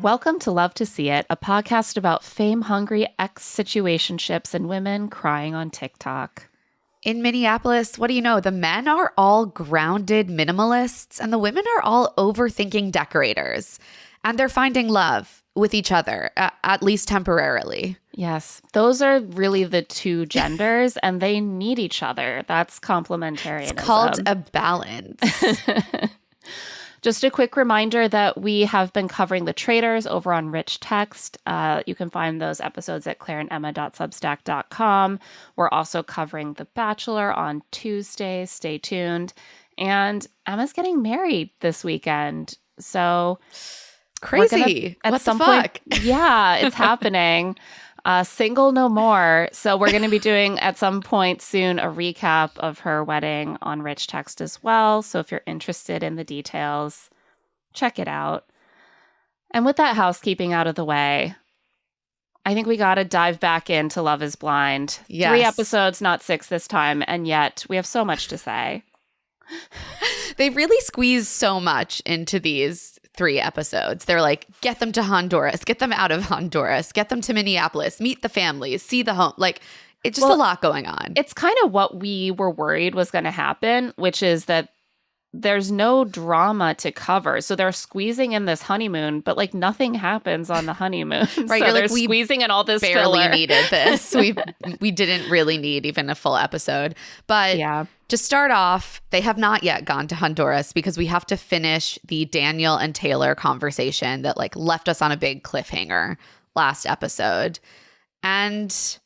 Welcome to Love to See It, a podcast about fame-hungry ex-situationships and women crying on TikTok. In Minneapolis, what do you know? The men are all grounded minimalists and the women are all overthinking decorators. And they're finding love with each other, at least temporarily. Yes, those are really the two genders and they need each other. That's complementarianism. It's called a balance. Just a quick reminder that we have been covering the Traitors over on Rich Text. You can find those episodes at claireandemma.substack.com. We're also covering The Bachelor on Tuesday. Stay tuned. And Emma's getting married this weekend. So crazy. At what some the fuck? point, yeah, it's happening. Single no more. So we're going to be doing at some point soon a recap of her wedding on Rich Text as well. So if you're interested in the details, check it out. And with that housekeeping out of the way, I think we got to dive back into Love is Blind. Yes. 3 episodes, not 6 this time. And yet we have so much to say. They really squeeze so much into these 3 episodes. They're like, get them to Honduras, get them out of Honduras, get them to Minneapolis, meet the families, see the home. Like, it's just a lot going on. It's kind of what we were worried was going to happen, which is that there's no drama to cover. So they're squeezing in this honeymoon, but like nothing happens on the honeymoon. Right. So you're they're like, we squeezing in all this barely filler. needed this. We didn't really need even a full episode. But yeah. To start off, they have not yet gone to Honduras because we have to finish the Daniel and Taylor conversation that like left us on a big cliffhanger last episode. And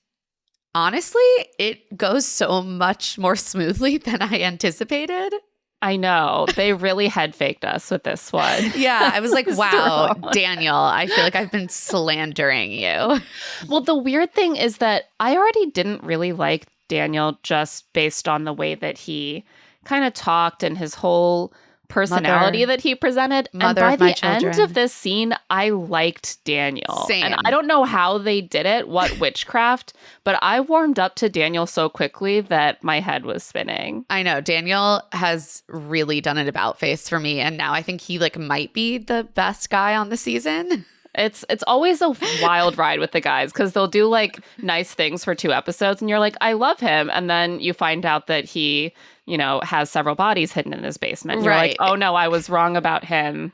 honestly, it goes so much more smoothly than I anticipated. I know. They really head faked us with this one. Yeah, I was like, wow, Daniel, I feel like I've been slandering you. Well, the weird thing is that I already didn't really like Daniel just based on the way that he kind of talked and his whole personality that he presented. And by the end of this scene, I liked Daniel. Same. And I don't know how they did it, what witchcraft, but I warmed up to Daniel so quickly that my head was spinning. I know. Daniel has really done an about face for me. And now I think he like might be the best guy on the season. It's always a wild ride with the guys because they'll do like nice things for 2 episodes and you're like, I love him. And then you find out that he, you know, has several bodies hidden in his basement. You're like, oh no, I was wrong about him.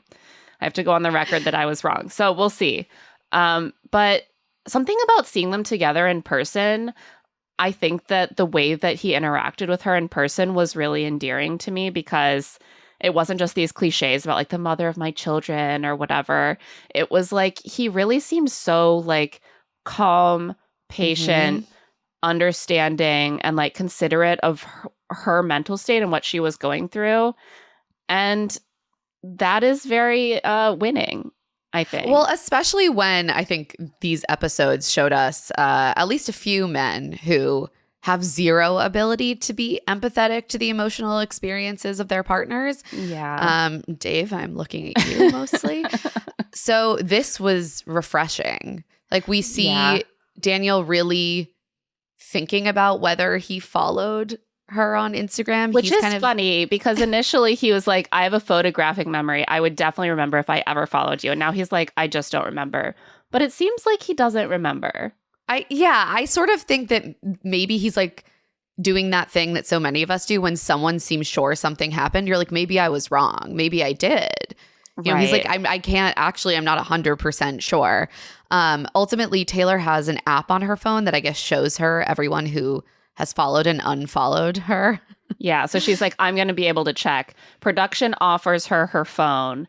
I have to go on the record that I was wrong. So we'll see. But something about seeing them together in person, I think that the way that he interacted with her in person was really endearing to me because it wasn't just these cliches about like the mother of my children or whatever. It was like he really seemed so like calm, patient, understanding, and like considerate of her mental state and what she was going through. And that is very winning, I think. Well, especially when I think these episodes showed us at least a few men who have zero ability to be empathetic to the emotional experiences of their partners. Yeah. Dave, I'm looking at you mostly. So this was refreshing. Like we see Daniel really thinking about whether he followed her on Instagram. Which is funny because initially he was like, I have a photographic memory. I would definitely remember if I ever followed you. And now he's like, I just don't remember. But it seems like he doesn't remember. I sort of think that maybe he's like doing that thing that so many of us do when someone seems sure something happened. You're like, maybe I was wrong. Maybe I did. You know, he's like, I can't actually, I'm not 100% sure. Ultimately, Taylor has an app on her phone that I guess shows her everyone who has followed and unfollowed her. Yeah. So she's like, I'm going to be able to check. Production offers her her phone.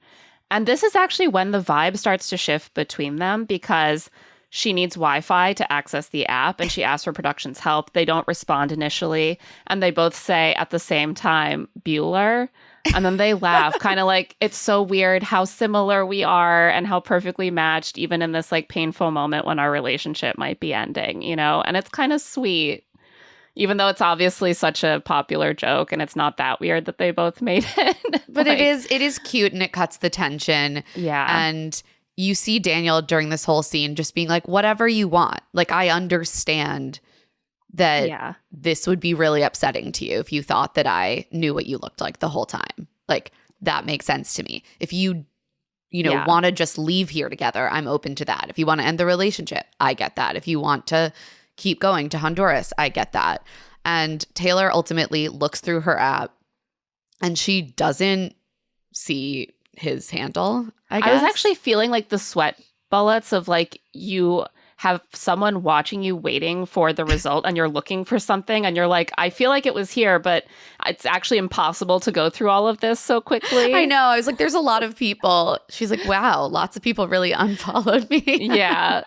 And this is actually when the vibe starts to shift between them because she needs Wi-Fi to access the app and she asks for production's help. They don't respond initially. And they both say at the same time, Bueller. And then they laugh, kind of like, it's so weird how similar we are and how perfectly matched, even in this like painful moment when our relationship might be ending, you know? And it's kind of sweet, even though it's obviously such a popular joke and it's not that weird that they both made it. But like, it is cute and it cuts the tension. Yeah. And you see Daniel during this whole scene just being like, whatever you want. Like, I understand that this would be really upsetting to you if you thought that I knew what you looked like the whole time. Like, that makes sense to me. If you want to just leave here together, I'm open to that. If you want to end the relationship, I get that. If you want to keep going to Honduras, I get that. And Taylor ultimately looks through her app and she doesn't see his handle, I guess. I was actually feeling like the sweat bullets of like you have someone watching you waiting for the result and you're looking for something and you're like, I feel like it was here, but it's actually impossible to go through all of this so quickly. I know. I was like, there's a lot of people. She's like, wow, lots of people really unfollowed me. Yeah.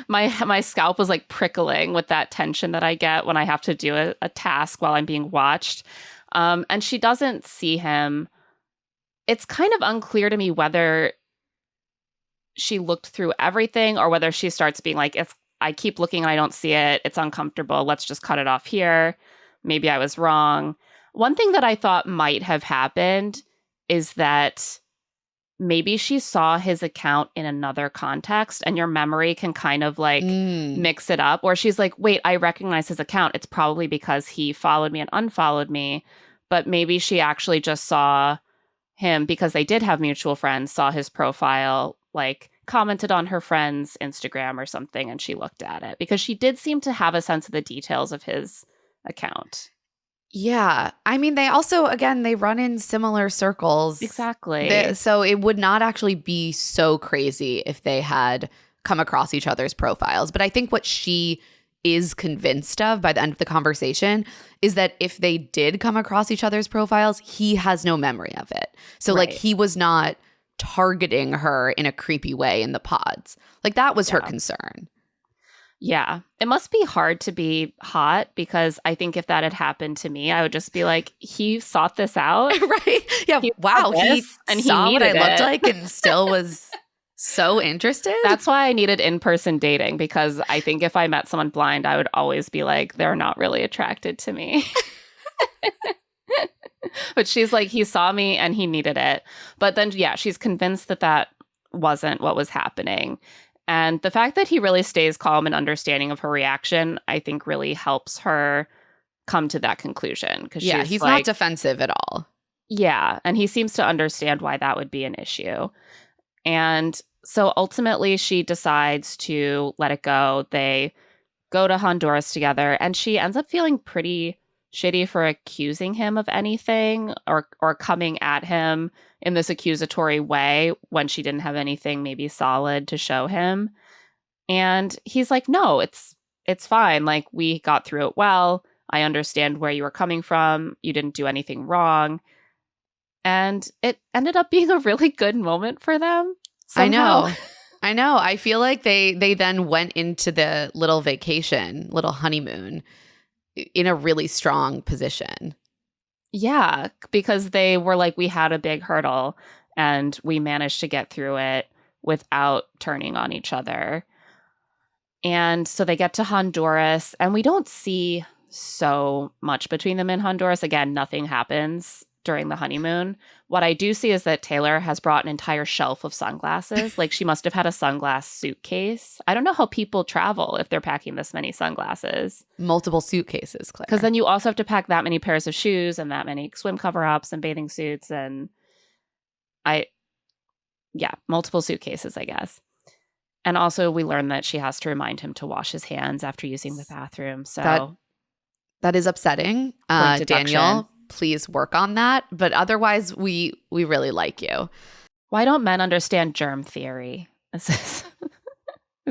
My scalp was like prickling with that tension that I get when I have to do a task while I'm being watched. And she doesn't see him. It's kind of unclear to me whether she looked through everything or whether she starts being like, I keep looking and I don't see it. It's uncomfortable. Let's just cut it off here. Maybe I was wrong. One thing that I thought might have happened is that maybe she saw his account in another context and your memory can kind of like mix it up. Or she's like, wait, I recognize his account. It's probably because he followed me and unfollowed me. But maybe she actually just saw him because they did have mutual friends, saw his profile, like commented on her friend's Instagram or something, and she looked at it because she did seem to have a sense of the details of his account. Yeah. I mean, they also, again, they run in similar circles. Exactly. So it would not actually be so crazy if they had come across each other's profiles. But I think what she is convinced of by the end of the conversation is that if they did come across each other's profiles, he has no memory of it. So like he was not targeting her in a creepy way in the pods. Like that was her concern. Yeah. It must be hard to be hot because I think if that had happened to me, I would just be like, he sought this out. Right. Yeah. Wow. He saw what I looked like and still was so interested. That's why I needed in-person dating, because I think if I met someone blind, I would always be like, they're not really attracted to me. But she's like, he saw me and he needed it. But then, yeah, she's convinced that that wasn't what was happening. And the fact that he really stays calm and understanding of her reaction, I think really helps her come to that conclusion. Because he's like, not defensive at all. Yeah. And he seems to understand why that would be an issue. And so ultimately she decides to let it go. They go to Honduras together and she ends up feeling pretty shitty for accusing him of anything or coming at him in this accusatory way when she didn't have anything maybe solid to show him. And he's like, no, it's fine. Like, we got through it well. I understand where you were coming from. You didn't do anything wrong. And it ended up being a really good moment for them. Somehow. I know. I feel like they then went into the little honeymoon in a really strong position. Yeah, because they were like, we had a big hurdle and we managed to get through it without turning on each other. And so they get to Honduras and we don't see so much between them in Honduras. Again, nothing happens during the honeymoon. What I do see is that Taylor has brought an entire shelf of sunglasses. Like, she must have had a sunglass suitcase. I don't know how people travel if they're packing this many sunglasses. Multiple suitcases, Claire. Because then you also have to pack that many pairs of shoes and that many swim cover-ups and bathing suits and multiple suitcases, I guess. And also we learn that she has to remind him to wash his hands after using the bathroom. So that is upsetting. Daniel, please work on that. But otherwise, we really like you. Why don't men understand germ theory? Is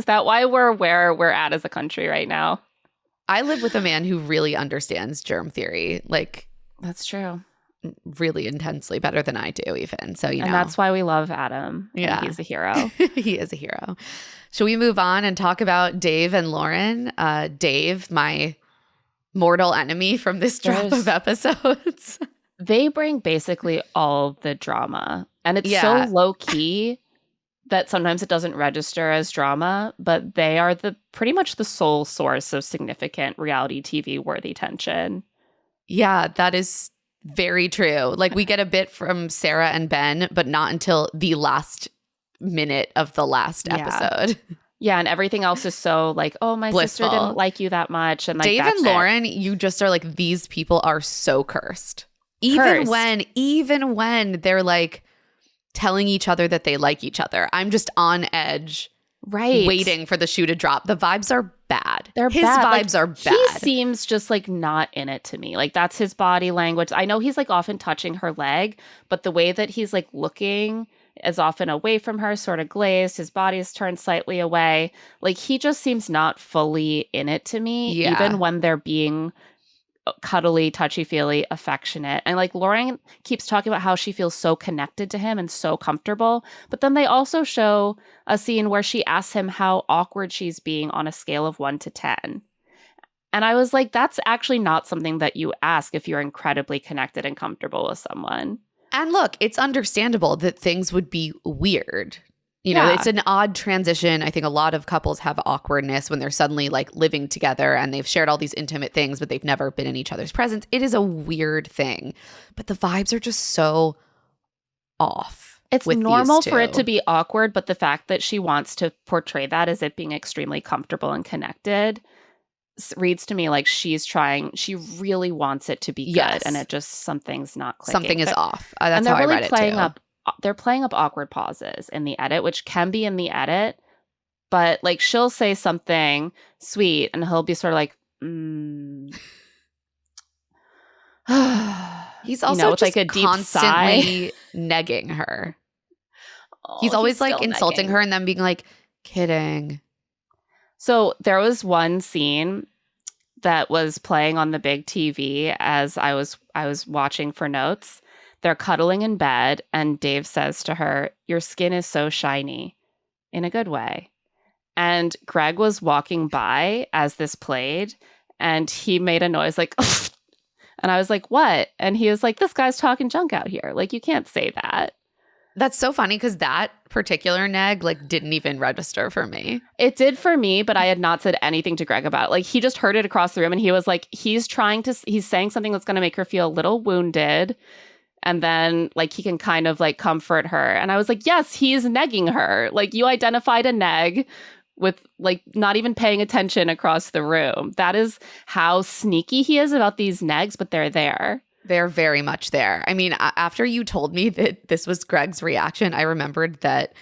that why we're where we're at as a country right now? I live with a man who really understands germ theory. Like, that's true. Really intensely, better than I do even. So, and that's why we love Adam. Yeah. He's a hero. He is a hero. Shall we move on and talk about Dave and Lauren? Dave, my mortal enemy from this drop of episodes. They bring basically all the drama. And it's so low key that sometimes it doesn't register as drama, but they are pretty much the sole source of significant reality TV worthy tension. Yeah, that is very true. Like, we get a bit from Sara and Ben, but not until the last minute of the last episode. Yeah, and everything else is so like, oh, my sister didn't like you that much. And like, Dave and Lauren, you just are like, these people are so cursed. Even when they're like telling each other that they like each other. I'm just on edge, right, waiting for the shoe to drop. The vibes are bad. They're his bad. vibes are bad. He seems just like not in it to me. Like that's his body language. I know he's like often touching her leg, but the way that he's like looking is often away from her, sort of glazed. His body is turned slightly away. Like he just seems not fully in it to me, even when they're being cuddly, touchy-feely, affectionate. And like Lauren keeps talking about how she feels so connected to him and so comfortable. But then they also show a scene where she asks him how awkward she's being on a scale of 1 to 10. And I was like, that's actually not something that you ask if you're incredibly connected and comfortable with someone. And look, it's understandable that things would be weird. You know, it's an odd transition. I think a lot of couples have awkwardness when they're suddenly like living together and they've shared all these intimate things, but they've never been in each other's presence. It is a weird thing, but the vibes are just so off. It's normal for it to be awkward, but the fact that she wants to portray that as it being extremely comfortable and connected reads to me like she really wants it to be good, and it just, something's not clicking. Something is off. That's how I read it too. They're playing up awkward pauses in the edit, which can be in the edit, but like she'll say something sweet and he'll be sort of like, He's also just like a deep constantly negging her. He's always like insulting her and then being like, kidding. So there was one scene that was playing on the big TV as I was watching for notes. They're cuddling in bed, and Dave says to her, "Your skin is so shiny," in a good way. And Greg was walking by as this played, and he made a noise like, and I was like, "What?" And he was like, "This guy's talking junk out here. Like, you can't say that." That's so funny because that particular neg like didn't even register for me. It did for me, but I had not said anything to Greg about it. Like he just heard it across the room and he was like, he's saying something that's going to make her feel a little wounded. And then like he can kind of like comfort her. And I was like, yes, he's negging her. Like you identified a neg with like not even paying attention across the room. That is how sneaky he is about these negs, but they're there. They're very much there. I mean, after you told me that this was Greg's reaction, I remembered that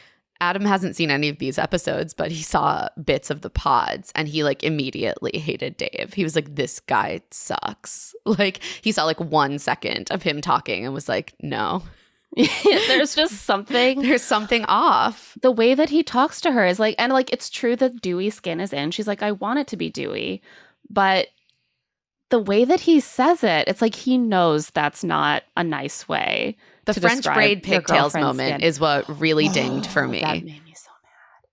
Adam hasn't seen any of these episodes, but he saw bits of the pods and he like immediately hated Dave. He was like, this guy sucks. Like he saw like 1 second of him talking and was like, no. There's just something. There's something off. The way that he talks to her is like, and like it's true that dewy skin is in. She's like, I want it to be dewy. But the way that he says it, it's like he knows that's not a nice way. The French braid pigtails moment is what really dinged for me. That made me so mad.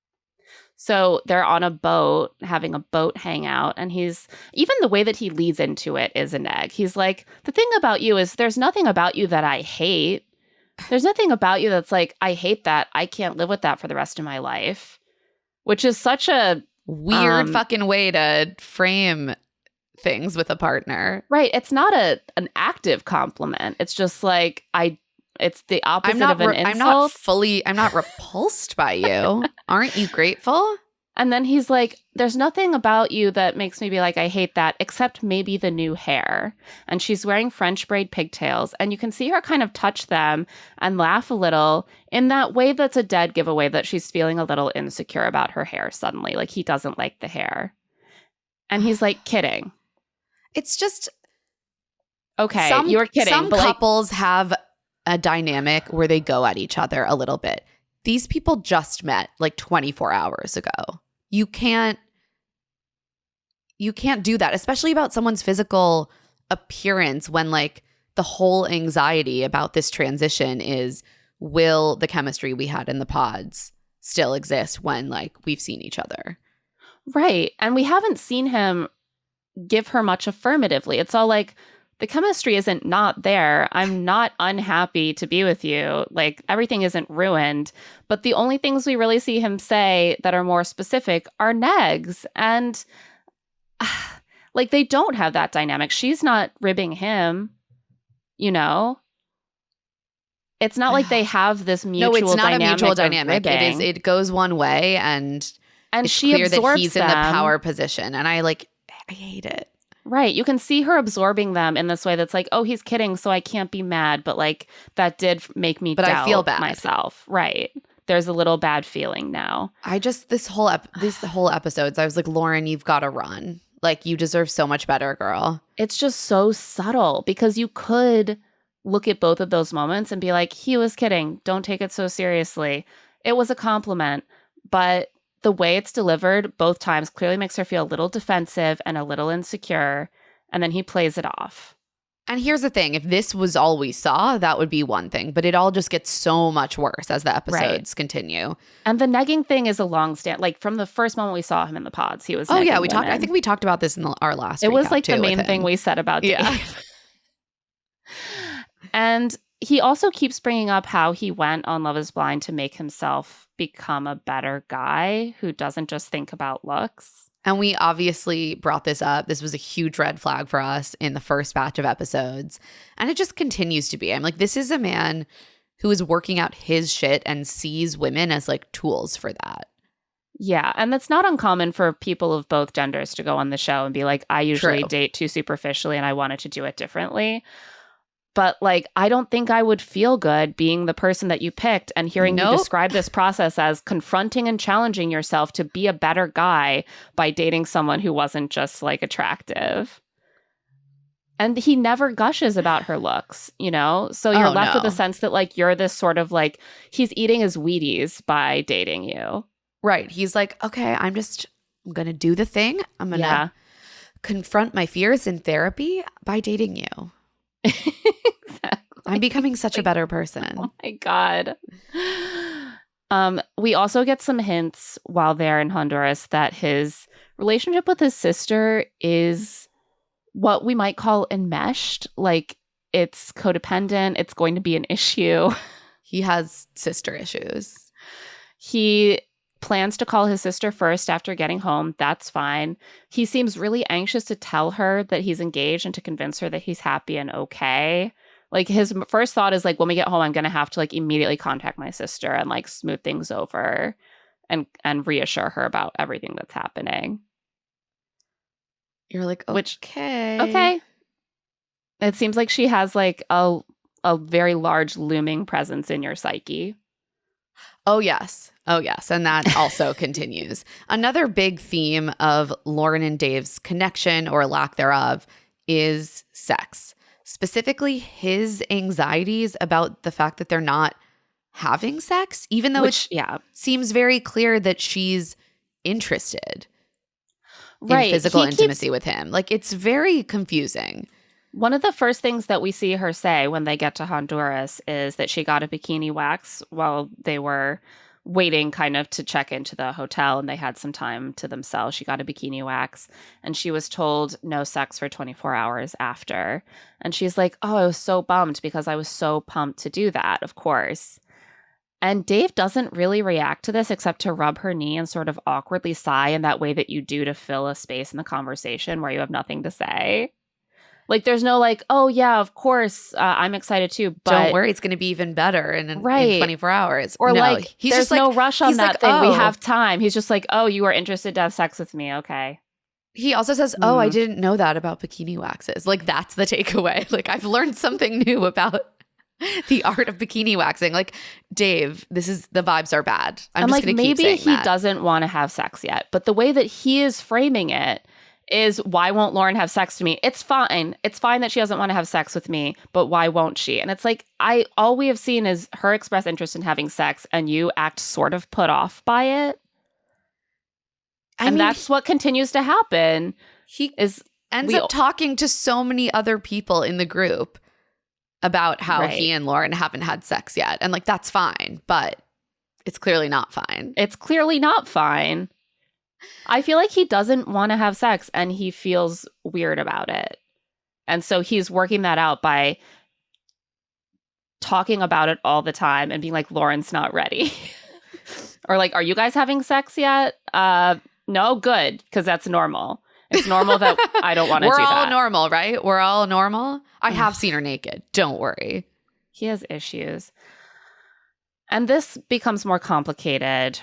So they're on a boat, having a boat hangout, and he's, even the way that he leads into it is a neg. He's like, the thing about you is there's nothing about you that I hate. There's nothing about you that's like, I hate that. I can't live with that for the rest of my life. Which is such a weird fucking way to frame things with a partner. Right. It's not an active compliment. It's just like it's the opposite of an insult. I'm not repulsed by you. Aren't you grateful? And then he's like, there's nothing about you that makes me be like, I hate that, except maybe the new hair. And she's wearing French braid pigtails. And you can see her kind of touch them and laugh a little in that way that's a dead giveaway that she's feeling a little insecure about her hair suddenly. Like he doesn't like the hair. And he's like, kidding. It's just, okay, you're kidding. Some couples have a dynamic where they go at each other a little bit. These people just met like 24 hours ago. You can't do that, especially about someone's physical appearance when like the whole anxiety about this transition is, will the chemistry we had in the pods still exist when like we've seen each other? Right. And we haven't seen him give her much affirmatively. It's all like, the chemistry isn't not there. I'm not unhappy to be with you. Like everything isn't ruined. But the only things we really see him say that are more specific are negs. And like they don't have that dynamic. She's not ribbing him, you know? It's not like they have this mutual dynamic. No, it's not a mutual dynamic. It goes one way and it's she clear absorbs that he's in the power position. And I hate it. Right. You can see her absorbing them in this way that's like, oh, he's kidding, so I can't be mad. But like that did make me But I feel doubt bad. myself. Right. There's a little bad feeling now. I just these whole episodes, I was like, Lauren, you've got to run. Like, you deserve so much better, girl. It's just so subtle because you could look at both of those moments and be like, he was kidding. Don't take it so seriously. It was a compliment. But the way it's delivered both times clearly makes her feel a little defensive and a little insecure. And then he plays it off. And here's the thing. If this was all we saw, that would be one thing. But it all just gets so much worse as the episodes continue. And the negging thing is a long stand. Like from the first moment we saw him in the pods, he was Oh, yeah. negging women. I think we talked about this in our last It was like too, the main thing we said about Dave. Yeah. And he also keeps bringing up how he went on Love is Blind to make himself become a better guy who doesn't just think about looks. And we obviously brought this up. This was a huge red flag for us in the first batch of episodes. And it just continues to be. I'm like, this is a man who is working out his shit and sees women as like tools for that. Yeah. And that's not uncommon for people of both genders to go on the show and be like, I usually True. date too superficially and I wanted to do it differently. But like, I don't think I would feel good being the person that you picked and hearing you describe this process as confronting and challenging yourself to be a better guy by dating someone who wasn't just like attractive. And he never gushes about her looks, you know? So you're left with a sense that like, you're this sort of like, he's eating his Wheaties by dating you. Right. He's like, okay, I'm going to do the thing. I'm going to confront my fears in therapy by dating you. Exactly. I'm becoming such a better person. Oh my God. We also get some hints while they're in Honduras that his relationship with his sister is what we might call enmeshed. Like, it's codependent. It's going to be an issue. He has sister issues. He plans to call his sister first after getting home. That's fine. He seems really anxious to tell her that he's engaged and to convince her that he's happy and okay. Like, his first thought is like, when we get home, I'm going to have to like immediately contact my sister and like smooth things over and reassure her about everything that's happening. You're like, okay. Okay. It seems like she has like a very large looming presence in your psyche. Oh, yes. And that also continues. Another big theme of Lauren and Dave's connection or lack thereof is sex. Specifically, his anxieties about the fact that they're not having sex, even though it seems very clear that she's interested in physical intimacy with him. Like, it's very confusing. One of the first things that we see her say when they get to Honduras is that she got a bikini wax while they were waiting kind of to check into the hotel and they had some time to themselves. She got a bikini wax and she was told no sex for 24 hours after. And she's like, oh, I was so bummed because I was so pumped to do that, of course. And Dave doesn't really react to this except to rub her knee and sort of awkwardly sigh in that way that you do to fill a space in the conversation where you have nothing to say. Like, there's no like, oh, yeah, of course, I'm excited too. But don't worry, it's going to be even better in 24 hours. Or no, like, he's there's just like, no rush on that like, thing. Oh. We have time. He's just like, oh, you are interested to have sex with me. Okay. He also says, oh, I didn't know that about bikini waxes. Like, that's the takeaway. Like, I've learned something new about the art of bikini waxing. Like, Dave, the vibes are bad. I'm just going to keep saying maybe he doesn't want to have sex yet. But the way that he is framing it is, why won't Lauren have sex with me? It's fine. It's fine that she doesn't want to have sex with me, but why won't she? And it's like, all we have seen is her express interest in having sex and you act sort of put off by it. And that's what continues to happen. He ends up talking to so many other people in the group about how he and Lauren haven't had sex yet. And like, that's fine, but it's clearly not fine. It's clearly not fine. I feel like he doesn't want to have sex and he feels weird about it. And so he's working that out by talking about it all the time and being like, Lauren's not ready. Or like, are you guys having sex yet? No, good, because that's normal. It's normal that I don't want to do that. We're all normal, right? We're all normal. I have seen her naked. Don't worry. He has issues. And this becomes more complicated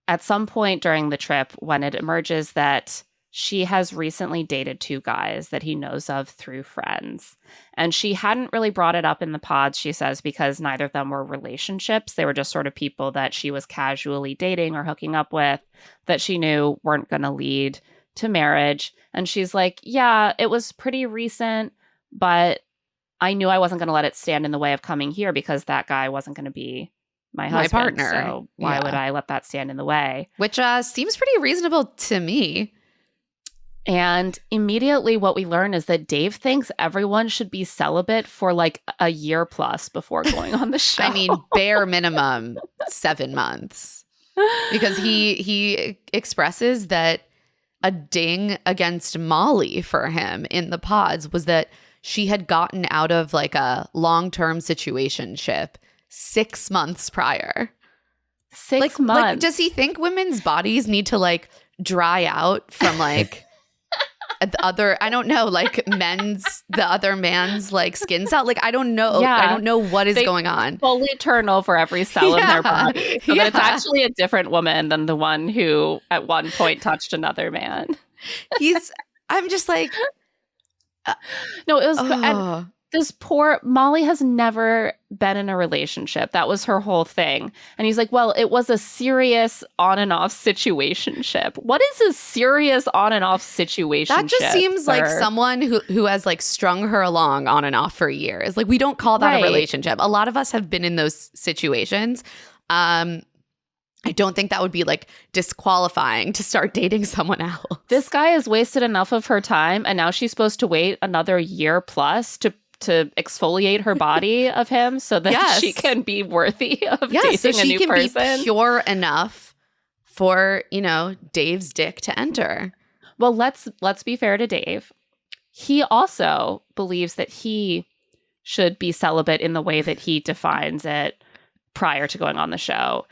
at some point during the trip when it emerges that she has recently dated 2 guys that he knows of through friends. And she hadn't really brought it up in the pods, she says, because neither of them were relationships. They were just sort of people that she was casually dating or hooking up with that she knew weren't going to lead to marriage. And she's like, yeah, it was pretty recent, but I knew I wasn't going to let it stand in the way of coming here because that guy wasn't going to be my husband. partner. So why would I let that stand in the way? Which seems pretty reasonable to me. And immediately what we learn is that Dave thinks everyone should be celibate for like a year plus before going on the show. I mean, bare minimum 7 months. Because he expresses that a ding against Molly for him in the pods was that she had gotten out of like a long-term situationship 6 months prior. 6 months. Like, does he think women's bodies need to like dry out from like the other, I don't know, like the other man's like skin cell? Like, I don't know. Yeah. I don't know what is going on. Fully turn over every cell in their body. So that it's actually a different woman than the one who at one point touched another man. I'm just like. No, it was. And this poor Molly has never been in a relationship. That was her whole thing. And he's like, well, it was a serious on and off situationship. What is a serious on and off situationship? That just seems like someone who has like strung her along on and off for years. Like, we don't call that a relationship. A lot of us have been in those situations. I don't think that would be like disqualifying to start dating someone else. This guy has wasted enough of her time, and now she's supposed to wait another year plus to exfoliate her body of him so that she can be worthy of dating a new person. So she can be pure enough for, Dave's dick to enter. Well, let's be fair to Dave. He also believes that he should be celibate in the way that he defines it prior to going on the show.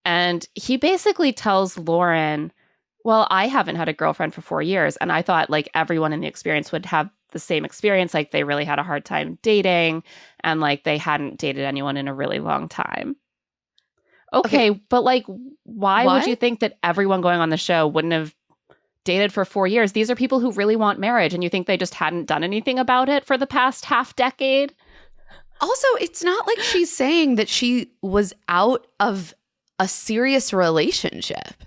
And he basically tells Lauren, well, I haven't had a girlfriend for 4 years, and I thought like everyone in the experience would have the same experience. Like, they really had a hard time dating, and like they hadn't dated anyone in a really long time. Okay. But like, why would you think that everyone going on the show wouldn't have dated for 4 years? These are people who really want marriage, and you think they just hadn't done anything about it for the past half decade? Also, it's not like she's saying that she was out of a serious relationship.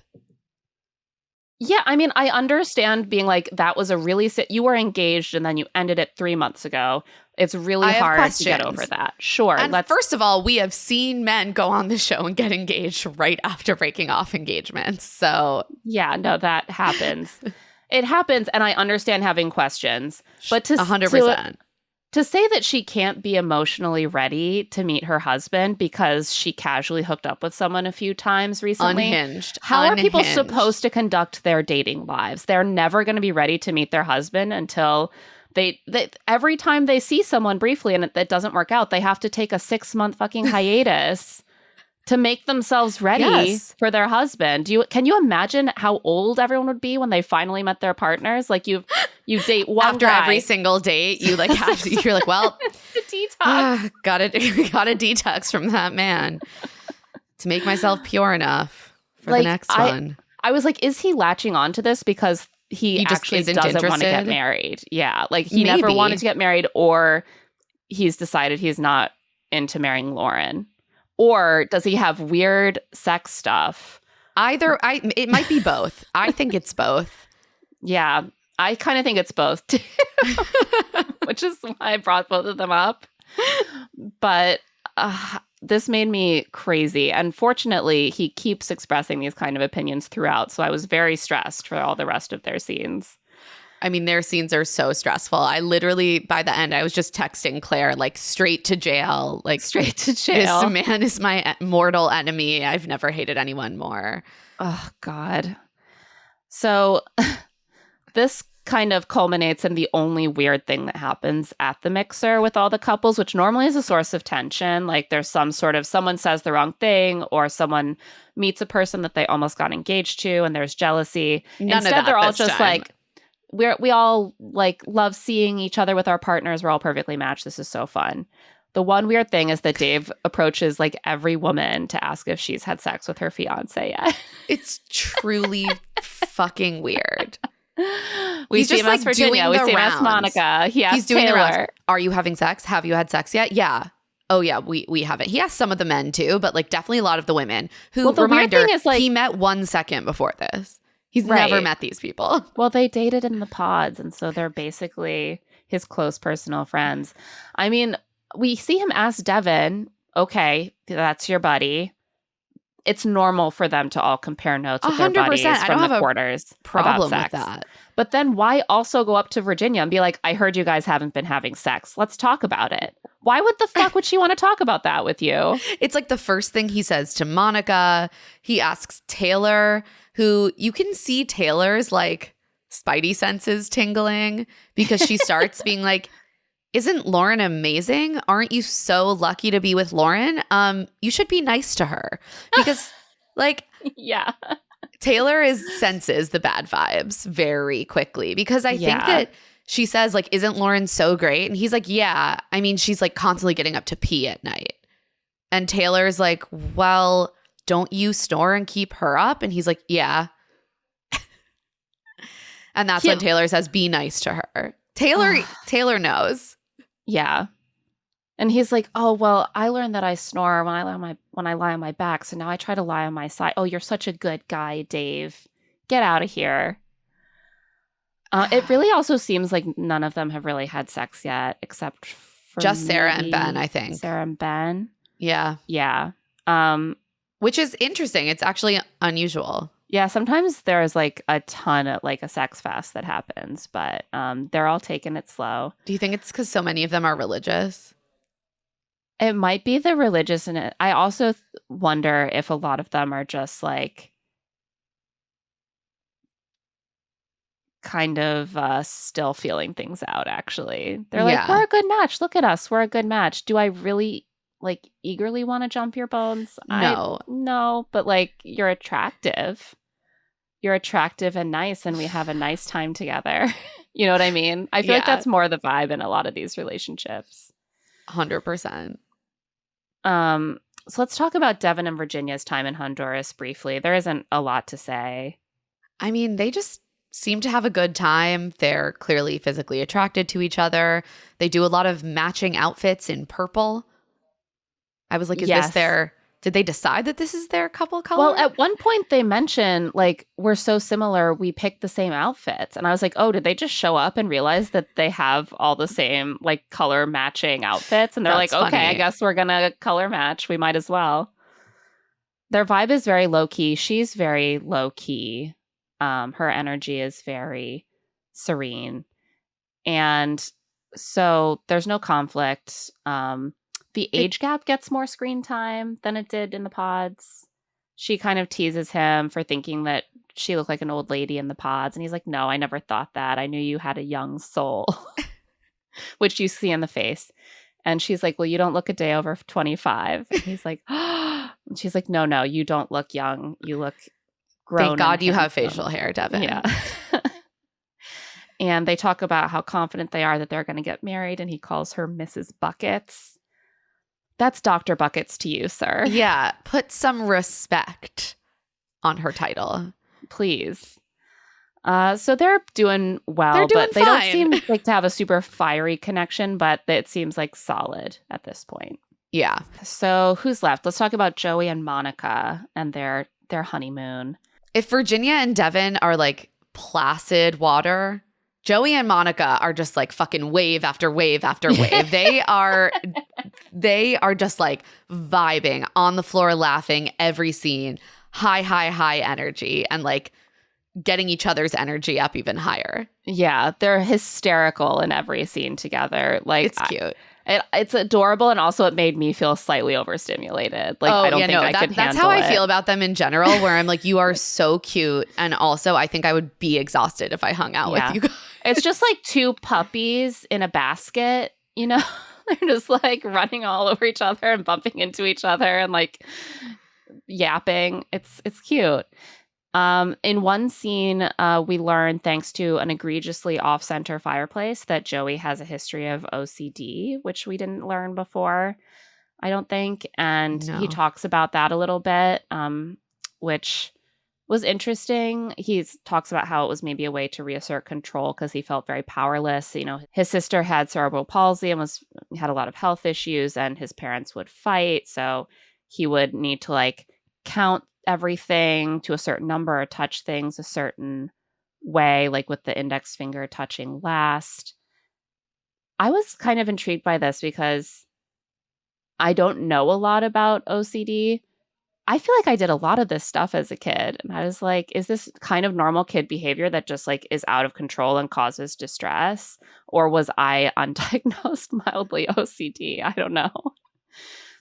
Yeah, I mean, I understand being like, that was a really you were engaged and then you ended it 3 months ago. It's really hard to get over that. Sure. And first of all, we have seen men go on the show and get engaged right after breaking off engagements. So yeah, no, that happens. It happens, and I understand having questions. But 100%. To say that she can't be emotionally ready to meet her husband because she casually hooked up with someone a few times recently. Unhinged. How are people supposed to conduct their dating lives? They're never going to be ready to meet their husband until they every time they see someone briefly and it doesn't work out, they have to take a 6-month fucking hiatus to make themselves ready for their husband. Can you imagine how old everyone would be when they finally met their partners? Like, you date one after guy. Every single date, you like have to, you're like, well, detox. Gotta detox from that man to make myself pure enough for the next one. I was like, is he latching on to this because he actually doesn't want to get married? Yeah, like he never wanted to get married, or he's decided he's not into marrying Lauren. Or does he have weird sex stuff? It might be both. I think it's both. Yeah, I kind of think it's both too, which is why I brought both of them up. But this made me crazy. And fortunately, he keeps expressing these kind of opinions throughout. So I was very stressed for all the rest of their scenes. I mean, their scenes are so stressful. I literally, by the end, I was just texting Claire, like, straight to jail. Like, straight to jail. This man is my mortal enemy. I've never hated anyone more. Oh, God. So this kind of culminates in the only weird thing that happens at the mixer with all the couples, which normally is a source of tension. Like, there's some sort of someone says the wrong thing, or someone meets a person that they almost got engaged to, and there's jealousy. Instead, they're all just like, we all like love seeing each other with our partners. We're all perfectly matched. This is so fun. The one weird thing is that Dave approaches like every woman to ask if she's had sex with her fiance yet. It's truly fucking weird. We He's see just him as like Virginia. doing We the see him as rounds. Monica. He asks He's doing Taylor. the rounds. Are you having sex? Have you had sex yet? Yeah. Oh yeah, we haven't. He asked some of the men too, but like definitely a lot of the women. Who, Well, the reminder, weird thing is, like, he met 1 second before this. He's Right. never met these people. Well, they dated in the pods, and so they're basically his close personal friends. I mean, we see him ask Devin, okay, that's your buddy. It's normal for them to all compare notes with their 100%. buddies I don't from have the a quarters problem about with sex. that. But then why also go up to Virginia and be like, I heard you guys haven't been having sex. Let's talk about it. Why would the fuck would she want to talk about that with you? It's like the first thing he says to Monica. He asks Taylor, who you can see Taylor's like spidey senses tingling because she starts being like, isn't Lauren amazing? Aren't you so lucky to be with Lauren? You should be nice to her because like, yeah. Taylor senses the bad vibes very quickly because I think that she says like, isn't Lauren so great? And he's like, yeah. I mean, she's like constantly getting up to pee at night. And Taylor's like, well, don't you snore and keep her up? And he's like, yeah. And that's when Taylor says, be nice to her. Taylor knows. Yeah. And he's like, oh, well, I learned that I snore when I lie on my back. So now I try to lie on my side. Oh, you're such a good guy, Dave. Get out of here. It really also seems like none of them have really had sex yet, except for just Sara and Ben, I think. Sara and Ben. Yeah. Yeah. Which is interesting. It's actually unusual. Yeah, sometimes there's like a ton of like a sex fest that happens, but they're all taking it slow. Do you think it's because so many of them are religious? It might be the religious in it. I also wonder if a lot of them are just like kind of still feeling things out, actually. They're like, we're a good match. Look at us. We're a good match. Do I really like eagerly want to jump your bones? No. No, but like you're attractive. You're attractive and nice, and we have a nice time together. You know what I mean? I feel like that's more the vibe in a lot of these relationships. 100%. So let's talk about Devin and Virginia's time in Honduras briefly. There isn't a lot to say. I mean, they just seem to have a good time. They're clearly physically attracted to each other. They do a lot of matching outfits in purple. I was like, is this their... Did they decide that this is their couple color? Well, at one point they mention, like, we're so similar, we picked the same outfits. And I was like, oh, did they just show up and realize that they have all the same, like, color matching outfits? And they're That's like, okay, funny. I guess we're going to color match. We might as well. Their vibe is very low-key. She's very low-key. Her energy is very serene. And so there's no conflict. The age gap gets more screen time than it did in the pods. She kind of teases him for thinking that she looked like an old lady in the pods. And he's like, no, I never thought that. I knew you had a young soul, which you see in the face. And she's like, well, you don't look a day over 25. And he's like, oh. And she's like, no, you don't look young. You look grown. Thank God you have facial hair, Devin. Yeah. And they talk about how confident they are that they're going to get married. And he calls her Mrs. Buckets. That's Dr. Buckets to you, sir. Yeah. Put some respect on her title. Please. So they're doing well, They're doing but they don't fine. seem like to have a super fiery connection, but it seems like solid at this point. Yeah. So who's left? Let's talk about Joey and Monica and their honeymoon. If Virginia and Devin are like placid water, Joey and Monica are just like fucking wave after wave after wave. They are just like vibing on the floor, laughing every scene, high energy, and like getting each other's energy up even higher. Yeah, they're hysterical in every scene together. Like, it's cute. It's adorable, and also it made me feel slightly overstimulated. Like, I don't think I could handle it. That's how I feel about them in general, where I'm like, you are so cute, and also I think I would be exhausted if I hung out with you guys. It's just like two puppies in a basket, you know? They're just like running all over each other and bumping into each other and like yapping. It's cute. In one scene, we learn, thanks to an egregiously off-center fireplace, that Joey has a history of OCD, which we didn't learn before, I don't think. And he talks about that a little bit, which was interesting. He talks about how it was maybe a way to reassert control because he felt very powerless. You know, his sister had cerebral palsy and had a lot of health issues, and his parents would fight. So he would need to like count everything to a certain number or touch things a certain way, like with the index finger touching last. I was kind of intrigued by this because I don't know a lot about OCD. I feel like I did a lot of this stuff as a kid. And I was like, is this kind of normal kid behavior that just like is out of control and causes distress? Or was I undiagnosed mildly OCD? I don't know.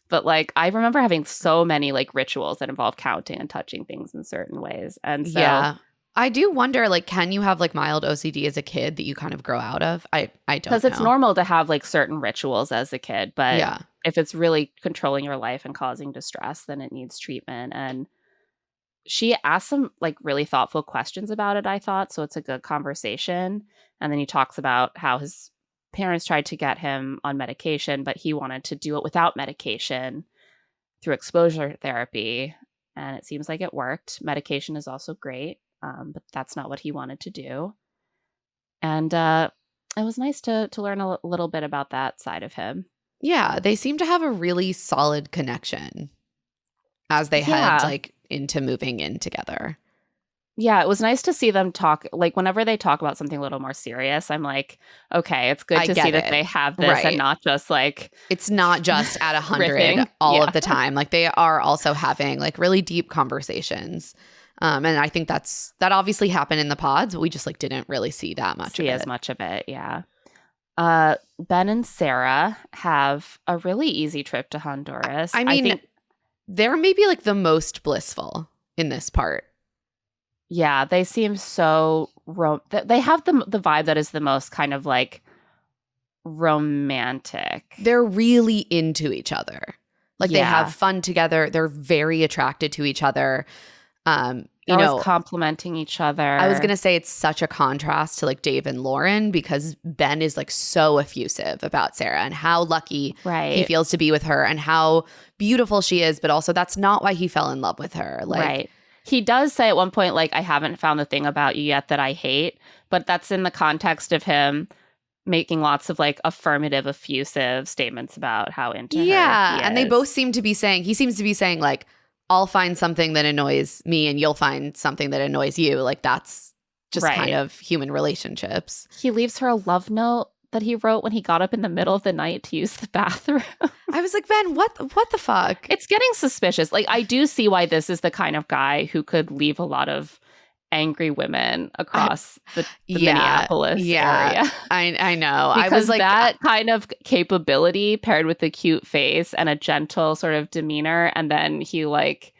But like, I remember having so many like rituals that involve counting and touching things in certain ways. And so yeah. I do wonder, like, can you have like mild OCD as a kid that you kind of grow out of? I don't know. Because it's normal to have like certain rituals as a kid, but yeah. if it's really controlling your life and causing distress, then it needs treatment. And she asked some like really thoughtful questions about it, I thought. So it's a good conversation. And then he talks about how his parents tried to get him on medication, but he wanted to do it without medication through exposure therapy. And it seems like it worked. Medication is also great, but that's not what he wanted to do. And it was nice to learn a little bit about that side of him. Yeah, they seem to have a really solid connection as they head like into moving in together. Yeah, it was nice to see them talk. Like whenever they talk about something a little more serious, I'm like, okay, it's good to see that they have this and not just like it's not just at 100 all of the time. Like they are also having like really deep conversations. And I think that obviously happened in the pods, but we just like didn't really see that much of it. As much of it, yeah. Ben and Sara have a really easy trip to Honduras. I think they're maybe like the most blissful in this part. Yeah, they seem so they have the vibe that is the most kind of like romantic. They're really into each other. Like they have fun together. They're very attracted to each other. You know, complimenting each other. I was going to say it's such a contrast to like Dave and Lauren because Ben is like so effusive about Sara and how lucky he feels to be with her and how beautiful she is. But also that's not why he fell in love with her. Like, he does say at one point, like, I haven't found the thing about you yet that I hate. But that's in the context of him making lots of like affirmative, effusive statements about how into her he is. And they both seem to be saying, he seems to be saying like, I'll find something that annoys me and you'll find something that annoys you. Like that's just kind of human relationships. He leaves her a love note that he wrote when he got up in the middle of the night to use the bathroom. I was like, Ben, what the fuck? It's getting suspicious. Like I do see why this is the kind of guy who could leave a lot of angry women across the Minneapolis area. I know. Because I was like that kind of capability paired with a cute face and a gentle sort of demeanor, and then he like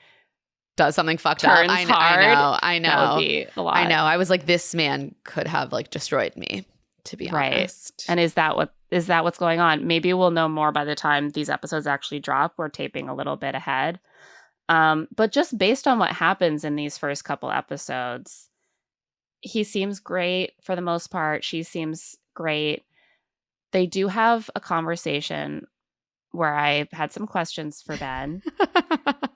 does something fucked up. I know. That would be a lot. I know. I was like, this man could have like destroyed me, to be honest. And is that what's going on? Maybe we'll know more by the time these episodes actually drop. We're taping a little bit ahead. But just based on what happens in these first couple episodes, he seems great for the most part. She seems great. They do have a conversation where I had some questions for Ben.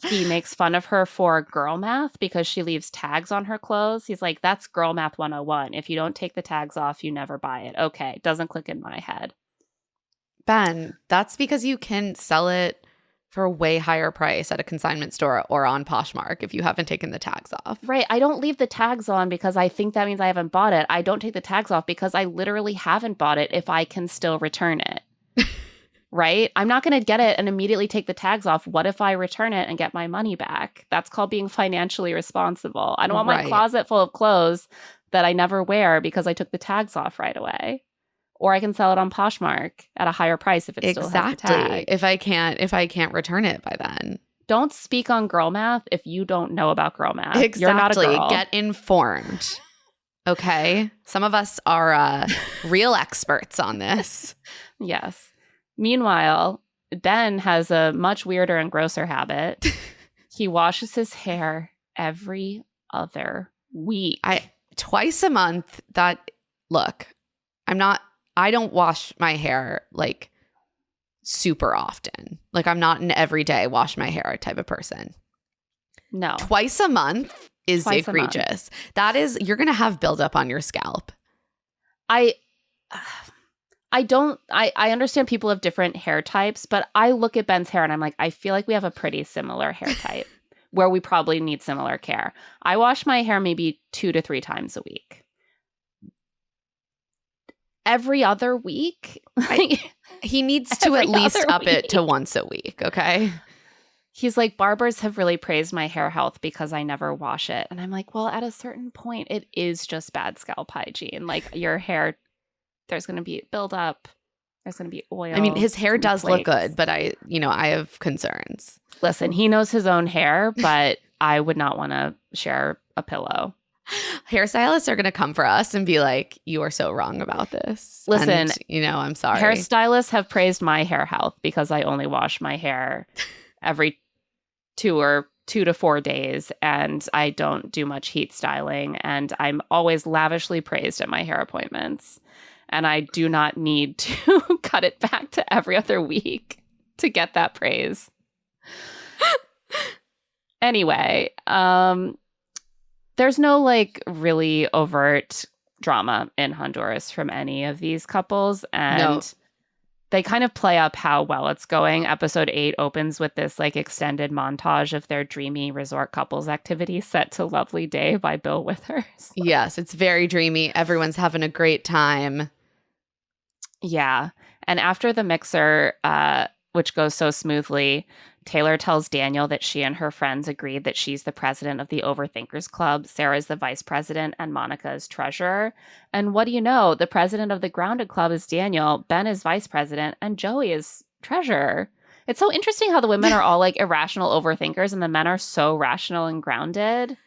He makes fun of her for girl math because she leaves tags on her clothes. He's like, that's girl math 101. If you don't take the tags off, you never buy it. Okay, doesn't click in my head. Ben, that's because you can sell it for a way higher price at a consignment store or on Poshmark if you haven't taken the tags off. Right. I don't leave the tags on because I think that means I haven't bought it. I don't take the tags off because I literally haven't bought it if I can still return it. Right? I'm not going to get it and immediately take the tags off. What if I return it and get my money back? That's called being financially responsible. I don't want my closet full of clothes that I never wear because I took the tags off right away. Or I can sell it on Poshmark at a higher price if it still has the tag. If I can't return it by then. Don't speak on girl math if you don't know about girl math. Exactly. You're not a girl. Get informed. Okay? Some of us are real experts on this. Yes. Meanwhile, Ben has a much weirder and grosser habit. He washes his hair every other week. Twice a month. I don't wash my hair like super often. Like I'm not an everyday wash my hair type of person. No. Twice a month is Twice a month. egregious. That is, you're going to have buildup on your scalp. I understand people have different hair types, but I look at Ben's hair and I'm like, I feel like we have a pretty similar hair type where we probably need similar care. I wash my hair maybe 2 to 3 times a week. Every other week? He needs to at least up it to once a week, okay? He's like, barbers have really praised my hair health because I never wash it. And I'm like, well, at a certain point, it is just bad scalp hygiene. Like your hair, there's going to be buildup. There's going to be oil. I mean, his hair does look good, but I have concerns. Listen, he knows his own hair, but I would not want to share a pillow. Hairstylists are going to come for us and be like, you are so wrong about this. Listen, and, I'm sorry. Hairstylists have praised my hair health because I only wash my hair every 2 to 4 days, and I don't do much heat styling, and I'm always lavishly praised at my hair appointments, and I do not need to cut it back to every other week to get that praise. Anyway, there's no like really overt drama in Honduras from any of these couples, and they kind of play up how well it's going. Episode 8 opens with this like extended montage of their dreamy resort couples activity set to Lovely Day by Bill Withers. Yes, it's very dreamy. Everyone's having a great time. Yeah. And after the mixer, which goes so smoothly, Taylor tells Daniel that she and her friends agreed that she's the president of the Overthinkers Club, Sarah's the vice president, and Monica is treasurer. And what do you know? The president of the Grounded Club is Daniel, Ben is vice president, and Joey is treasurer. It's so interesting how the women are all like irrational overthinkers and the men are so rational and grounded.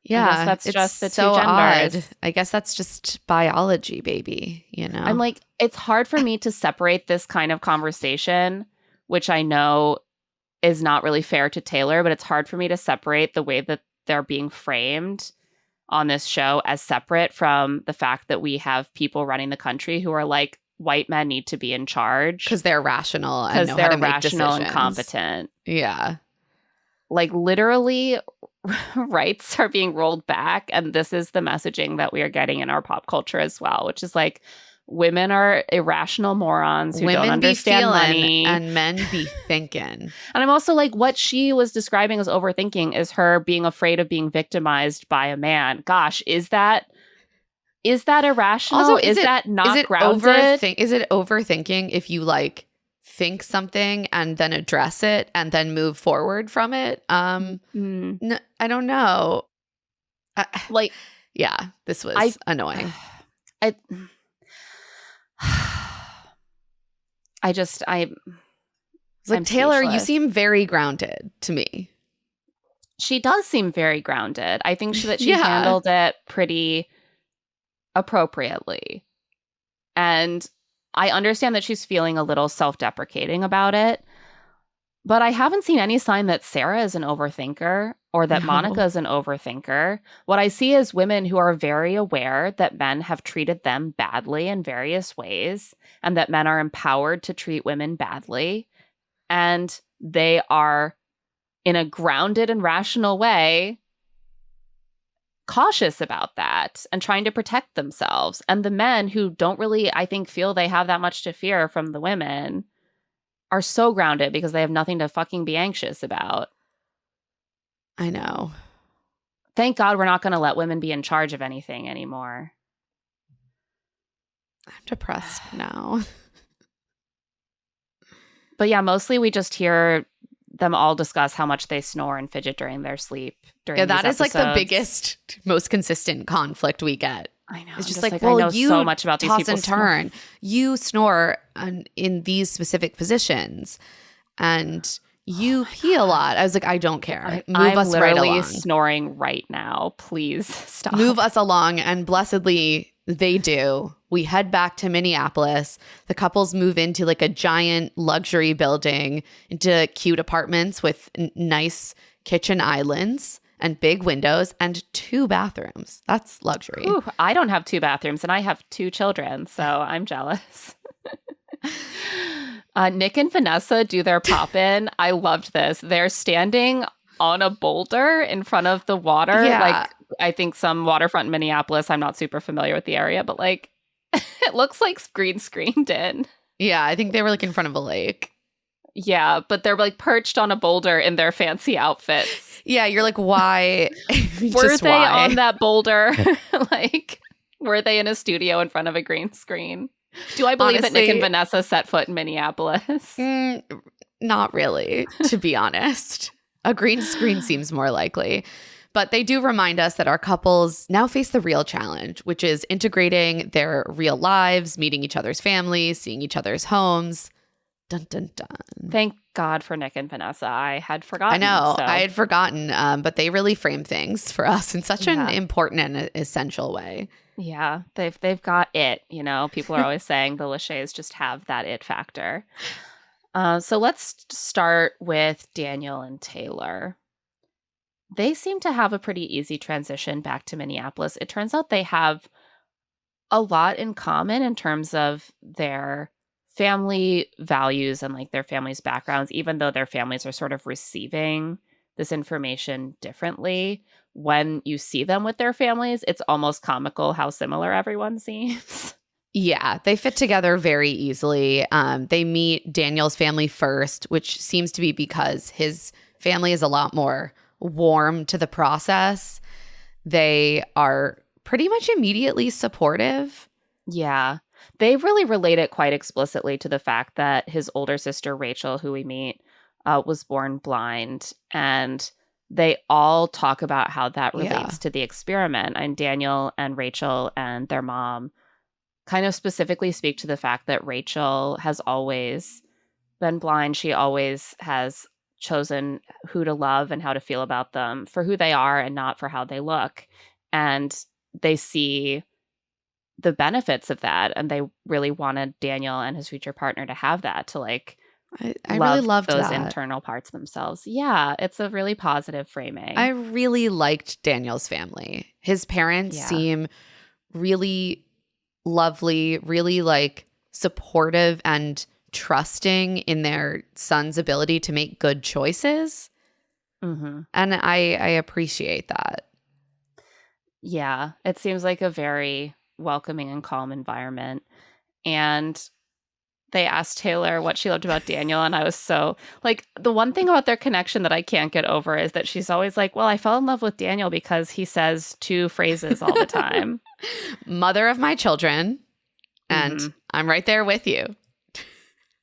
Yeah, that's just the so two genders. Odd. I guess that's just biology, baby, I'm like, it's hard for me to separate this kind of conversation, which I know is not really fair to Taylor, but it's hard for me to separate the way that they're being framed on this show as separate from the fact that we have people running the country who are like, white men need to be in charge. Because they're rational and know they're how to make rational decisions. And competent. Yeah. Like literally rights are being rolled back. And this is the messaging that we are getting in our pop culture as well, which is like, women are irrational morons who don't understand money. And men be thinking. And I'm also like, what she was describing as overthinking is her being afraid of being victimized by a man. Gosh, is that irrational? Also, is that not grounded? Is it overthinking if you like think something and then address it and then move forward from it? No, I don't know. Yeah, this was annoying. I'm Taylor, speechless. you seem very grounded to me. She does seem very grounded. I think that she handled it pretty appropriately. And I understand that she's feeling a little self-deprecating about it. But I haven't seen any sign that Sara is an overthinker or that Monica is an overthinker. What I see is women who are very aware that men have treated them badly in various ways and that men are empowered to treat women badly. And they are, in a grounded and rational way, cautious about that and trying to protect themselves. And the men who don't really, I think, feel they have that much to fear from the women are so grounded because they have nothing to fucking be anxious about. I know. Thank God we're not going to let women be in charge of anything anymore. I'm depressed now. But yeah, mostly we just hear them all discuss how much they snore and fidget during their sleep. That is like the biggest, most consistent conflict we get. I know. It's just like well, I know you so much about these toss people and turn. You snore in these specific positions, and you pee a lot. I was like, I don't care. I'm us right along. Literally snoring right now. Please stop. Move us along, and blessedly they do. We head back to Minneapolis. The couples move into like a giant luxury building, into cute apartments with nice kitchen islands and big windows and 2 bathrooms. That's luxury. Ooh, I don't have 2 bathrooms and I have 2 children, so I'm jealous. Nick and Vanessa do their pop-in. I loved this. They're standing on a boulder in front of the water. Yeah. Like, I think some waterfront in Minneapolis. I'm not super familiar with the area, but like, it looks like green screened in. Yeah, I think they were like in front of a lake. Yeah, but they're like perched on a boulder in their fancy outfits. Yeah, you're like, why? Were they on that boulder? Like, were they in a studio in front of a green screen? Do I believe that Nick and Vanessa set foot in Minneapolis? Not really, to be honest. A green screen seems more likely. But they do remind us that our couples now face the real challenge, which is integrating their real lives, meeting each other's families, seeing each other's homes. Dun, dun, dun. Thank God for Nick and Vanessa. I had forgotten. I know. So. I had forgotten, but they really frame things for us in such an important and essential way. Yeah, they've got it. You know, people are always saying the Lachey's just have that it factor. So let's start with Daniel and Taylor. They seem to have a pretty easy transition back to Minneapolis. It turns out they have a lot in common in terms of their family values and like their family's backgrounds, even though their families are sort of receiving this information differently. When you see them with their families, it's almost comical how similar everyone seems. Yeah, they fit together very easily. They meet Daniel's family first, which seems to be because his family is a lot more warm to the process. They are pretty much immediately supportive. Yeah. They really relate it quite explicitly to the fact that his older sister, Rachel, who we meet, was born blind. And they all talk about how that relates to the experiment. And Daniel and Rachel and their mom kind of specifically speak to the fact that Rachel has always been blind. She always has chosen who to love and how to feel about them for who they are and not for how they look. And they see the benefits of that, and they really wanted Daniel and his future partner to have that, to like I really loved those that. internal parts themselves. Yeah, it's a really positive framing. I really liked Daniel's family. His parents seem really lovely, really like supportive and trusting in their son's ability to make good choices. Mm-hmm. And I appreciate that. Yeah, it seems like a very welcoming and calm environment. And they asked Taylor what she loved about Daniel, and I was so like, the one thing about their connection that I can't get over is that she's always like, well, I fell in love with Daniel because he says 2 phrases all the time. Mother of my children, and I'm right there with you.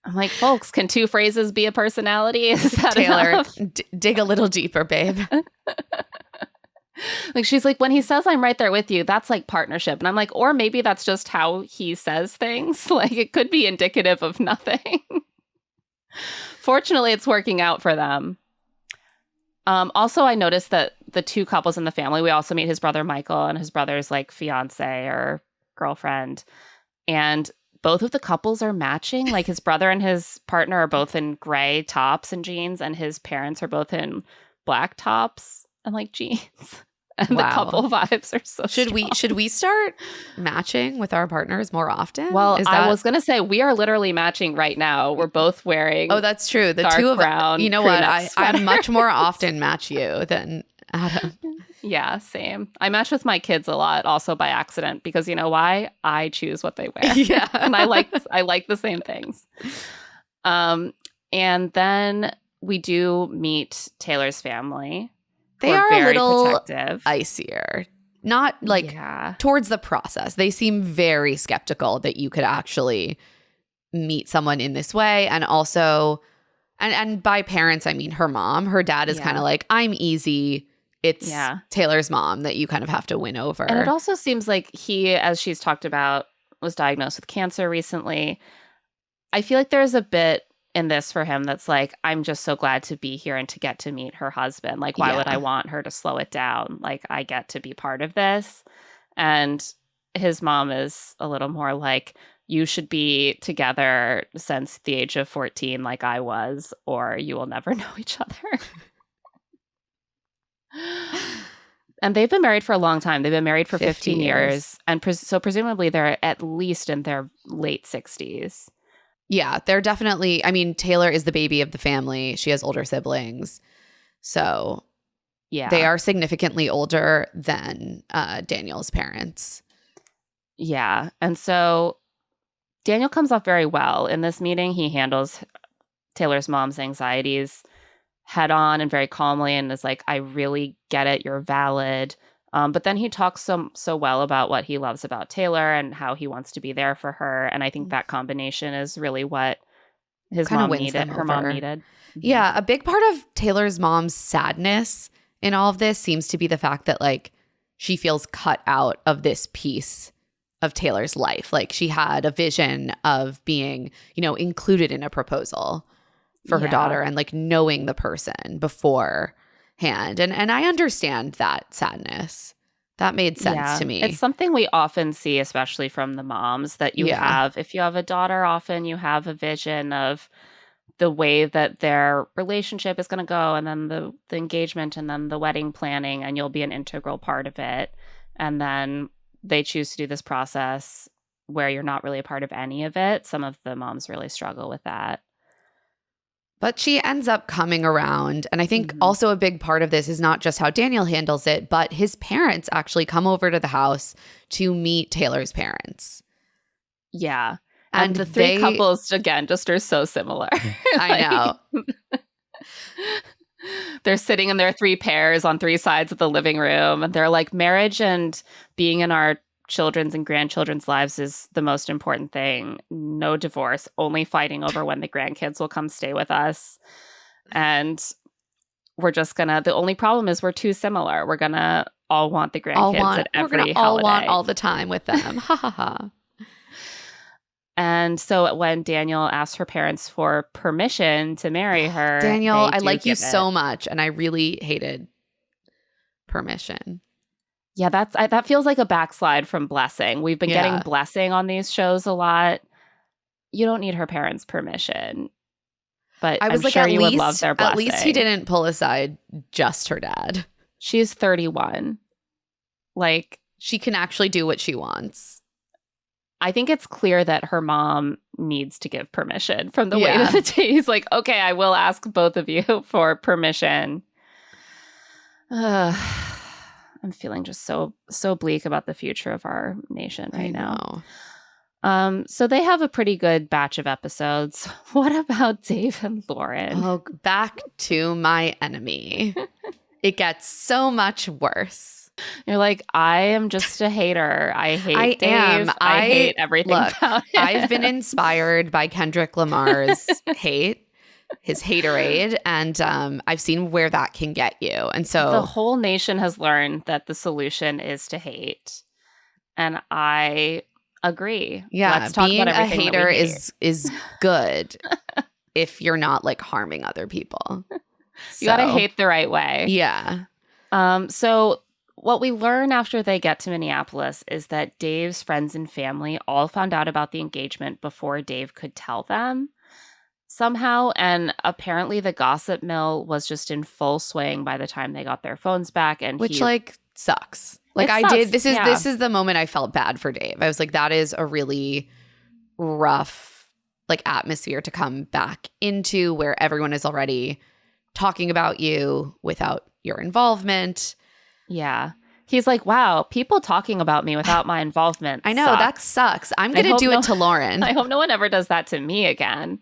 I'm like, folks, can 2 phrases be a personality? Is that Taylor, enough? Dig a little deeper, babe. Like, she's like, when he says I'm right there with you, that's like partnership. And I'm like, or maybe that's just how he says things. Like, it could be indicative of nothing. Fortunately, it's working out for them. Also, I noticed that the 2 couples in the family, we also meet his brother Michael and his brother's like fiance or girlfriend. And both of the couples are matching. Like, his brother and his partner are both in gray tops and jeans, and his parents are both in black tops and like jeans. And the couple vibes are so strong. Should we start matching with our partners more often? Well, I was gonna say, we are literally matching right now. We're both wearing that's true. The 2 of brown. You know what? I much more often match you than Adam. Yeah, same. I match with my kids a lot, also by accident, because you know why? I choose what they wear. Yeah. And I like the same things. And then we do meet Taylor's family. They are very a little protective. icier. Not like towards the process. They seem very skeptical that you could actually meet someone in this way. And also, and by parents, I mean her mom. Her dad is kind of like, I'm easy. It's Taylor's mom that you kind of have to win over. And it also seems like he, as she's talked about, was diagnosed with cancer recently. I feel like there's a bit in this for him that's like, I'm just so glad to be here and to get to meet her husband. Like, why would I want her to slow it down? Like, I get to be part of this. And his mom is a little more like, you should be together since the age of 14 like I was, or you will never know each other. And they've been married for a long time. They've been married for 15 years. And so presumably they're at least in their late 60s. Yeah, they're definitely, I mean, Taylor is the baby of the family. She has older siblings. So Yeah. They are significantly older than Daniel's parents. Yeah. And so Daniel comes off very well. In this meeting, he handles Taylor's mom's anxieties head on and very calmly and is like, I really get it. You're valid. But then he talks so well about what he loves about Taylor and how he wants to be there for her. And I think that combination is really what his Kinda mom wins needed. them Her mom over. needed. Yeah, a big part of Taylor's mom's sadness in all of this seems to be the fact that like she feels cut out of this piece of Taylor's life. Like she had a vision of being, you know, included in a proposal for her daughter and like knowing the person beforehand. And I understand that sadness. That made sense to me. It's something we often see, especially from the moms, that you have, if you have a daughter, often you have a vision of the way that their relationship is going to go, and then the engagement, and then the wedding planning, and you'll be an integral part of it. And then they choose to do this process where you're not really a part of any of it. Some of the moms really struggle with that. But she ends up coming around. And I think also a big part of this is not just how Daniel handles it, but his parents actually come over to the house to meet Taylor's parents. Yeah. And the three couples, again, just are so similar. I know. They're sitting in their three pairs on three sides of the living room. And they're like, marriage and being in our children's and grandchildren's lives is the most important thing. No divorce, only fighting over when the grandkids will come stay with us. And we're just gonna, the only problem is we're too similar. We're gonna all want the grandkids at every holiday. We're gonna all want all the time with them. Ha ha ha. And so when Daniel asks her parents for permission to marry her, Daniel, I like you so much, and I really hated permission. Yeah, that feels like a backslide from blessing. We've been getting blessing on these shows a lot. You don't need her parents' permission. But I was like, sure you would love their blessing. At least he didn't pull aside just her dad. She's 31. Like, she can actually do what she wants. I think it's clear that her mom needs to give permission from the way that he's like, okay, I will ask both of you for permission. I'm feeling just so bleak about the future of our nation right now. So they have a pretty good batch of episodes. What about Dave and Lauren? Oh, back to my enemy. It gets so much worse. You're like, I am just a hater. I hate Dave. I hate everything about him. I've been inspired by Kendrick Lamar's hate, his haterade, and I've seen where that can get you. And so the whole nation has learned that the solution is to hate. And I agree. Yeah, let's talk being about a hater is good if you're not like harming other people. You gotta hate the right way. Yeah. So what we learn after they get to Minneapolis is that Dave's friends and family all found out about the engagement before Dave could tell them somehow. And apparently the gossip mill was just in full swing by the time they got their phones back. And which like sucks. Like I did. This is the moment I felt bad for Dave. I was like, that is a really rough like atmosphere to come back into where everyone is already talking about you without your involvement. Yeah. He's like, wow, people talking about me without my involvement. I know, that sucks. I'm going to do it to Lauren. I hope no one ever does that to me again.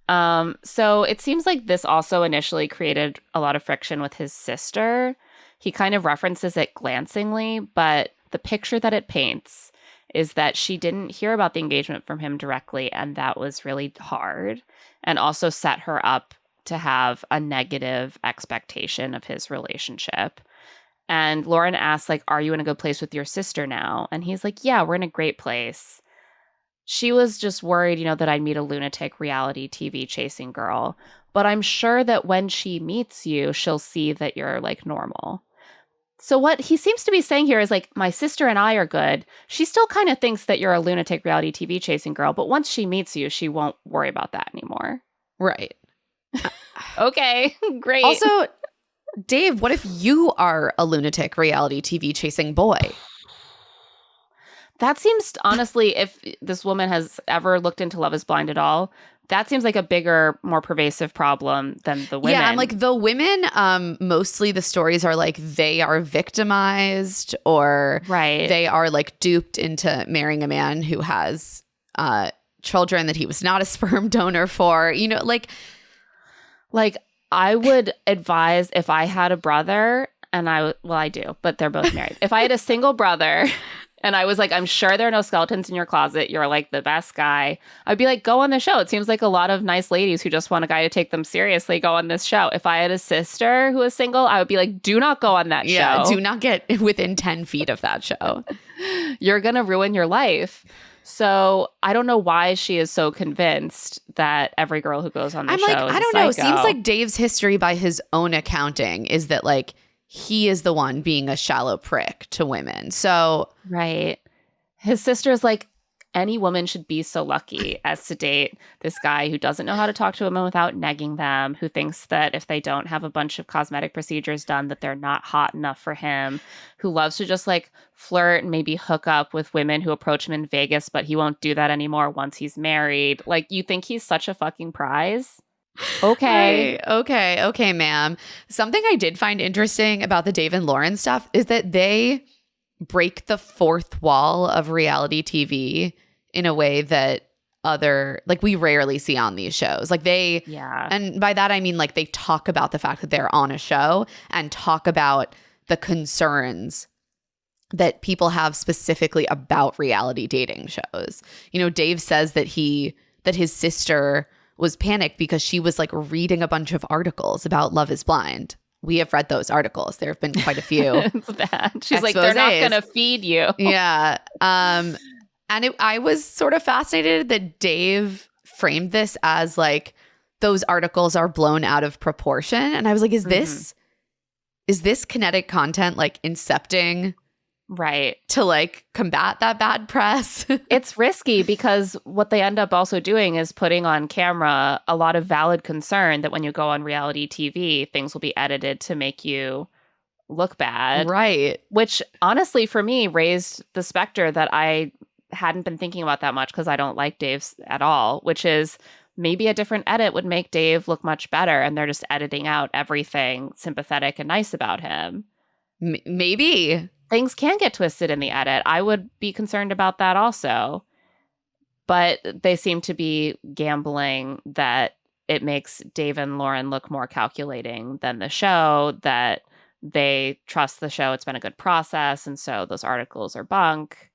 So it seems like this also initially created a lot of friction with his sister. He kind of references it glancingly, but the picture that it paints is that she didn't hear about the engagement from him directly, and that was really hard, and also set her up to have a negative expectation of his relationship. And Lauren asks, like, are you in a good place with your sister now? And he's like, yeah, we're in a great place. She was just worried, that I'd meet a lunatic reality TV chasing girl. But I'm sure that when she meets you, she'll see that you're, like, normal. So what he seems to be saying here is, like, my sister and I are good. She still kind of thinks that you're a lunatic reality TV chasing girl. But once she meets you, she won't worry about that anymore. Right. Okay, great. Also, Dave, what if you are a lunatic reality TV chasing boy? That seems, honestly, if this woman has ever looked into Love is Blind at all, that seems like a bigger, more pervasive problem than the women. Yeah, and like the women, mostly the stories are like they are victimized or they are like duped into marrying a man who has children that he was not a sperm donor for. You know, like I would advise if I had a brother and I do, but they're both married. If I had a single brother and I was like, I'm sure there are no skeletons in your closet, you're like the best guy, I'd be like, go on the show. It seems like a lot of nice ladies who just want a guy to take them seriously go on this show. If I had a sister who was single, I would be like, do not go on that show. Do not get within 10 feet of that show. You're going to ruin your life. So I don't know why she is so convinced that every girl who goes on the show is I don't know. psycho. Seems like Dave's history by his own accounting is that like he is the one being a shallow prick to women. So right. His sister's like, any woman should be so lucky as to date this guy who doesn't know how to talk to women without negging them, who thinks that if they don't have a bunch of cosmetic procedures done, that they're not hot enough for him, who loves to just like flirt and maybe hook up with women who approach him in Vegas, but he won't do that anymore once he's married. Like, you think he's such a fucking prize? Okay. Okay, ma'am. Something I did find interesting about the Dave and Lauren stuff is that they break the fourth wall of reality TV in a way that we rarely see on these shows. Like and by that I mean like they talk about the fact that they're on a show and talk about the concerns that people have specifically about reality dating shows. You know, Dave says that his sister was panicked because she was like reading a bunch of articles about Love is Blind. We have read those articles. There have been quite a few. It's bad. She's like, they're not going to feed you. Yeah. I was sort of fascinated that Dave framed this as like those articles are blown out of proportion. And I was like, is this kinetic content like incepting right to like combat that bad press? It's risky because what they end up also doing is putting on camera a lot of valid concern that when you go on reality TV, things will be edited to make you look bad. Right. Which honestly for me raised the specter that I hadn't been thinking about that much because I don't like Dave's at all, which is maybe a different edit would make Dave look much better and they're just editing out everything sympathetic and nice about him. Maybe. Things can get twisted in the edit. I would be concerned about that also. But they seem to be gambling that it makes Dave and Lauren look more calculating than the show, that they trust the show. It's been a good process. And so those articles are bunk.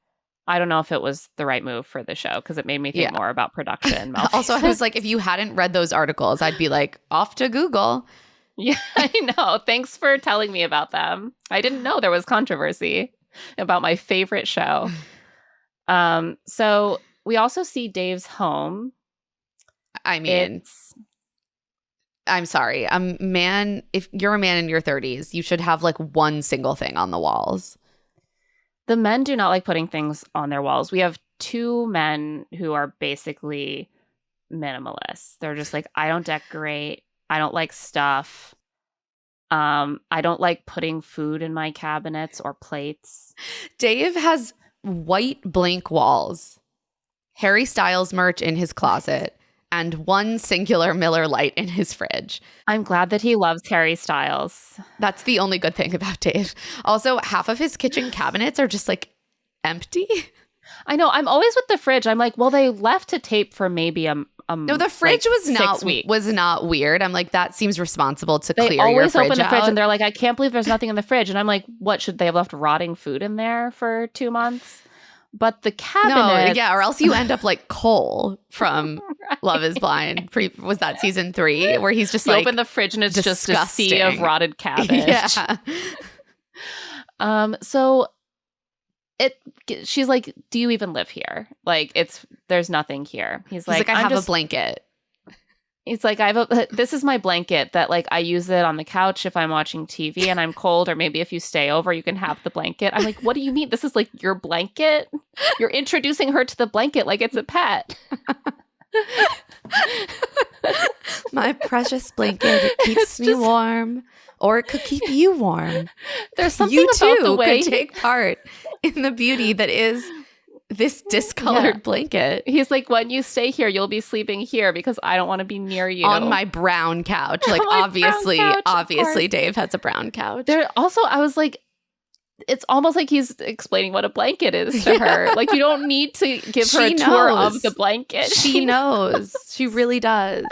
I don't know if it was the right move for the show because it made me think more about production. Also, I was like, if you hadn't read those articles, I'd be like, off to Google. Yeah, I know. Thanks for telling me about them. I didn't know there was controversy about my favorite show. So we also see Dave's home. I mean, I'm sorry. Man, if you're a man in your 30s, you should have like one single thing on the walls. The men do not like putting things on their walls. We have two men who are basically minimalists. They're just like, I don't decorate. I don't like stuff. I don't like putting food in my cabinets or plates. Dave has white blank walls, Harry Styles merch in his closet, and one singular Miller Lite in his fridge. I'm glad that he loves Harry Styles. That's the only good thing about Dave. Also, half of his kitchen cabinets are just like empty. I know. I'm always with the fridge. I'm like, well, they left to tape for maybe no, the fridge like was not weird. I'm like, that seems responsible to clear your fridge out. They always open the fridge and they're like, I can't believe there's nothing in the fridge. And I'm like, what, should they have left rotting food in there for 2 months? But the cabinet. No, yeah, or else you end up like Cole from right. Love is Blind. Was that season 3 where he's just you like open the fridge and it's disgusting. Just a sea of rotted cabbage. Yeah. So she's like, do you even live here? Like, there's nothing here. He's like, I have a blanket. He's like, this is my blanket that like I use it on the couch if I'm watching TV and I'm cold, or maybe if you stay over, you can have the blanket. I'm like, what do you mean? This is like your blanket? You're introducing her to the blanket like it's a pet. My precious blanket, it keeps me warm, or it could keep you warm. There's something you about too the way could take part in the beauty that is this discolored blanket. He's like, when you stay here, you'll be sleeping here because I don't want to be near you. On my brown couch. Like, obviously, Dave has a brown couch. Also, I was like, it's almost like he's explaining what a blanket is to her. Like, you don't need to give her a tour of the blanket. She knows. She really does.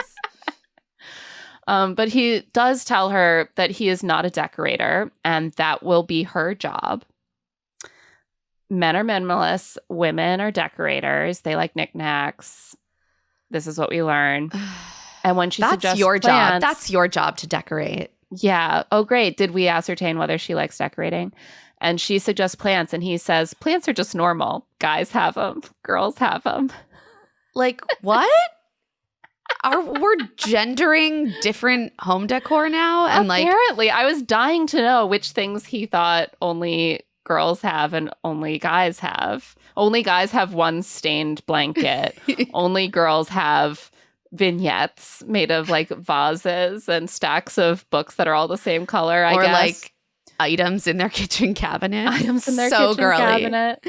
But he does tell her that he is not a decorator, and that will be her job. Men are minimalists. Women are decorators. They like knickknacks. This is what we learn. And when she suggests plants, that's your job to decorate. Yeah. Oh, great. Did we ascertain whether she likes decorating? And she suggests plants, and he says, plants are just normal. Guys have them. Girls have them. Like, what? We're gendering different home decor now? And apparently, I was dying to know which things he thought only girls have and only guys have. Only guys have one stained blanket. Only girls have vignettes made of like vases and stacks of books that are all the same color, I guess. Or like items in their kitchen cabinet. Items in their kitchen cabinet.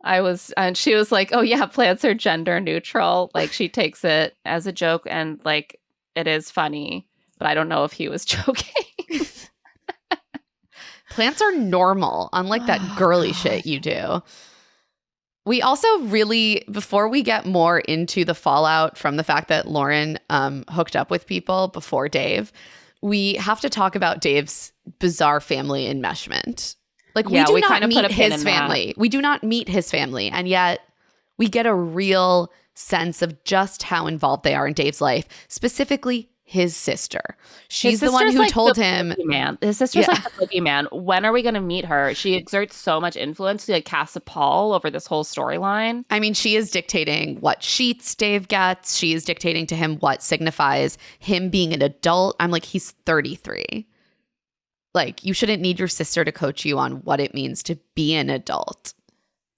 And she was like, oh yeah, plants are gender neutral. Like, she takes it as a joke, and like, it is funny, but I don't know if he was joking. Plants are normal, unlike that girly shit you do. We also really, before we get more into the fallout from the fact that Lauren hooked up with people before Dave, we have to talk about Dave's bizarre family enmeshment. Like, we do not meet his family. We do not meet his family. And yet we get a real sense of just how involved they are in Dave's life, specifically his sister. She's the one who told him. His sister's like the boogeyman. When are we going to meet her? She exerts so much influence to like cast a pall over this whole storyline. I mean, she is dictating what sheets Dave gets. She is dictating to him what signifies him being an adult. I'm like, he's 33. Like, you shouldn't need your sister to coach you on what it means to be an adult.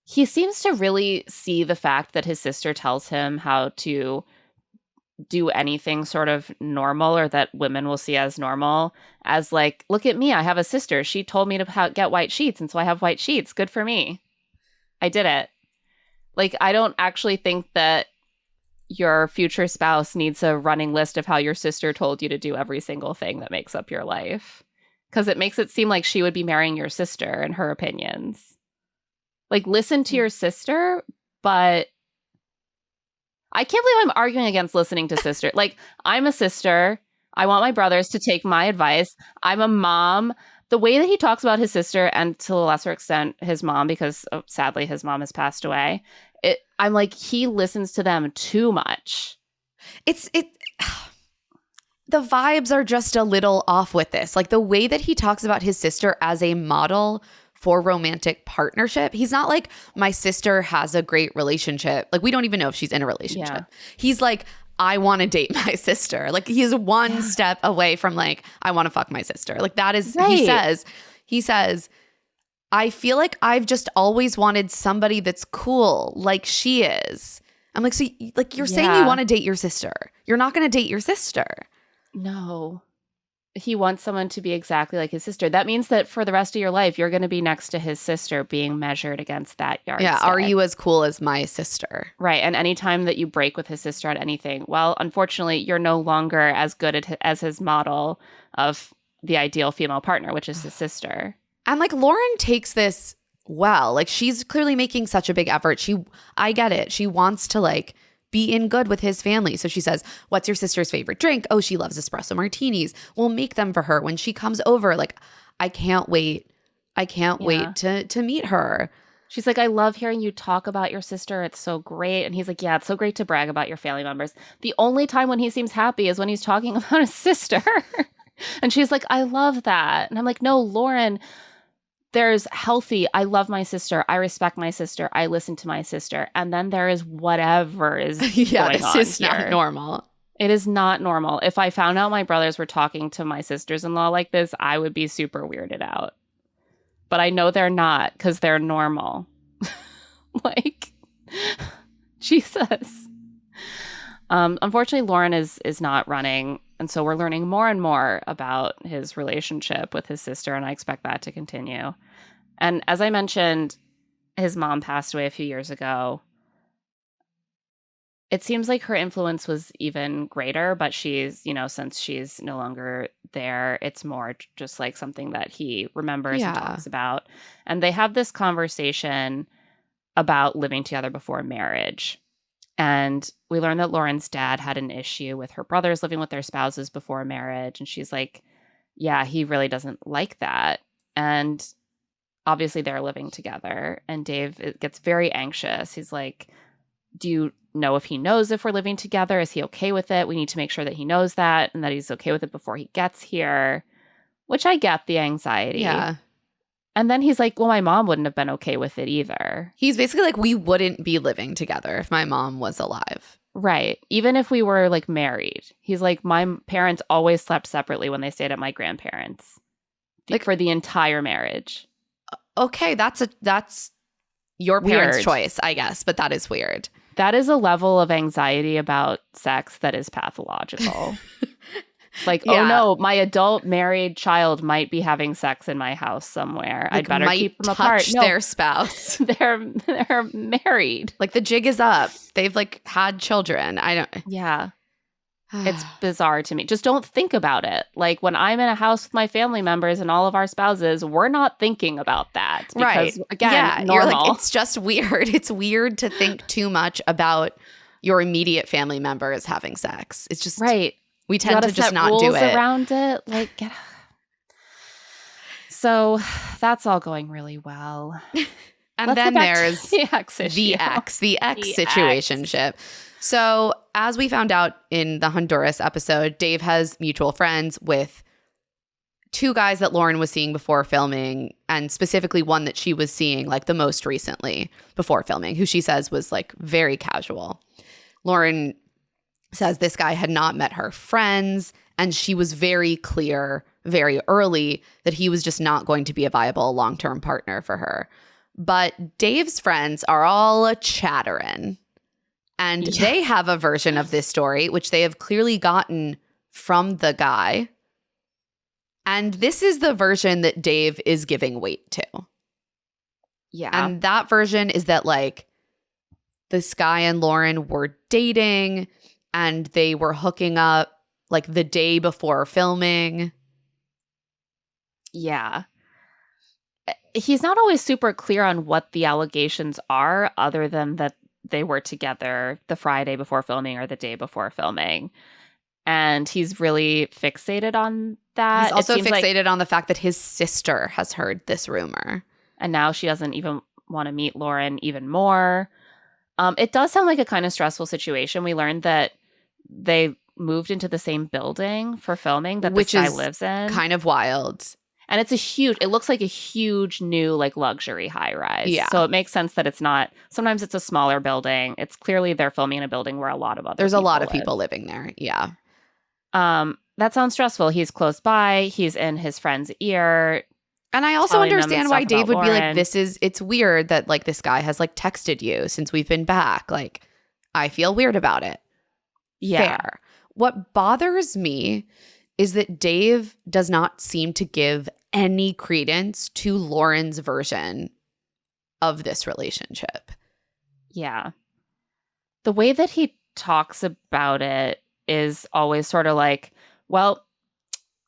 He seems to really see the fact that his sister tells him how to do anything sort of normal, or that women will see as normal, as like, look at me, I have a sister. She told me to get white sheets, and so I have white sheets. Good for me. I did it. Like, I don't actually think that your future spouse needs a running list of how your sister told you to do every single thing that makes up your life. Because it makes it seem like she would be marrying your sister and her opinions. Like, listen to your sister, but I can't believe I'm arguing against listening to sister. Like, I'm a sister. I want my brothers to take my advice. I'm a mom. The way that he talks about his sister, and to a lesser extent his mom, because sadly his mom has passed away, I'm like, he listens to them too much. The vibes are just a little off with this. Like, the way that he talks about his sister as a model for romantic partnership. He's not like, my sister has a great relationship. Like, we don't even know if she's in a relationship. Yeah. He's like, I want to date my sister. Like, he's one step away from like, I want to fuck my sister. Like, that is, right. He says, I feel like I've just always wanted somebody that's cool like she is. I'm like, so like, you're saying you want to date your sister. You're not going to date your sister. No. He wants someone to be exactly like his sister. That means that for the rest of your life, you're going to be next to his sister, being measured against that yardstick. Yeah, are you as cool as my sister? Right, and anytime that you break with his sister on anything, well, unfortunately, you're no longer as good as his model of the ideal female partner, which is his sister. And like, Lauren takes this well. Like, she's clearly making such a big effort. I get it. She wants to like be in good with his family. So she says, what's your sister's favorite drink? Oh, she loves espresso martinis. We'll make them for her when she comes over. Like, I can't wait. I can't wait to meet her. She's like, I love hearing you talk about your sister. It's so great. And he's like, yeah, it's so great to brag about your family members. The only time when he seems happy is when he's talking about his sister. And she's like, I love that. And I'm like, no, Lauren, there's healthy, I love my sister, I respect my sister, I listen to my sister. And then there is whatever is going on. This is not normal. It is not normal. If I found out my brothers were talking to my sisters-in-law like this, I would be super weirded out. But I know they're not, because they're normal. Like, Jesus. Unfortunately, Lauren is not running. And so we're learning more and more about his relationship with his sister, and I expect that to continue. And as I mentioned, his mom passed away a few years ago. It seems like her influence was even greater, but she's, since she's no longer there, it's more just like something that he remembers and talks about. And they have this conversation about living together before marriage. And we learn that Lauren's dad had an issue with her brothers living with their spouses before marriage. And she's like, yeah, he really doesn't like that. And obviously they're living together. And Dave gets very anxious. He's like, do you know if he knows if we're living together? Is he okay with it? We need to make sure that he knows that and that he's okay with it before he gets here, which I get the anxiety. Yeah. And then he's like, well, my mom wouldn't have been okay with it either. He's basically like, we wouldn't be living together if my mom was alive. Right. Even if we were like married. He's like, my parents always slept separately when they stayed at my grandparents. Like for the entire marriage. Okay, that's your parents' choice, I guess, but that is weird. That is a level of anxiety about sex that is pathological. Like, oh no, my adult married child might be having sex in my house somewhere. Like, I'd better keep them apart. No, their spouse. They're married. Like the jig is up. They've like had children. I don't. Yeah. It's bizarre to me. Just don't think about it. Like when I'm in a house with my family members and all of our spouses, we're not thinking about that. Because, again, normal. You're like, it's just weird. It's weird to think too much about your immediate family members having sex. It's just right. We tend to just not do it. Around it, like so that's all going really well. And then there's the ex situationship. So as we found out in the Honduras episode, Dave has mutual friends with two guys that Lauren was seeing before filming, and specifically one that she was seeing like the most recently before filming, who she says was like very casual. Lauren says this guy had not met her friends, and she was very clear very early that he was just not going to be a viable long-term partner for her. But Dave's friends are all chattering. And they have a version of this story, which they have clearly gotten from the guy. And this is the version that Dave is giving weight to. Yeah. And that version is that, like, this guy and Lauren were dating and they were hooking up, like, the day before filming. Yeah. He's not always super clear on what the allegations are, other than that they were together the Friday before filming or the day before filming. And he's really fixated on that. He's also fixated on the fact that his sister has heard this rumor. And now she doesn't even want to meet Lauren even more. It does sound like a kind of stressful situation. We learned that they moved into the same building for filming that this guy lives in. Kind of wild. And it looks like a huge new like luxury high rise. Yeah. So it makes sense that it's not, sometimes it's a smaller building. It's clearly they're filming in a building where a lot of There's a lot of people living there. Yeah. That sounds stressful. He's close by. He's in his friend's ear. And I also understand why Dave would be like, it's weird that like this guy has like texted you since we've been back. Like, I feel weird about it. Yeah. Fair. What bothers me is that Dave does not seem to give any credence to Lauren's version of this relationship. Yeah. The way that he talks about it is always sort of like, well,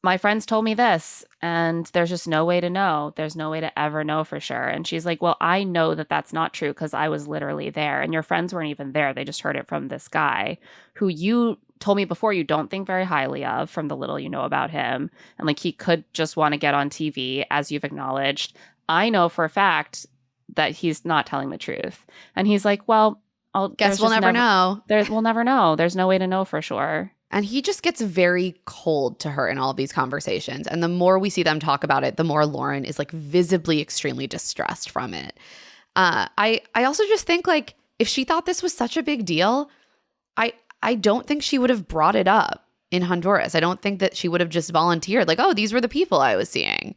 my friends told me this, and there's just no way to know. There's no way to ever know for sure. And she's like, well, I know that that's not true because I was literally there. And your friends weren't even there. They just heard it from this guy who you told me before you don't think very highly of from the little you know about him. And like he could just want to get on TV, as you've acknowledged. I know for a fact that he's not telling the truth. And he's like, well, guess we'll never know. We'll never know. There's no way to know for sure. And he just gets very cold to her in all of these conversations. And the more we see them talk about it, the more Lauren is like visibly extremely distressed from it. I also just think like if she thought this was such a big deal, I don't think she would have brought it up in Honduras. I don't think that she would have just volunteered like, oh, these were the people I was seeing.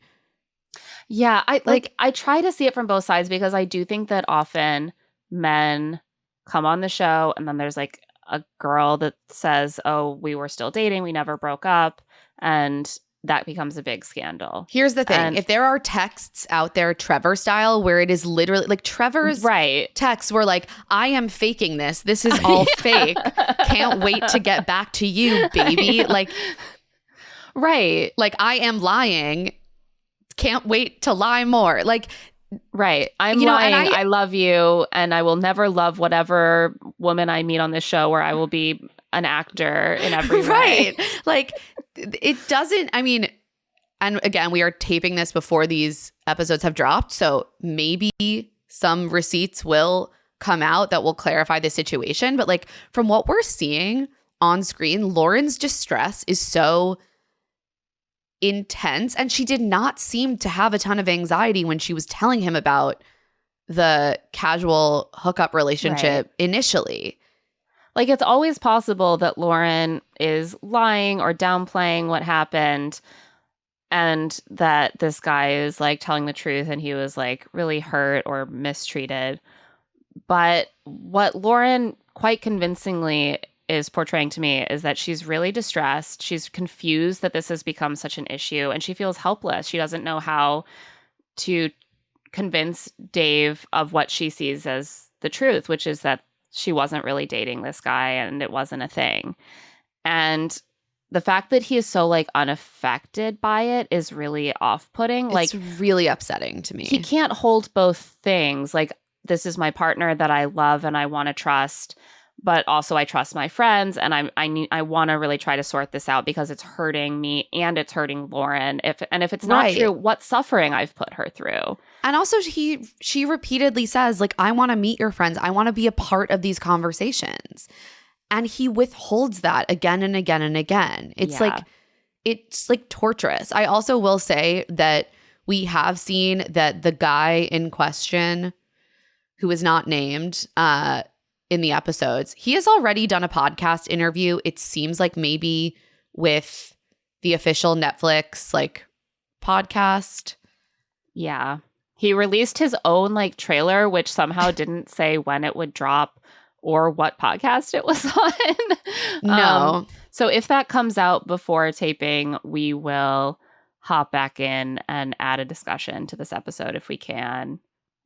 Yeah, I try to see it from both sides because I do think that often men come on the show and then there's like a girl that says, oh, we were still dating, we never broke up. And that becomes a big scandal. Here's the thing. And if there are texts out there, Trevor style, where it is literally like Trevor's texts were like, I am faking this. This is all fake. Can't wait to get back to you, baby. Like, like I am lying. Can't wait to lie more. Like, I'm lying. I love you, and I will never love whatever woman I meet on this show where I will be an actor in every way. Like, it doesn't, I mean, and again, we are taping this before these episodes have dropped, so maybe some receipts will come out that will clarify the situation. But like, from what we're seeing on screen, Lauren's distress is so intense, and she did not seem to have a ton of anxiety when she was telling him about the casual hookup relationship initially. Like, it's always possible that Lauren is lying or downplaying what happened, and that this guy is like telling the truth and he was like really hurt or mistreated. But what Lauren quite convincingly is portraying to me is that she's really distressed. She's confused that this has become such an issue, and she feels helpless. She doesn't know how to convince Dave of what she sees as the truth, which is that she wasn't really dating this guy and it wasn't a thing. And the fact that he is so like unaffected by it is really off-putting. Like, it's really upsetting to me. He can't hold both things. Like, this is my partner that I love and I want to trust, but also I trust my friends, and I want to really try to sort this out because it's hurting me and it's hurting Lauren. If it's not true, what suffering I've put her through. And also she repeatedly says, like, I want to meet your friends. I want to be a part of these conversations. And he withholds that again and again and again. It's like torturous. I also will say that we have seen that the guy in question, who is not named, in the episodes, he has already done a podcast interview. It seems like maybe with the official Netflix like podcast. Yeah. He released his own like trailer, which somehow didn't say when it would drop or what podcast it was on. No. So if that comes out before taping, we will hop back in and add a discussion to this episode if we can.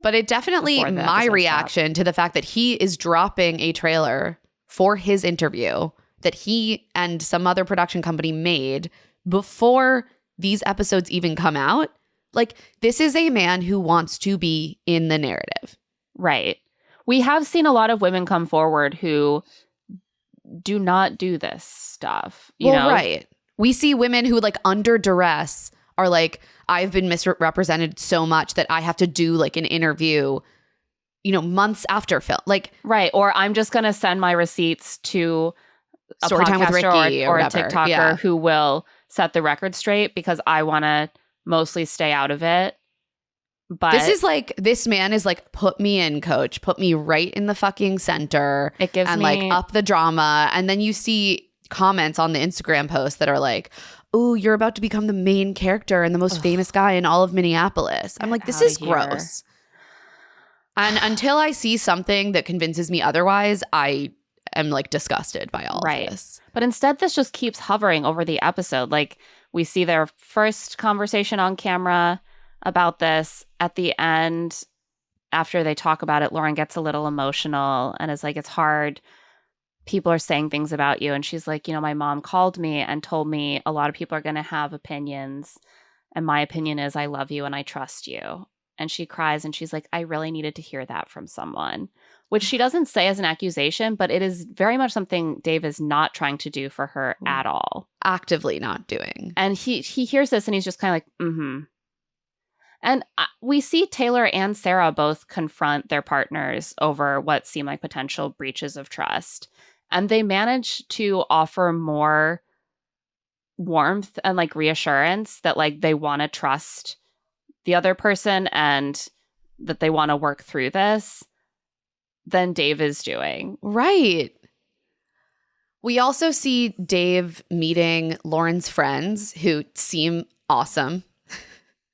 But it definitely, my reaction to the fact that he is dropping a trailer for his interview that he and some other production company made before these episodes even come out. Like, this is a man who wants to be in the narrative. Right. We have seen a lot of women come forward who do not do this stuff. You know? Right. We see women who, like, under duress are like, I've been misrepresented so much that I have to do like an interview, you know, months after film. Like, right. Or I'm just going to send my receipts to a Storytime with podcaster or a whatever. TikToker who will set the record straight because I want to mostly stay out of it. But this is like, this man is like, put me in, coach, put me right in the fucking center. It gives me like up the drama. And then you see comments on the Instagram post that are like, oh, you're about to become the main character and the most famous guy in all of Minneapolis. I'm like, this is gross. And until I see something that convinces me otherwise, I am like disgusted by all of this. But instead, this just keeps hovering over the episode. Like, we see their first conversation on camera about this. At the end, after they talk about it, Lauren gets a little emotional and is like, it's hard. People are saying things about you. And she's like, you know, my mom called me and told me a lot of people are going to have opinions. And my opinion is I love you and I trust you. And she cries and she's like, I really needed to hear that from someone, which she doesn't say as an accusation, but it is very much something Dave is not trying to do for her at all. Actively not doing. And he hears this and he's just kind of like, mm-hmm. And we see Taylor and Sara both confront their partners over what seem like potential breaches of trust. And they manage to offer more warmth and like reassurance that like they want to trust the other person and that they want to work through this than Dave is doing. Right. We also see Dave meeting Lauren's friends who seem awesome.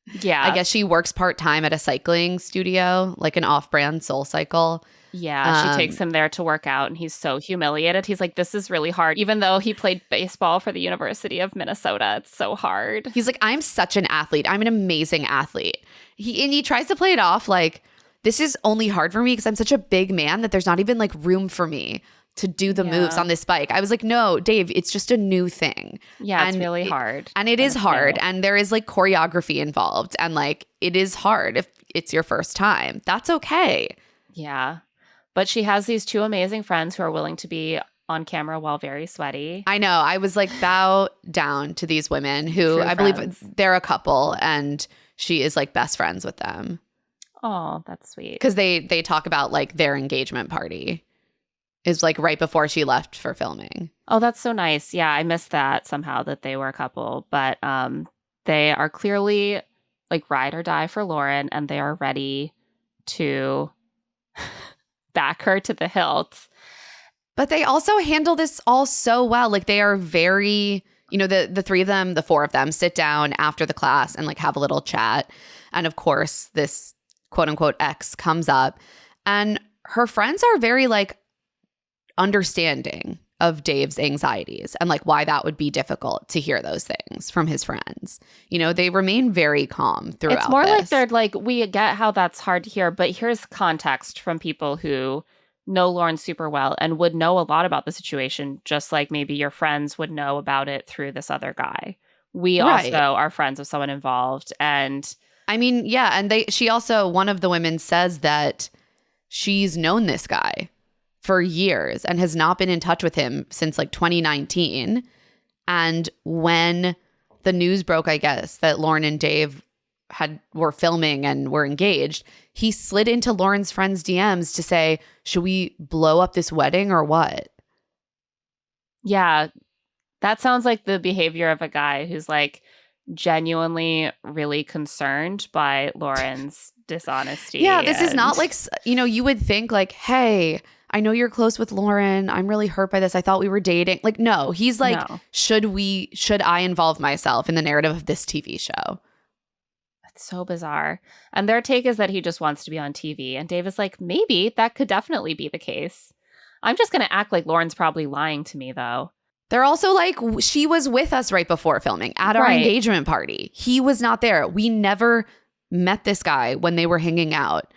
I Yeah. guess she works part-time at a cycling studio, like an off-brand Soul Cycle. Yeah, she takes him there to work out, and he's so humiliated. He's like, this is really hard. Even though he played baseball for the University of Minnesota, it's so hard. He's like, I'm such an athlete. I'm an amazing athlete. He tries to play it off like, this is only hard for me because I'm such a big man that there's not even like room for me to do the moves on this bike. I was like, no, Dave, it's just a new thing. Yeah, it's really hard. And it is hard. And there is like choreography involved. And like, it is hard if it's your first time. That's okay. Yeah. But she has these two amazing friends who are willing to be on camera while very sweaty. I know. I was like, bow down to these women who I believe they're a couple and she is like best friends with them. Oh, that's sweet. Because they talk about like their engagement party is like right before she left for filming. Oh, that's so nice. Yeah, I missed that somehow that they were a couple. But they are clearly like ride or die for Lauren, and they are ready to back her to the hilt. But they also handle this all so well. Like they are very, you know, the three of them, the four of them sit down after the class and like have a little chat. And of course, this quote unquote ex comes up and her friends are very like understanding of Dave's anxieties and like why that would be difficult to hear those things from his friends. You know, they remain very calm throughout. It's more like they're like, we get how that's hard to hear, but here's context from people who know Lauren super well and would know a lot about the situation, just like maybe your friends would know about it through this other guy. We also are friends of someone involved. And I mean, yeah. And she also, one of the women says that she's known this guy for years and has not been in touch with him since like 2019. And when the news broke, I guess, that Lauren and Dave were filming and were engaged, he slid into Lauren's friend's DMs to say, should we blow up this wedding or what? Yeah, that sounds like the behavior of a guy who's like genuinely really concerned by Lauren's dishonesty. Yeah, this is not like, you know, you would think like, hey, I know you're close with Lauren. I'm really hurt by this. I thought we were dating. Like, no, he's like, should I involve myself in the narrative of this TV show? It's so bizarre. And their take is that he just wants to be on TV. And Dave is like, maybe that could definitely be the case. I'm just going to act like Lauren's probably lying to me, though. They're also like, she was with us right before filming at our engagement party. He was not there. We never met this guy when they were hanging out.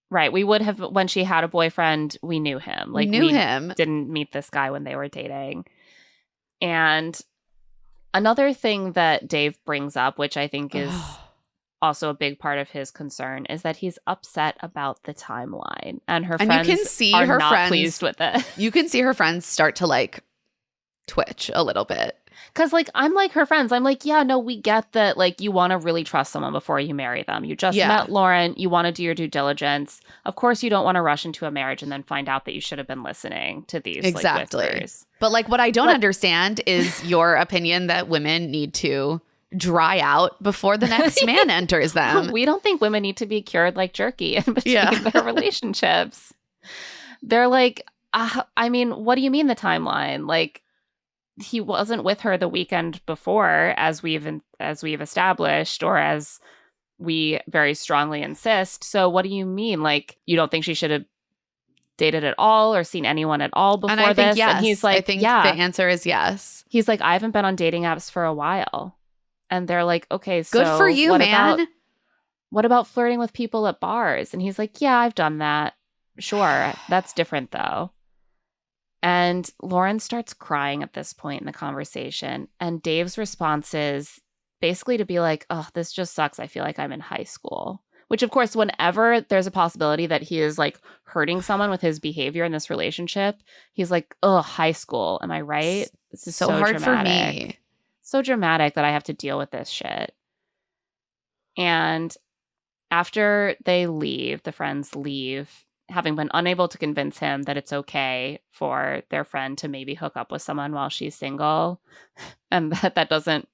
Right. We would have, when she had a boyfriend, we knew him. Like, we didn't meet this guy when they were dating. And another thing that Dave brings up, which I think is also a big part of his concern, is that he's upset about the timeline. And her friends you can see are her not friends, pleased with it. You can see her friends start to like twitch a little bit. Because, like, I'm like her friends. I'm like, yeah, no, we get that, like, you want to really trust someone before you marry them. You just met Lauren. You want to do your due diligence. Of course, you don't want to rush into a marriage and then find out that you should have been listening to these like, whispers. But, like, what I don't understand is your opinion that women need to dry out before the next man enters them. We don't think women need to be cured like jerky in between their relationships. They're like, I mean, what do you mean the timeline? Like, he wasn't with her the weekend before, as we've established, or as we very strongly insist. So what do you mean? Like, you don't think she should have dated at all or seen anyone at all before I this? Think yes. And he's like, I think the answer is yes. He's like, I haven't been on dating apps for a while. And they're like, okay, so good for you, man. What about flirting with people at bars? And he's like, yeah, I've done that. Sure. That's different though. And Lauren starts crying at this point in the conversation. And Dave's response is basically to be like, oh, this just sucks. I feel like I'm in high school. Which, of course, whenever there's a possibility that he is like hurting someone with his behavior in this relationship, he's like, oh, high school. Am I right? This is so hard dramatic. For me. So dramatic that I have to deal with this shit. And after they leave, the friends leave, having been unable to convince him that it's okay for their friend to maybe hook up with someone while she's single, and that doesn't,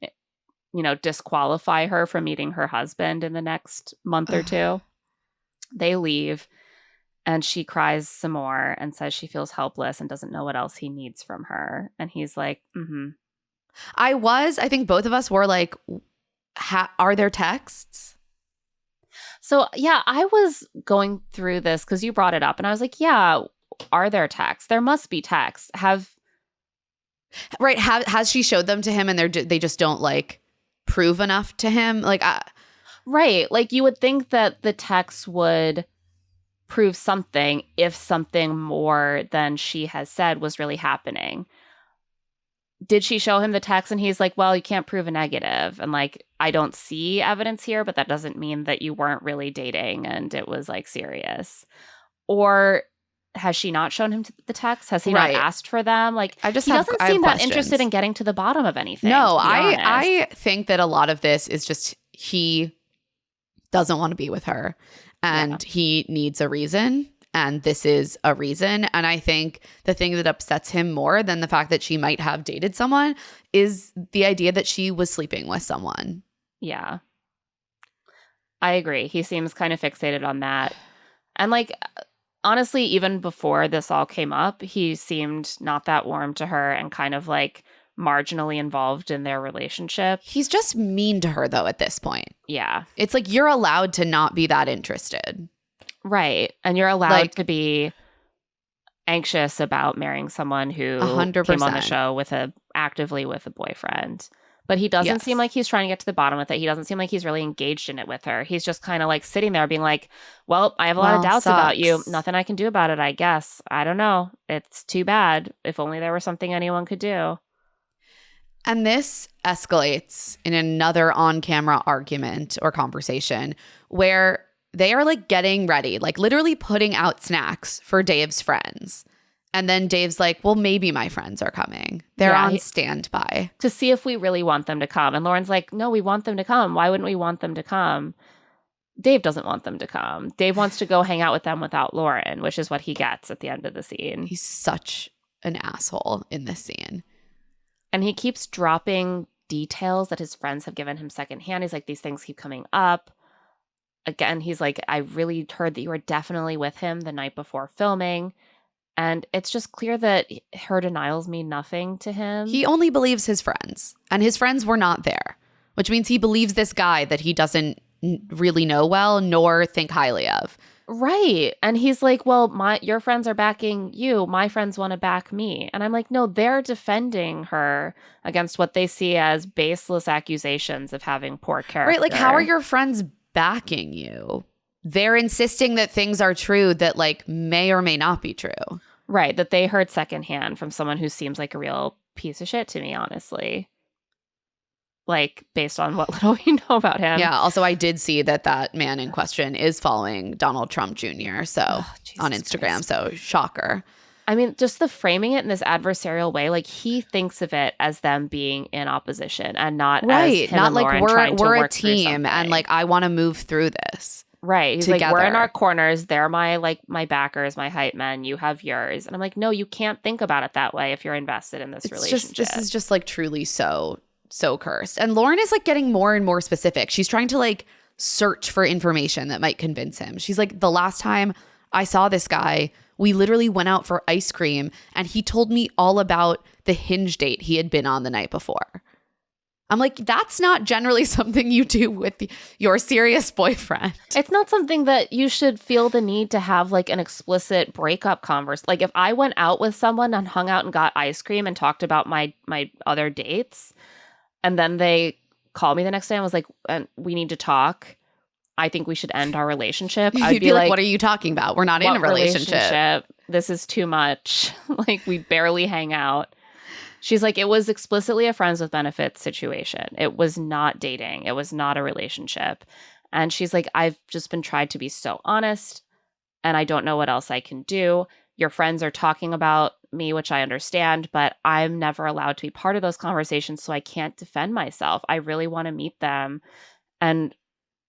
you know, disqualify her from meeting her husband in the next month or two. They leave, and she cries some more and says she feels helpless and doesn't know what else he needs from her. And he's like, I think both of us were like, are there texts? So, yeah, I was going through this because you brought it up and I was like, yeah, are there texts? There must be texts. Right. Has she showed them to him and they just don't like prove enough to him? Like, right. Like you would think that the texts would prove something if something more than she has said was really happening. Did she show him the text and he's like, well, you can't prove a negative. And like, I don't see evidence here, but that doesn't mean that you weren't really dating and it was like serious. Or has she not shown him the text? Has he not asked for them? Like, he doesn't seem that interested in getting to the bottom of anything. No, I think that a lot of this is just he doesn't want to be with her and he needs a reason. And this is a reason. And I think the thing that upsets him more than the fact that she might have dated someone is the idea that she was sleeping with someone. Yeah. I agree. He seems kind of fixated on that. And like, honestly, even before this all came up, he seemed not that warm to her and kind of like marginally involved in their relationship. He's just mean to her though at this point. Yeah. It's like you're allowed to not be that interested. Right. And you're allowed to be anxious about marrying someone who 100%. came on the show actively with a boyfriend. But he doesn't seem like he's trying to get to the bottom with it. He doesn't seem like he's really engaged in it with her. He's just kind of like sitting there being like, well, I have a lot of doubts about you. Nothing I can do about it, I guess. I don't know. It's too bad. If only there was something anyone could do. And this escalates in another on-camera argument or conversation where they are like getting ready, like literally putting out snacks for Dave's friends. And then Dave's like, well, maybe my friends are coming. They're on standby. To see if we really want them to come. And Lauren's like, no, we want them to come. Why wouldn't we want them to come? Dave doesn't want them to come. Dave wants to go hang out with them without Lauren, which is what he gets at the end of the scene. He's such an asshole in this scene. And he keeps dropping details that his friends have given him secondhand. He's like, these things keep coming up. Again, he's like, I really heard that you were definitely with him the night before filming. And it's just clear that her denials mean nothing to him. He only believes his friends. And his friends were not there. Which means he believes this guy that he doesn't really know well nor think highly of. Right. And he's like, well, your friends are backing you. My friends want to back me. And I'm like, no, they're defending her against what they see as baseless accusations of having poor character. Right. Like, how are your friends backing you? They're insisting that things are true that like may or may not be true. Right. That they heard secondhand from someone who seems like a real piece of shit to me, honestly. Like, based on what little we know about him. Yeah. Also, I did see that man in question is following Donald Trump Jr. So on Instagram. Christ. So shocker. I mean, just the framing it in this adversarial way, like he thinks of it as them being in opposition and not as him not and like Lauren we're a team and like I want to move through this. Right. He's together. Like, we're in our corners. They're my backers, my hype men. You have yours. And I'm like, no, you can't think about it that way if you're invested in this relationship. This is just like truly so cursed. And Lauren is like getting more and more specific. She's trying to like search for information that might convince him. She's like, the last time I saw this guy, we literally went out for ice cream and he told me all about the Hinge date he had been on the night before. I'm like, that's not generally something you do with your serious boyfriend. It's not something that you should feel the need to have like an explicit breakup conversation. Like if I went out with someone and hung out and got ice cream and talked about my other dates, and then they called me the next day and was like, we need to talk. I think we should end our relationship. I'd be like, what are you talking about? We're not in a relationship. This is too much. Like we barely hang out. She's like, it was explicitly a friends with benefits situation. It was not dating. It was not a relationship. And she's like, I've just been tried to be so honest and I don't know what else I can do. Your friends are talking about me, which I understand, but I'm never allowed to be part of those conversations, so I can't defend myself. I really want to meet them and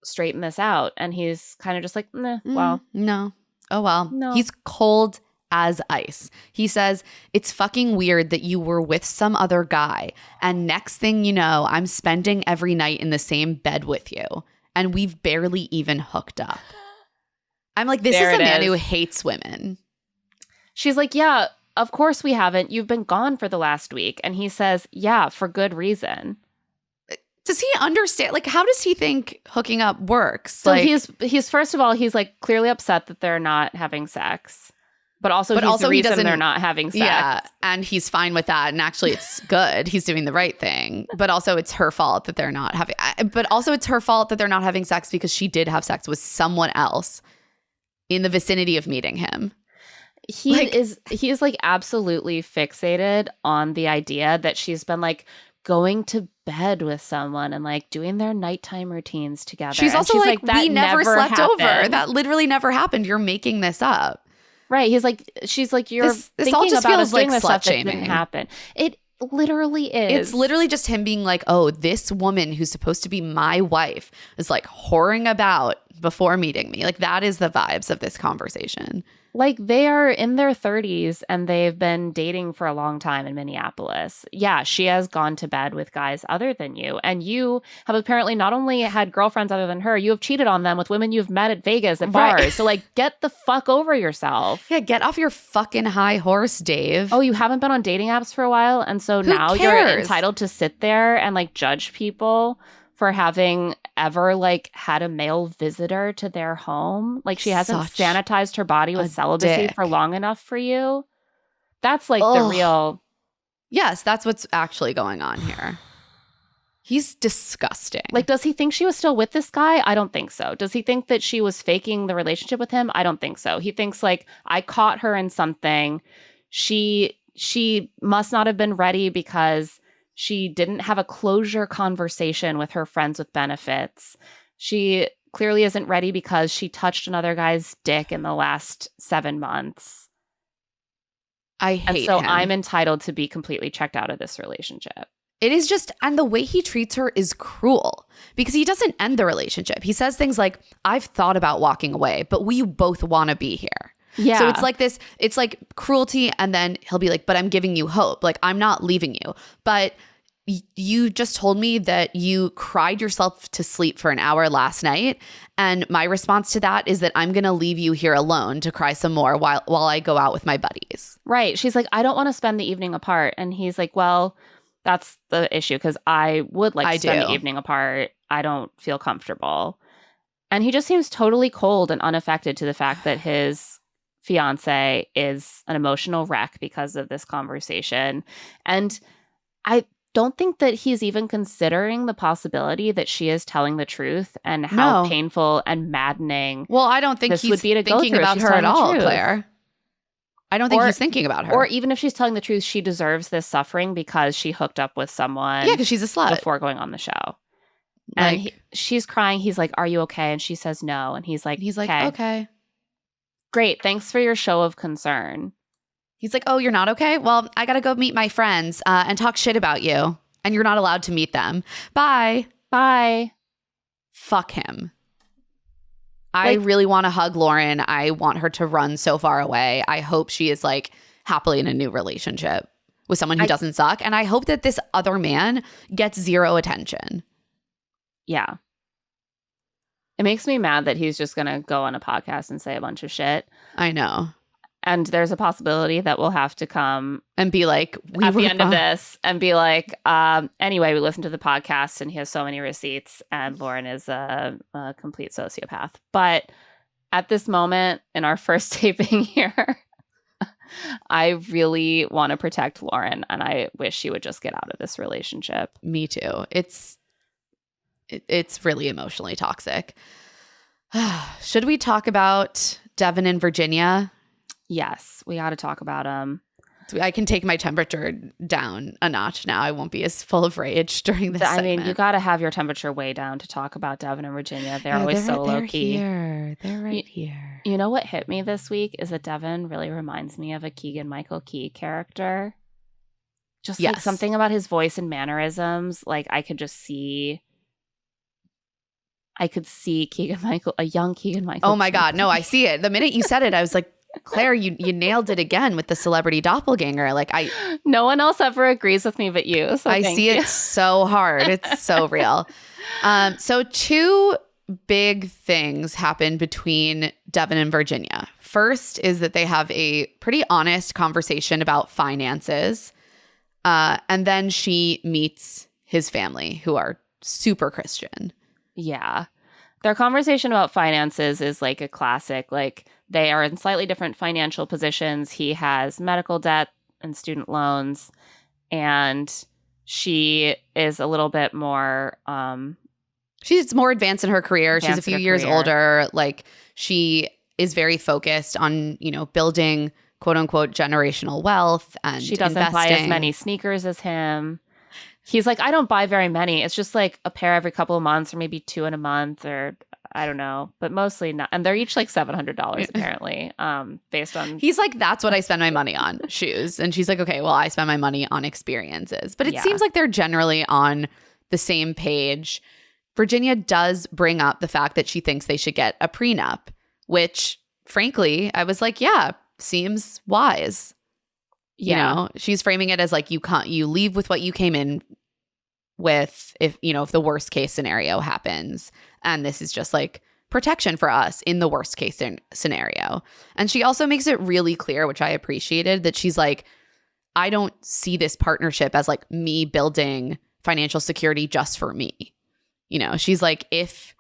straighten this out. And he's kind of just like, well. No. Oh, well. No. He's cold as ice. He says, it's fucking weird that you were with some other guy. And next thing you know, I'm spending every night in the same bed with you. And we've barely even hooked up. I'm like, this is a man who hates women. She's like, yeah, of course we haven't. You've been gone for the last week. And he says, yeah, for good reason. Does he understand? Like, how does he think hooking up works? So like, he's first of all, he's like clearly upset that they're not having sex. But also he's the reason they're not having sex. Yeah, and he's fine with that. And actually, it's good. He's doing the right thing. But also, it's her fault that they're not having. But also, it's her fault that they're not having sex because she did have sex with someone else in the vicinity of meeting him. He is like absolutely fixated on the idea that she's been like going to bed with someone and like doing their nighttime routines together. She's also like we never slept over. That literally never happened. You're making this up. Right. She's like, you're this thinking all just about feels us doing like this stuff slut that shaming. didn't happen. It literally is. It's literally just him being like, oh, this woman who's supposed to be my wife is like whoring about before meeting me. Like that is the vibes of this conversation. Like they are in their 30s and they've been dating for a long time in Minneapolis. Yeah, she has gone to bed with guys other than you. And you have apparently not only had girlfriends other than her, you have cheated on them with women you've met at Vegas at bars. Right. So like get the fuck over yourself. Yeah, get off your fucking high horse, Dave. Oh, you haven't been on dating apps for a while? And so now you're entitled to sit there and like judge people for having ever like had a male visitor to their home. Like she hasn't sanitized her body with celibacy for long enough for you. That's like the real. Yes, that's what's actually going on here. He's disgusting. Like, does he think she was still with this guy? I don't think so. Does he think that she was faking the relationship with him? I don't think so. He thinks like, I caught her in something. She must not have been ready because she didn't have a closure conversation with her friends with benefits. She clearly isn't ready because she touched another guy's dick in the last 7 months. I hate him. And so I'm entitled to be completely checked out of this relationship. It is just, and the way he treats her is cruel because he doesn't end the relationship. He says things like, I've thought about walking away, but we both want to be here. Yeah. So it's like this, it's like cruelty. And then he'll be like, but I'm giving you hope. Like, I'm not leaving you. But you just told me that you cried yourself to sleep for an hour last night. And my response to that is that I'm going to leave you here alone to cry some more while I go out with my buddies. Right. She's like, I don't want to spend the evening apart. And he's like, well, that's the issue because I would like to spend the evening apart. I don't feel comfortable. And he just seems totally cold and unaffected to the fact that his fiance is an emotional wreck because of this conversation. And I don't think that he's even considering the possibility that she is telling the truth and how painful and maddening. Well, I don't think this he's would be to thinking about her at all, Claire. I don't think he's thinking about her. Or even if she's telling the truth, she deserves this suffering because she hooked up with someone. Yeah, because she's a slut. Before going on the show. And she's crying. He's like, are you okay? And she says no. And he's like, okay. Great. Thanks for your show of concern. He's like, oh, you're not okay? Well, I got to go meet my friends and talk shit about you. And you're not allowed to meet them. Bye. Bye. Fuck him. I really want to hug Lauren. I want her to run so far away. I hope she is like happily in a new relationship with someone who doesn't suck. And I hope that this other man gets zero attention. Yeah. It makes me mad that he's just going to go on a podcast and say a bunch of shit. I know. And there's a possibility that we'll have to come and be like, at the end of this and be like, anyway, we listened to the podcast and he has so many receipts and Lauren is a complete sociopath. But at this moment in our first taping here, I really want to protect Lauren and I wish she would just get out of this relationship. Me too. It's really emotionally toxic. Should we talk about Devin and Virginia? Yes, we got to talk about them. I can take my temperature down a notch now. I won't be as full of rage during this segment. I mean, you got to have your temperature way down to talk about Devin and Virginia. They're always so low-key. They're right here. You know what hit me this week is that Devin really reminds me of a Keegan-Michael Key character. Just like something about his voice and mannerisms. Like I could see Keegan-Michael, a young Keegan-Michael. Oh my God. No, I see it. The minute you said it, I was like, Claire, you nailed it again with the celebrity doppelganger. No one else ever agrees with me but you. So I see it so hard. It's so real. So two big things happen between Devin and Virginia. First is that they have a pretty honest conversation about finances. And then she meets his family, who are super Christian. Yeah. Their conversation about finances is like a classic. Like they are in slightly different financial positions. He has medical debt and student loans, and she is a little bit more she's more advanced in her career. She's a few years older. Like she is very focused on, you know, building quote unquote generational wealth, and she doesn't buy as many sneakers as him. He's like, I don't buy very many. It's just like a pair every couple of months, or maybe two in a month, or I don't know, but mostly not. And they're each like $700 apparently, based on. He's like, that's what I spend my money on, shoes. And she's like, okay, well, I spend my money on experiences. But it seems like they're generally on the same page. Virginia does bring up the fact that she thinks they should get a prenup, which frankly, I was like, yeah, seems wise. You know, she's framing it as like you leave with what you came in with, if the worst case scenario happens, and this is just like protection for us in the worst case scenario. And she also makes it really clear, which I appreciated, that she's like, I don't see this partnership as like me building financial security just for me. You know, she's like, if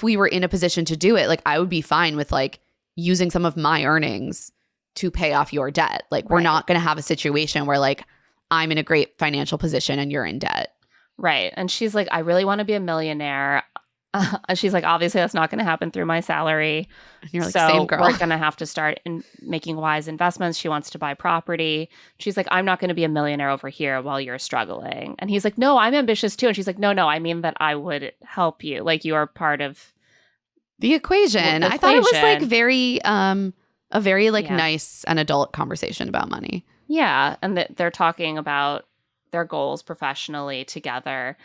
we were in a position to do it, like I would be fine with like using some of my earnings to pay off your debt. Like we're not going to have a situation where like I'm in a great financial position and you're in debt. Right. And she's like, I really want to be a millionaire. She's like, obviously that's not going to happen through my salary. And you're like, so same girl. We're going to have to start making wise investments. She wants to buy property. She's like, I'm not going to be a millionaire over here while you're struggling. And he's like, no, I'm ambitious too. And she's like, no, I mean that I would help you. Like you are part of the equation. I thought it was like very a very like nice and adult conversation about money. Yeah. And that they're talking about their goals professionally together.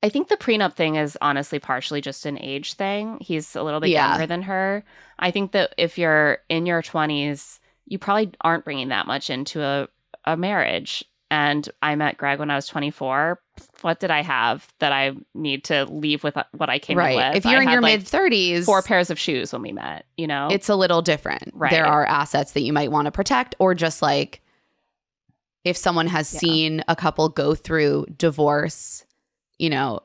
I think the prenup thing is honestly partially just an age thing. He's a little bit younger than her. I think that if you're in your 20s, you probably aren't bringing that much into a marriage. And I met Greg when I was 24. What did I have that I need to leave with what I came in with? If you're in your mid-30s. 4 pairs of shoes when we met, you know? It's a little different. Right. There are assets that you might want to protect, or just like if someone has seen a couple go through divorce, you know,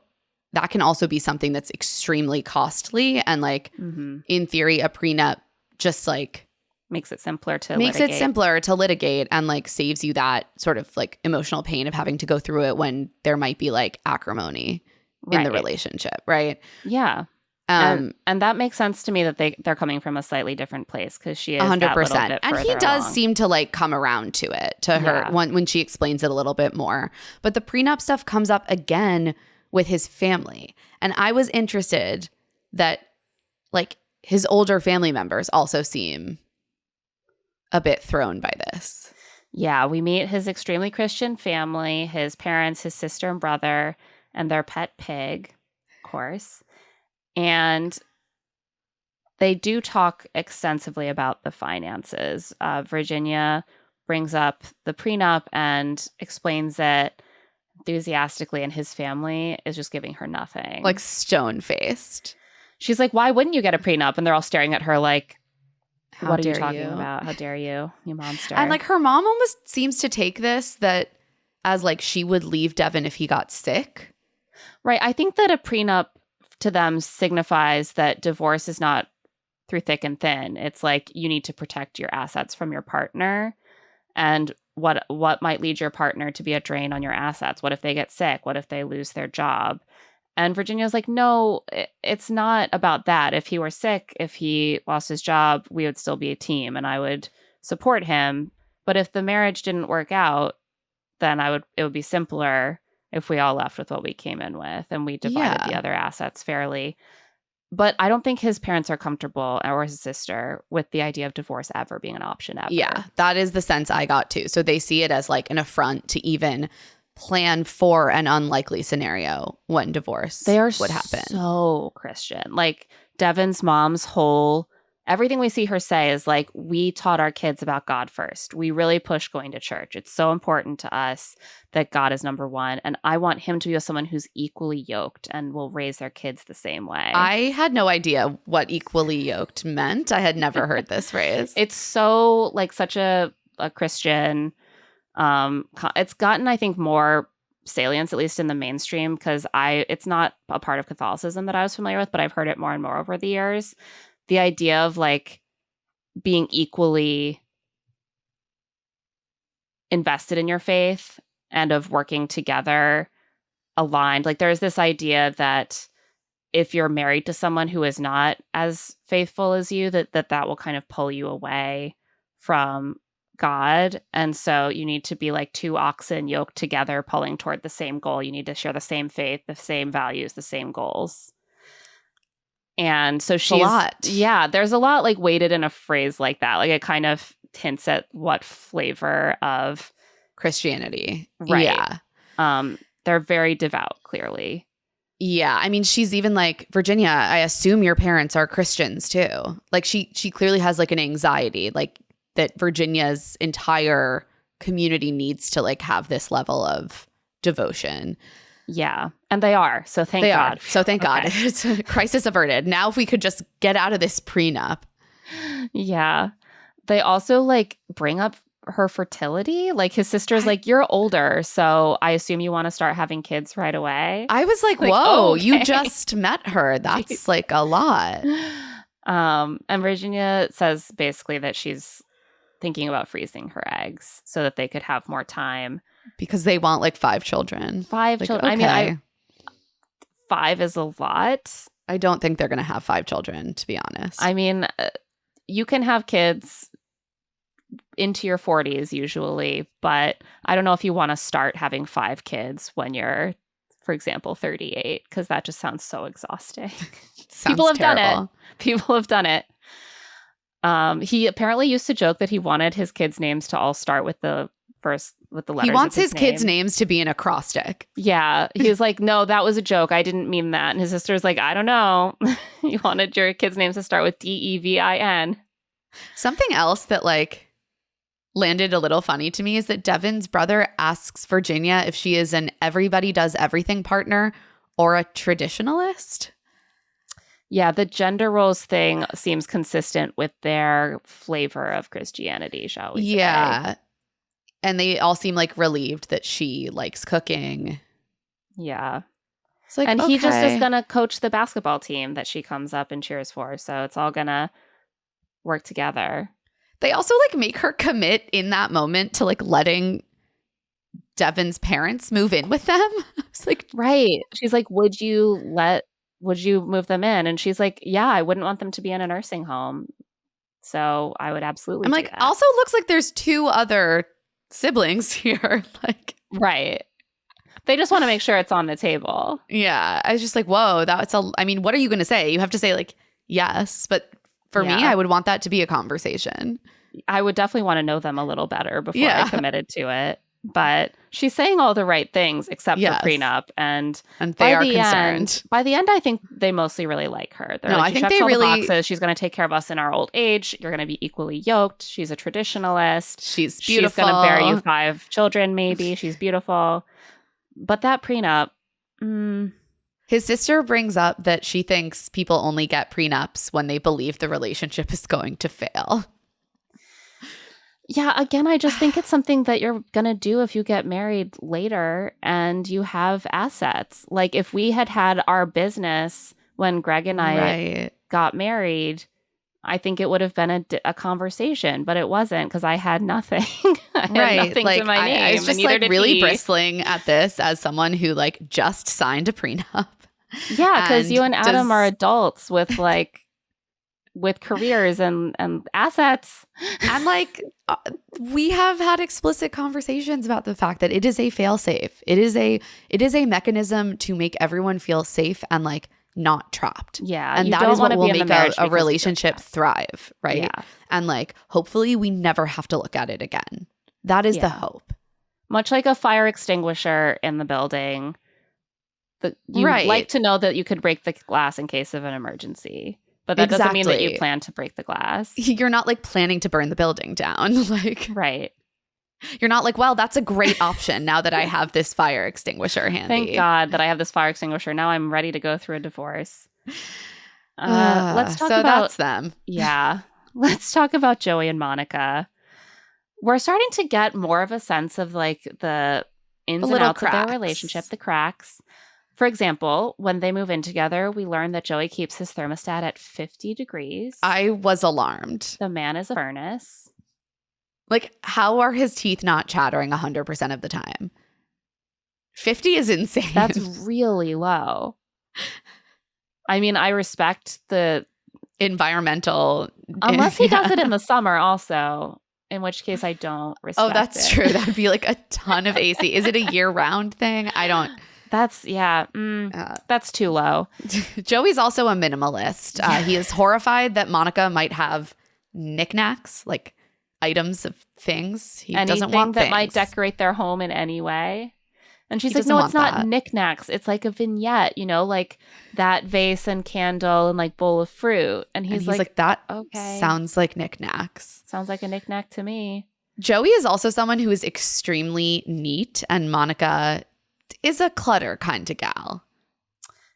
that can also be something that's extremely costly. And like in theory, a prenup just like makes it simpler to litigate and like saves you that sort of like emotional pain of having to go through it when there might be like acrimony in the relationship, right? Yeah. And that makes sense to me that they're coming from a slightly different place, because she is 100%. And he does seem to like come around to it, to her when she explains it a little bit more. But the prenup stuff comes up again with his family. And I was interested that like his older family members also seem a bit thrown by this. Yeah, we meet his extremely Christian family, his parents, his sister and brother, and their pet pig, of course. And they do talk extensively about the finances. Virginia brings up the prenup and explains it enthusiastically, and his family is just giving her nothing. Like stone-faced. She's like, why wouldn't you get a prenup? And they're all staring at her like, what are you talking you? about? How dare you monster. And like her mom almost seems to take this that as like she would leave Devin if he got sick. Right. I think that a prenup to them signifies that divorce is not through thick and thin. It's like you need to protect your assets from your partner, and what might lead your partner to be a drain on your assets. What if they get sick? What if they lose their job? And Virginia's like, no, it's not about that. If he were sick, if he lost his job, we would still be a team and I would support him. But if the marriage didn't work out, then it would be simpler if we all left with what we came in with and we divided the other assets fairly. But I don't think his parents are comfortable, or his sister, with the idea of divorce ever being an option ever. Yeah, that is the sense I got too. So they see it as like an affront to even plan for an unlikely scenario when divorce would happen. So Christian. Like Devin's mom's whole everything we see her say is like, we taught our kids about God first. We really push going to church. It's so important to us that God is number one. And I want him to be someone who's equally yoked and will raise their kids the same way. I had no idea what equally yoked meant. I had never heard this phrase. It's so like such a Christian. It's gotten, I think, more salience, at least in the mainstream, because it's not a part of Catholicism that I was familiar with, but I've heard it more and more over the years. The idea of like being equally invested in your faith and of working together aligned. Like there's this idea that if you're married to someone who is not as faithful as you, that will kind of pull you away from God. And so you need to be like two oxen yoked together, pulling toward the same goal. You need to share the same faith, the same values, the same goals. And so she's a lot. Yeah, there's a lot like weighted in a phrase like that. Like it kind of hints at what flavor of Christianity. Right. Yeah. They're very devout, clearly. Yeah. I mean, she's even like, Virginia, I assume your parents are Christians too. Like she clearly has like an anxiety, like that Virginia's entire community needs to like have this level of devotion. Yeah. And they are. So thank God. So thank God. It's a crisis averted. Now if we could just get out of this prenup. Yeah. They also like bring up her fertility. Like his sister's like, you're older, so I assume you want to start having kids right away. I was like whoa, okay. You just met her. That's like a lot. And Virginia says basically that she's thinking about freezing her eggs so that they could have more time. Because they want like 5 children. 5 children. Okay. I mean, 5 is a lot. I don't think they're going to have 5 children, to be honest. I mean, you can have kids into your 40s usually, but I don't know if you want to start having 5 kids when you're, for example, 38, because that just sounds so exhausting. People have done it. People have done it. He apparently used to joke that he wanted his kids' names to all start with the letters. He wants his kids' names to be an acrostic. Yeah. He was like, no, that was a joke. I didn't mean that. And his sister's like, I don't know. You wanted your kids' names to start with Devin. Something else that like landed a little funny to me is that Devin's brother asks Virginia if she is an everybody does everything partner or a traditionalist. Yeah, the gender roles thing seems consistent with their flavor of Christianity, shall we say. Yeah. And they all seem like relieved that she likes cooking. Yeah. It's like, and he just is going to coach the basketball team that she comes up and cheers for. So it's all going to work together. They also like make her commit in that moment to like letting Devin's parents move in with them. It's like, right. She's like, would you move them in? And she's like, yeah, I wouldn't want them to be in a nursing home. So I would absolutely. I'm like, that. Also looks like there's 2 other siblings here. Like, right. They just want to make sure it's on the table. Yeah. I was just like, whoa, I mean, what are you going to say? You have to say like, yes. But for me, I would want that to be a conversation. I would definitely want to know them a little better before I committed to it. But she's saying all the right things except for prenup. And they are concerned. By the end, I think they mostly really like her. They're I think they really... The boxes. She's going to take care of us in our old age. You're going to be equally yoked. She's a traditionalist. She's beautiful. She's going to bear you 5 children, maybe. She's beautiful. But that prenup... His sister brings up that she thinks people only get prenups when they believe the relationship is going to fail. Yeah, again, I just think it's something that you're going to do if you get married later and you have assets. Like if we had our business when Greg and I got married, I think it would have been a conversation, but it wasn't because I had nothing. I had nothing like, to my name. I was just like really bristling at this as someone who like just signed a prenup. Yeah, because you and Adam are adults with like with careers and assets. And like we have had explicit conversations about the fact that it is a fail-safe. It is a mechanism to make everyone feel safe and like not trapped. Yeah. And that is what will make a relationship thrive, right? Yeah. And like hopefully we never have to look at it again. That is the hope. Much like a fire extinguisher in the building. You like to know that you could break the glass in case of an emergency. But that doesn't mean that you plan to break the glass. You're not like planning to burn the building down. Like, right. You're not like, well, that's a great option now that I have this fire extinguisher handy. Thank God that I have this fire extinguisher. Now I'm ready to go through a divorce. Let's talk about that's them. Yeah. Let's talk about Joey and Monica. We're starting to get more of a sense of like the ins and little outs of their cracks. relationship, the cracks. For example, when they move in together, we learn that Joey keeps his thermostat at 50 degrees. I was alarmed. The man is a furnace. Like, how are his teeth not chattering 100% of the time? 50 is insane. That's really low. I mean, I respect the environmental. Unless he does it in the summer also, in which case I don't respect it. Oh, that's true. That would be like a ton of AC. Is it a year-round thing? I don't. That's too low. Joey's also a minimalist. He is horrified that Monica might have knickknacks, like items of things. He doesn't want that things. Might decorate their home in any way. And she's He like, no, it's not that. knickknacks. It's like a vignette, like that vase and candle and like bowl of fruit. And he's like, that okay. Sounds like knickknacks. Sounds like a knickknack to me. Joey is also someone who is extremely neat, and Monica is a clutter kind of gal.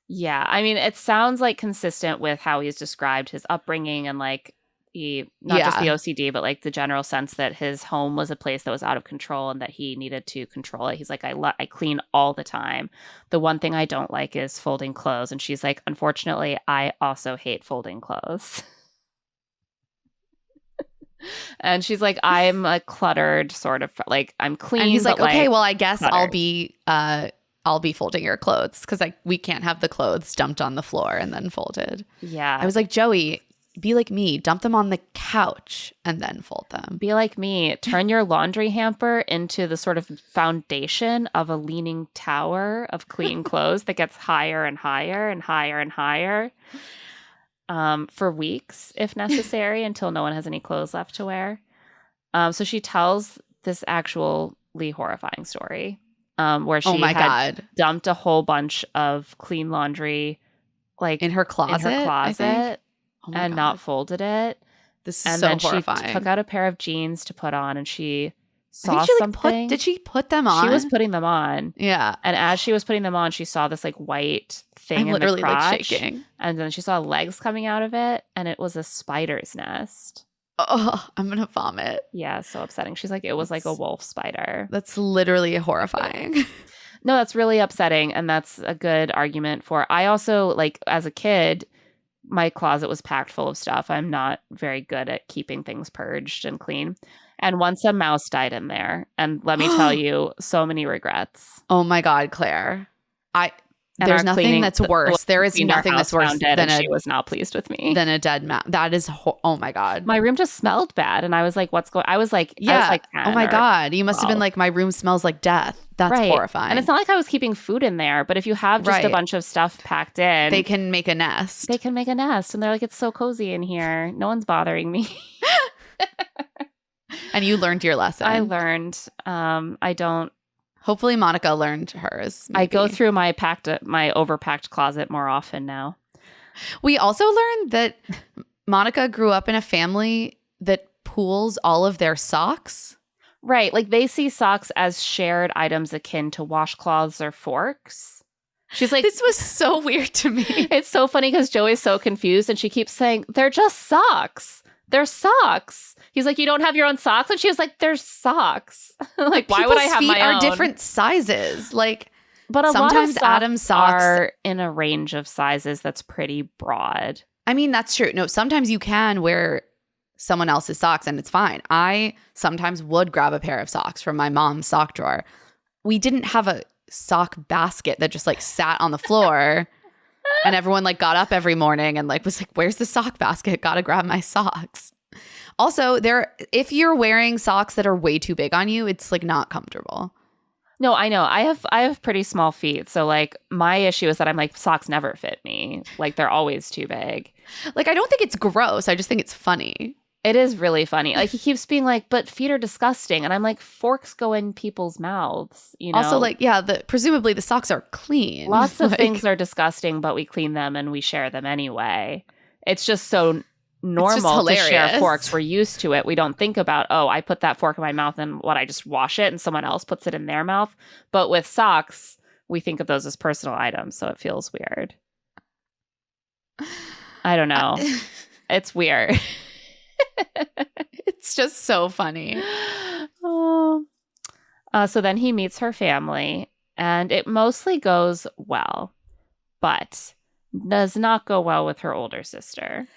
Yeah. I mean, it sounds like consistent with how he's described his upbringing and like just the OCD, but like the general sense that his home was a place that was out of control and that he needed to control it. He's like, I clean all the time. The one thing I don't like is folding clothes. And she's like, unfortunately, I also hate folding clothes. And she's like, I'm a cluttered sort of, like, I'm clean. And he's like, okay, well, I guess cluttered. I'll be folding your clothes because we can't have the clothes dumped on the floor and then folded. Yeah. I was like, Joey, be like me. Dump them on the couch and then fold them. Be like me. Turn your laundry hamper into the sort of foundation of a leaning tower of clean clothes that gets higher and higher and higher and higher for weeks, if necessary, until no one has any clothes left to wear. So she tells this actually horrifying story where she had dumped a whole bunch of clean laundry like in her closet. And not folded it. This is so horrifying. She took out a pair of jeans to put on, and she saw something. Did she put them on? She was putting them on. Yeah. And as she was putting them on, she saw this like white thing in the crotch. Like shaking. And then she saw legs coming out of it, and it was a spider's nest. Oh, I'm gonna vomit. Yeah, so upsetting. She's like, it was like a wolf spider. That's literally horrifying. No, that's really upsetting, and that's a good argument for. I also, like, as a kid, my closet was packed full of stuff. I'm not very good at keeping things purged and clean. And once a mouse died in there. And let me tell you, so many regrets. Oh my God, Claire. There's nothing that's worse. There is nothing that's worse than she was not pleased with me. Than a dead mouse. That is, oh my God. My room just smelled bad. And I was like, what's going on? I was like, oh my God. You must have been like, my room smells like death. That's horrifying. And it's not like I was keeping food in there, but if you have just a bunch of stuff packed in. They can make a nest. And they're like, it's so cozy in here. No one's bothering me. And you learned your lesson. I learned. I don't. Hopefully Monica learned hers. Maybe. I go through my overpacked closet more often now. We also learned that Monica grew up in a family that pools all of their socks. Right. Like they see socks as shared items akin to washcloths or forks. She's like, this was so weird to me. It's so funny because Joey's so confused and she keeps saying, they're just socks. They're socks. He's like, you don't have your own socks? And she was like, there's socks. Like, why would I have my own? People's feet are different sizes. Like, but sometimes Adam's socks are in a range of sizes that's pretty broad. I mean, that's true. No, sometimes you can wear someone else's socks and it's fine. I sometimes would grab a pair of socks from my mom's sock drawer. We didn't have a sock basket that just like sat on the floor and everyone like got up every morning and like was like, where's the sock basket? Gotta grab my socks. Also, if you're wearing socks that are way too big on you, it's like not comfortable. No, I know. I have pretty small feet. So like my issue is that I'm like, socks never fit me. Like they're always too big. Like I don't think it's gross. I just think it's funny. It is really funny. Like he keeps being like, but feet are disgusting. And I'm like, forks go in people's mouths, you know? Also like, yeah, presumably the socks are clean. Lots of things are disgusting, but we clean them and we share them anyway. It's just so normal to share forks. We're used to it. We don't think about, oh, I put that fork in my mouth and I just wash it and someone else puts it in their mouth. But with socks, we think of those as personal items. So it feels weird. I don't know. It's weird. It's just so funny. So then he meets her family, and it mostly goes well, but does not go well with her older sister.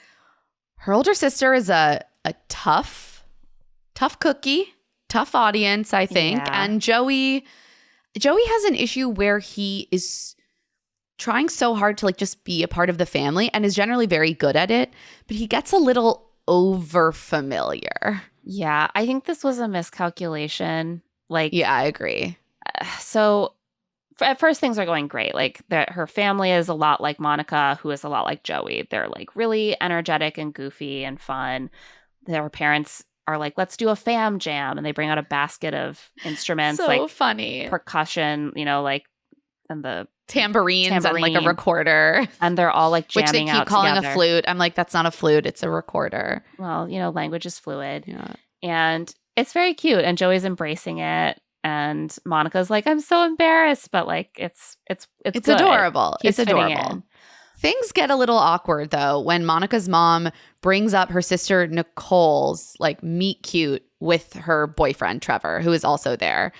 Her older sister is a tough cookie, tough audience, I think. Yeah. And Joey has an issue where he is trying so hard to like just be a part of the family and is generally very good at it, but he gets a little over familiar. Yeah, I think this was a miscalculation. Like, yeah, I agree. So at first things are going great. Like her family is a lot like Monica, who is a lot like Joey. They're like really energetic and goofy and fun. Their parents are like, let's do a fam jam. And they bring out a basket of instruments so like funny percussion, like, and the tambourines and like a recorder. And they're all like jamming out which they keep calling together. A flute. I'm like, that's not a flute. It's a recorder. Well, language is fluid. Yeah. And it's very cute. And Joey's embracing it. And Monica's like, I'm so embarrassed, but like it's adorable. It's adorable. In. Things get a little awkward though when Monica's mom brings up her sister Nicole's like meet cute with her boyfriend Trevor, who is also there.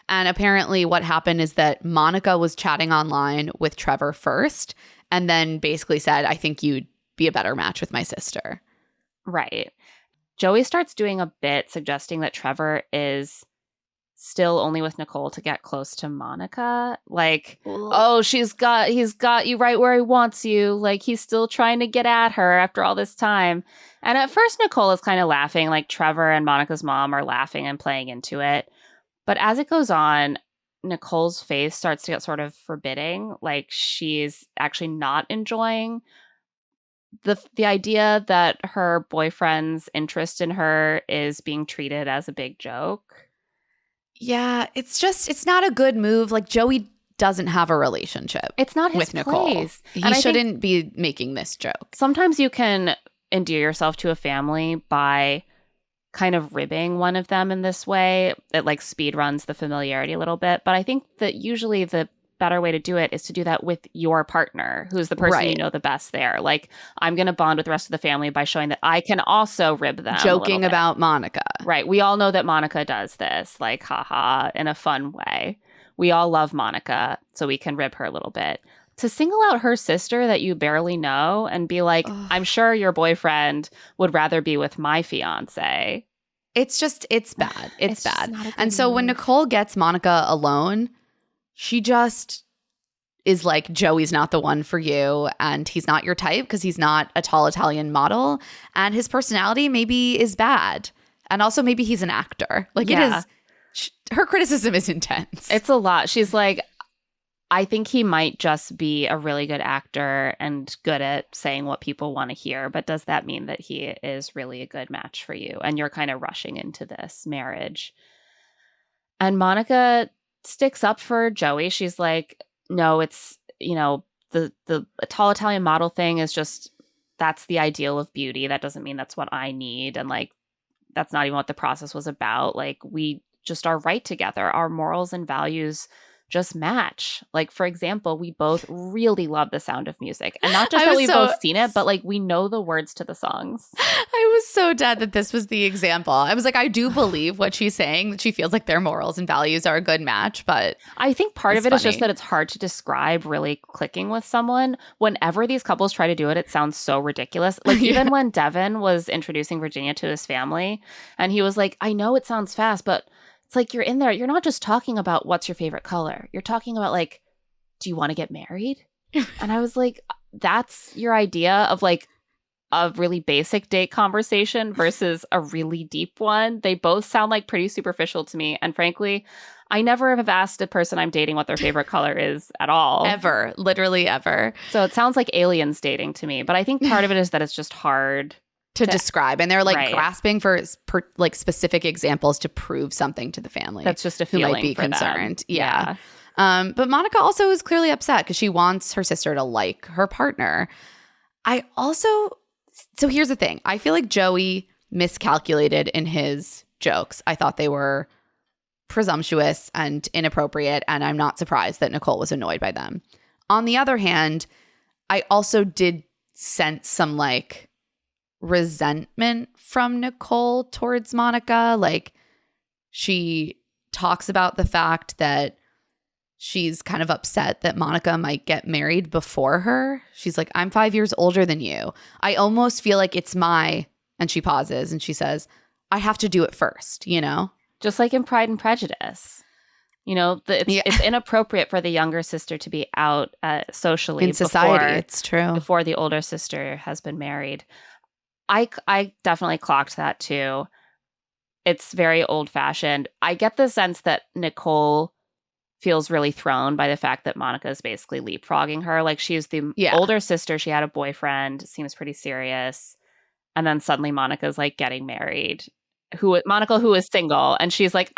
And apparently what happened is that Monica was chatting online with Trevor first and then basically said, I think you'd be a better match with my sister. Right. Joey starts doing a bit suggesting that Trevor is still only with Nicole to get close to Monica. Like, oh, he's got you right where he wants you. Like, he's still trying to get at her after all this time. And at first, Nicole is kind of laughing. Like, Trevor and Monica's mom are laughing and playing into it. But as it goes on, Nicole's face starts to get sort of forbidding. Like, she's actually not enjoying the idea that her boyfriend's interest in her is being treated as a big joke. Yeah, it's not a good move. Like, Joey doesn't have a relationship. It's not his with Nicole. Place. He shouldn't be making this joke. Sometimes you can endear yourself to a family by kind of ribbing one of them in this way. It like speed runs the familiarity a little bit. But I think that usually the better way to do it is to do that with your partner, who's the person you know the best there. Like, I'm going to bond with the rest of the family by showing that I can also rib them. Joking about Monica. Right. We all know that Monica does this, like, haha, in a fun way. We all love Monica, so we can rib her a little bit. To single out her sister that you barely know and be like, I'm sure your boyfriend would rather be with my fiance. It's bad. It's bad. And so move. When Nicole gets Monica alone, she just is like, Joey's not the one for you, and he's not your type because he's not a tall Italian model, and his personality maybe is bad. And also maybe he's an actor. Like, it is, her criticism is intense. It's a lot. She's like, I think he might just be a really good actor and good at saying what people want to hear, but does that mean that he is really a good match for you? And you're kind of rushing into this marriage. And Monica sticks up for Joey. She's like, no, it's, the tall Italian model thing is just, that's the ideal of beauty. That doesn't mean that's what I need. And like, that's not even what the process was about. Like, we just are right together. Our morals and values just match. Like, for example, we both really love The Sound of Music. And not just that we've both seen it, but like, we know the words to the songs. I was so dead that this was the example. I was like, I do believe what she's saying, that she feels like their morals and values are a good match, but I think part of it is just that it's hard to describe really clicking with someone. Whenever these couples try to do it, it sounds so ridiculous. Like, even when Devin was introducing Virginia to his family, and he was like, I know it sounds fast, but it's like, you're in there. You're not just talking about what's your favorite color. You're talking about like, do you want to get married? And I was like, that's your idea of like a really basic date conversation versus a really deep one. They both sound like pretty superficial to me. And frankly, I never have asked a person I'm dating what their favorite color is at all. Ever. Literally ever. So it sounds like aliens dating to me. But I think part of it is that it's just hard to describe, and they're like grasping for like specific examples to prove something to the family. That's just a feeling who might be for concerned. Them. Yeah. But Monica also is clearly upset because she wants her sister to like her partner. So here's the thing. I feel like Joey miscalculated in his jokes. I thought they were presumptuous and inappropriate, and I'm not surprised that Nicole was annoyed by them. On the other hand, I also did sense some like resentment from Nicole towards Monica. Like, she talks about the fact that she's kind of upset that Monica might get married before her. She's like, I'm 5 years older than you. I almost feel like it's and she pauses and she says, I have to do it first, you know? Just like in Pride and Prejudice. You know, it's inappropriate for the younger sister to be out socially in society. It's true. Before the older sister has been married. I definitely clocked that too. It's very old-fashioned. I get the sense that Nicole feels really thrown by the fact that Monica is basically leapfrogging her. Like, she's the older sister. She had a boyfriend. Seems pretty serious. And then suddenly Monica's like getting married. Monica, who is single, and she's like,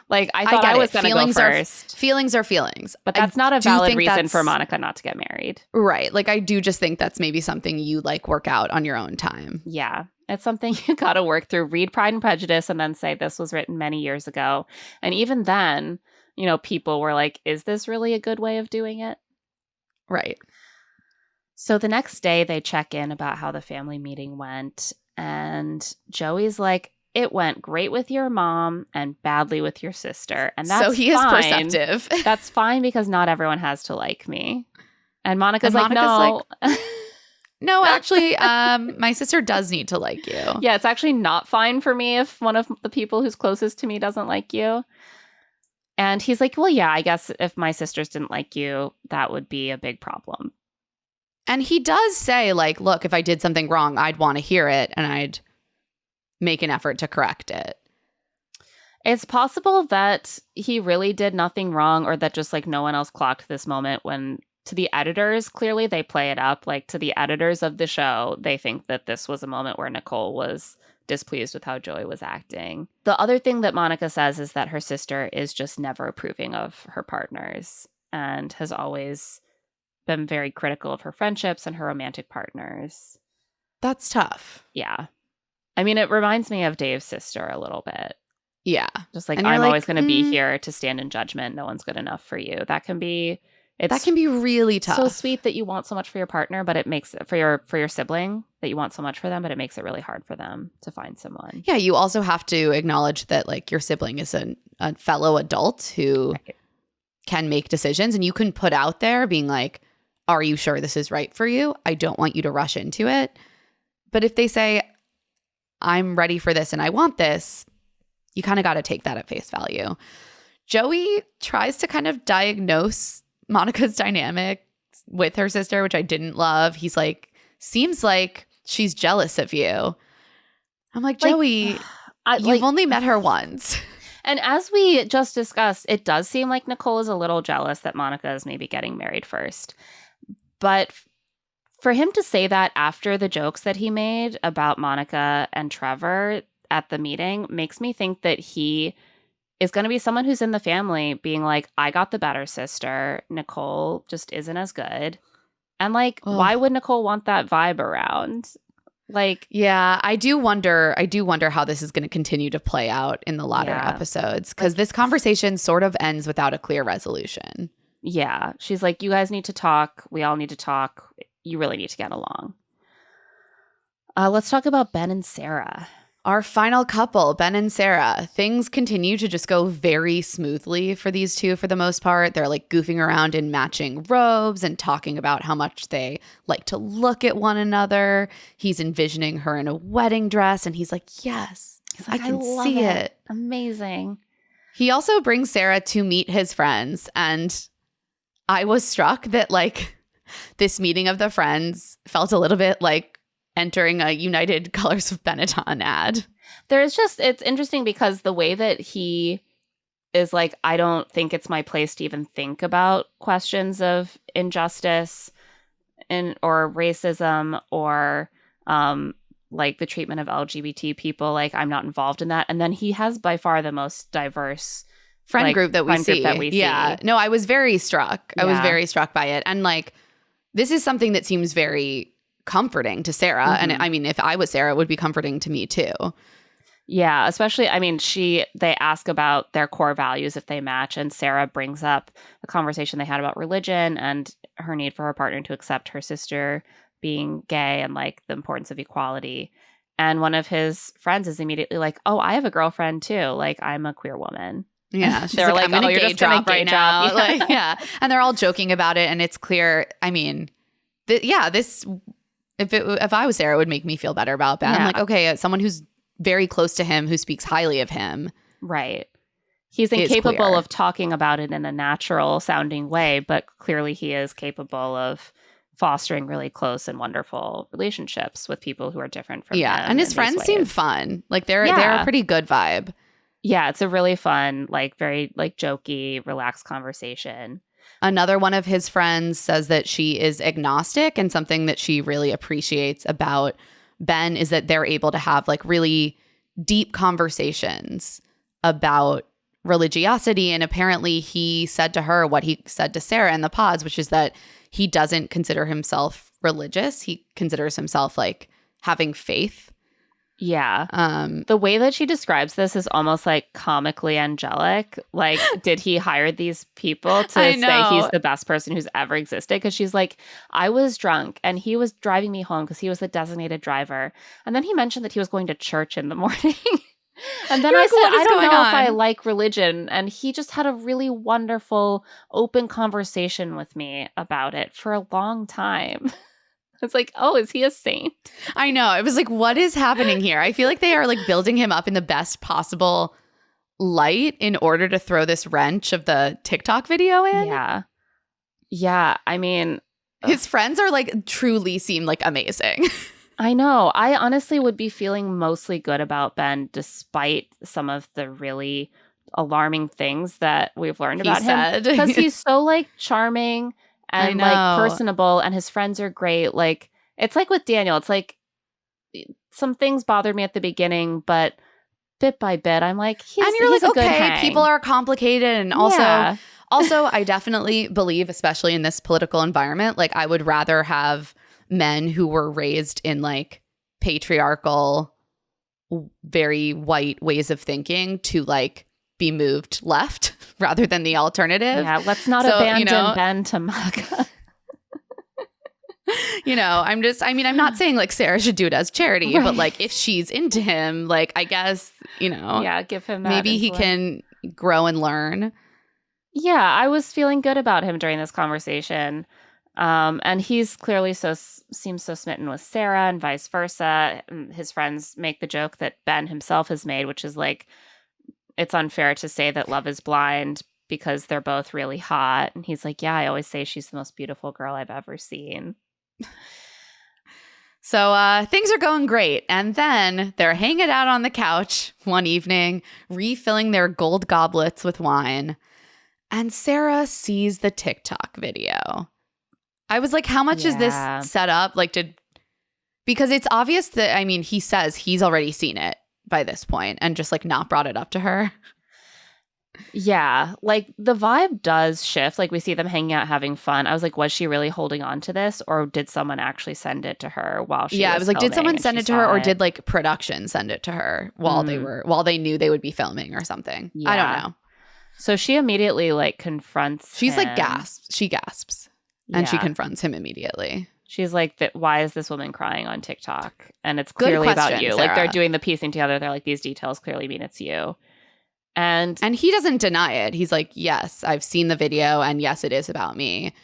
like, I thought I was going to go first. Feelings are feelings. But that's not a valid reason for Monica not to get married. Right. Like, I do just think that's maybe something you like work out on your own time. Yeah. It's something you got to work through. Read Pride and Prejudice and then say this was written many years ago. And even then, you know, people were like, is this really a good way of doing it? Right. So the next day they check in about how the family meeting went. And Joey's like, it went great with your mom and badly with your sister. And that's so he is fine. perceptive. That's fine because not everyone has to like me. And Monica's like, no. Like, no, actually, my sister does need to like you. Yeah, it's actually not fine for me if one of the people who's closest to me doesn't like you. And he's like, well, yeah, I guess if my sisters didn't like you, that would be a big problem. And he does say, like, look, if I did something wrong, I'd want to hear it and I'd make an effort to correct it. It's possible that he really did nothing wrong, or that just like no one else clocked this moment when, to the editors, clearly they play it up. Like, to the editors of the show, they think that this was a moment where Nicole was displeased with how Joey was acting. The other thing that Monica says is that her sister is just never approving of her partners and has always been very critical of her friendships and her romantic partners. That's tough. Yeah. I mean, it reminds me of Dave's sister a little bit. Yeah. Just like, I'm always going to be here to stand in judgment. No one's good enough for you. That can be really tough. So sweet that you want so much for your partner, but it makes it for your sibling that you want so much for them, but it makes it really hard for them to find someone. Yeah. You also have to acknowledge that, like, your sibling is a fellow adult who can make decisions, and you can put out there being like, are you sure this is right for you? I don't want you to rush into it. But if they say, I'm ready for this and I want this, you kind of got to take that at face value. Joey tries to kind of diagnose Monica's dynamic with her sister, which I didn't love. He's like, seems like she's jealous of you. I'm like, Joey, you've only met her once. And as we just discussed, it does seem like Nicole is a little jealous that Monica is maybe getting married first. But for him to say that after the jokes that he made about Monica and Trevor at the meeting makes me think that he is going to be someone who's in the family being like, I got the better sister. Nicole just isn't as good. And like, why would Nicole want that vibe around? Like, yeah, I do wonder how this is going to continue to play out in the latter episodes, because this conversation sort of ends without a clear resolution. Yeah. She's like, you guys need to talk. We all need to talk. You really need to get along. Let's talk about Ben and Sara. Our final couple, Ben and Sara. Things continue to just go very smoothly for these two for the most part. They're like goofing around in matching robes and talking about how much they like to look at one another. He's envisioning her in a wedding dress and he's like, yes, he's like, I can see it. Amazing. He also brings Sara to meet his friends, and I was struck that like this meeting of the friends felt a little bit like entering a United Colors of Benetton ad. It's interesting because the way that he is like, I don't think it's my place to even think about questions of injustice or racism or like the treatment of LGBT people. Like, I'm not involved in that. And then he has by far the most diverse friend group that we see. Yeah. No, I was very struck. I was very struck by it. And like, this is something that seems very comforting to Sara. Mm-hmm. And I mean, if I was Sara, it would be comforting to me too. Yeah, especially, I mean, they ask about their core values if they match, and Sara brings up the conversation they had about religion and her need for her partner to accept her sister being gay and like the importance of equality. And one of his friends is immediately like, oh, I have a girlfriend too. Like, I'm a queer woman. Yeah, she's They're like, I'm gonna oh, you're gay just gonna drop right gay now. drop. Like, yeah, and they're all joking about it, and it's clear. I mean, this if I was Sarah, it would make me feel better about Ben. Yeah. Like, okay, someone who's very close to him, who speaks highly of him, Right. He's is incapable queer. of talking about it in a natural sounding way, but clearly he is capable of fostering really close and wonderful relationships with people who are different from him. And his friends seem fun. Like they're a pretty good vibe. Yeah, it's a really fun, like very like jokey, relaxed conversation. Another one of his friends says that she is agnostic, and something that she really appreciates about Ben is that they're able to have like really deep conversations about religiosity. And apparently he said to her what he said to Sara in the pods, which is that he doesn't consider himself religious. He considers himself like having faith. Yeah. The way that she describes this is almost like comically angelic. Like, did he hire these people to say he's the best person who's ever existed? Because she's like, I was drunk and he was driving me home because he was the designated driver. And then he mentioned that he was going to church in the morning. And then I said, I don't know if I like religion. And he just had a really wonderful, open conversation with me about it for a long time. It's like, oh, is he a saint? I know. It was like, what is happening here? I feel like they are like building him up in the best possible light in order to throw this wrench of the TikTok video in. Yeah. Yeah. I mean, his friends are like truly seem like amazing. I know. I honestly would be feeling mostly good about Ben despite some of the really alarming things that we've learned about him. Because he's so like charming and like personable, and his friends are great. Like, it's like with Daniel. It's like some things bothered me at the beginning, but bit by bit, I'm like, he's like, okay, people are complicated, and also, I definitely believe, especially in this political environment, like I would rather have men who were raised in like patriarchal, very white ways of thinking to like be moved left rather than the alternative. Yeah, let's not abandon Ben to MAGA. I'm not saying like Sara should do it as charity, but like if she's into him, like I guess, yeah, give him that. Maybe he can grow and learn. Yeah, I was feeling good about him during this conversation. And he's clearly seems so smitten with Sara and vice versa. And his friends make the joke that Ben himself has made, which is like, it's unfair to say that love is blind because they're both really hot. And he's like, yeah, I always say she's the most beautiful girl I've ever seen. So things are going great. And then they're hanging out on the couch one evening, refilling their gold goblets with wine. And Sara sees the TikTok video. I was like, how much is this set up? Like, because it's obvious that, I mean, he says he's already seen it by this point and just like not brought it up to her. Yeah, like the vibe does shift. Like we see them hanging out, having fun. I was like, was she really holding on to this, or did someone actually send it to her while she? Yeah, I was like, did someone send it to her, or did like production send it to her while they knew they would be filming or something? Yeah. I don't know. So she immediately like confronts. She's him. like gasps. She gasps, and she confronts him immediately. She's like, why is this woman crying on TikTok? And it's clearly about you. Sara. Like they're doing the piecing together. They're like, these details clearly mean it's you. And he doesn't deny it. He's like, yes, I've seen the video, and yes, it is about me.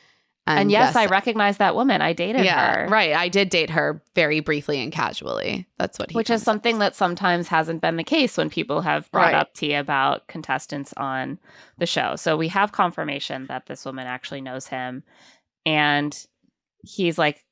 And yes, I recognize that woman. I dated her. Right. I did date her very briefly and casually. That's what he Which is something that sometimes hasn't been the case when people have brought up tea about contestants on the show. So we have confirmation that this woman actually knows him. And he's like,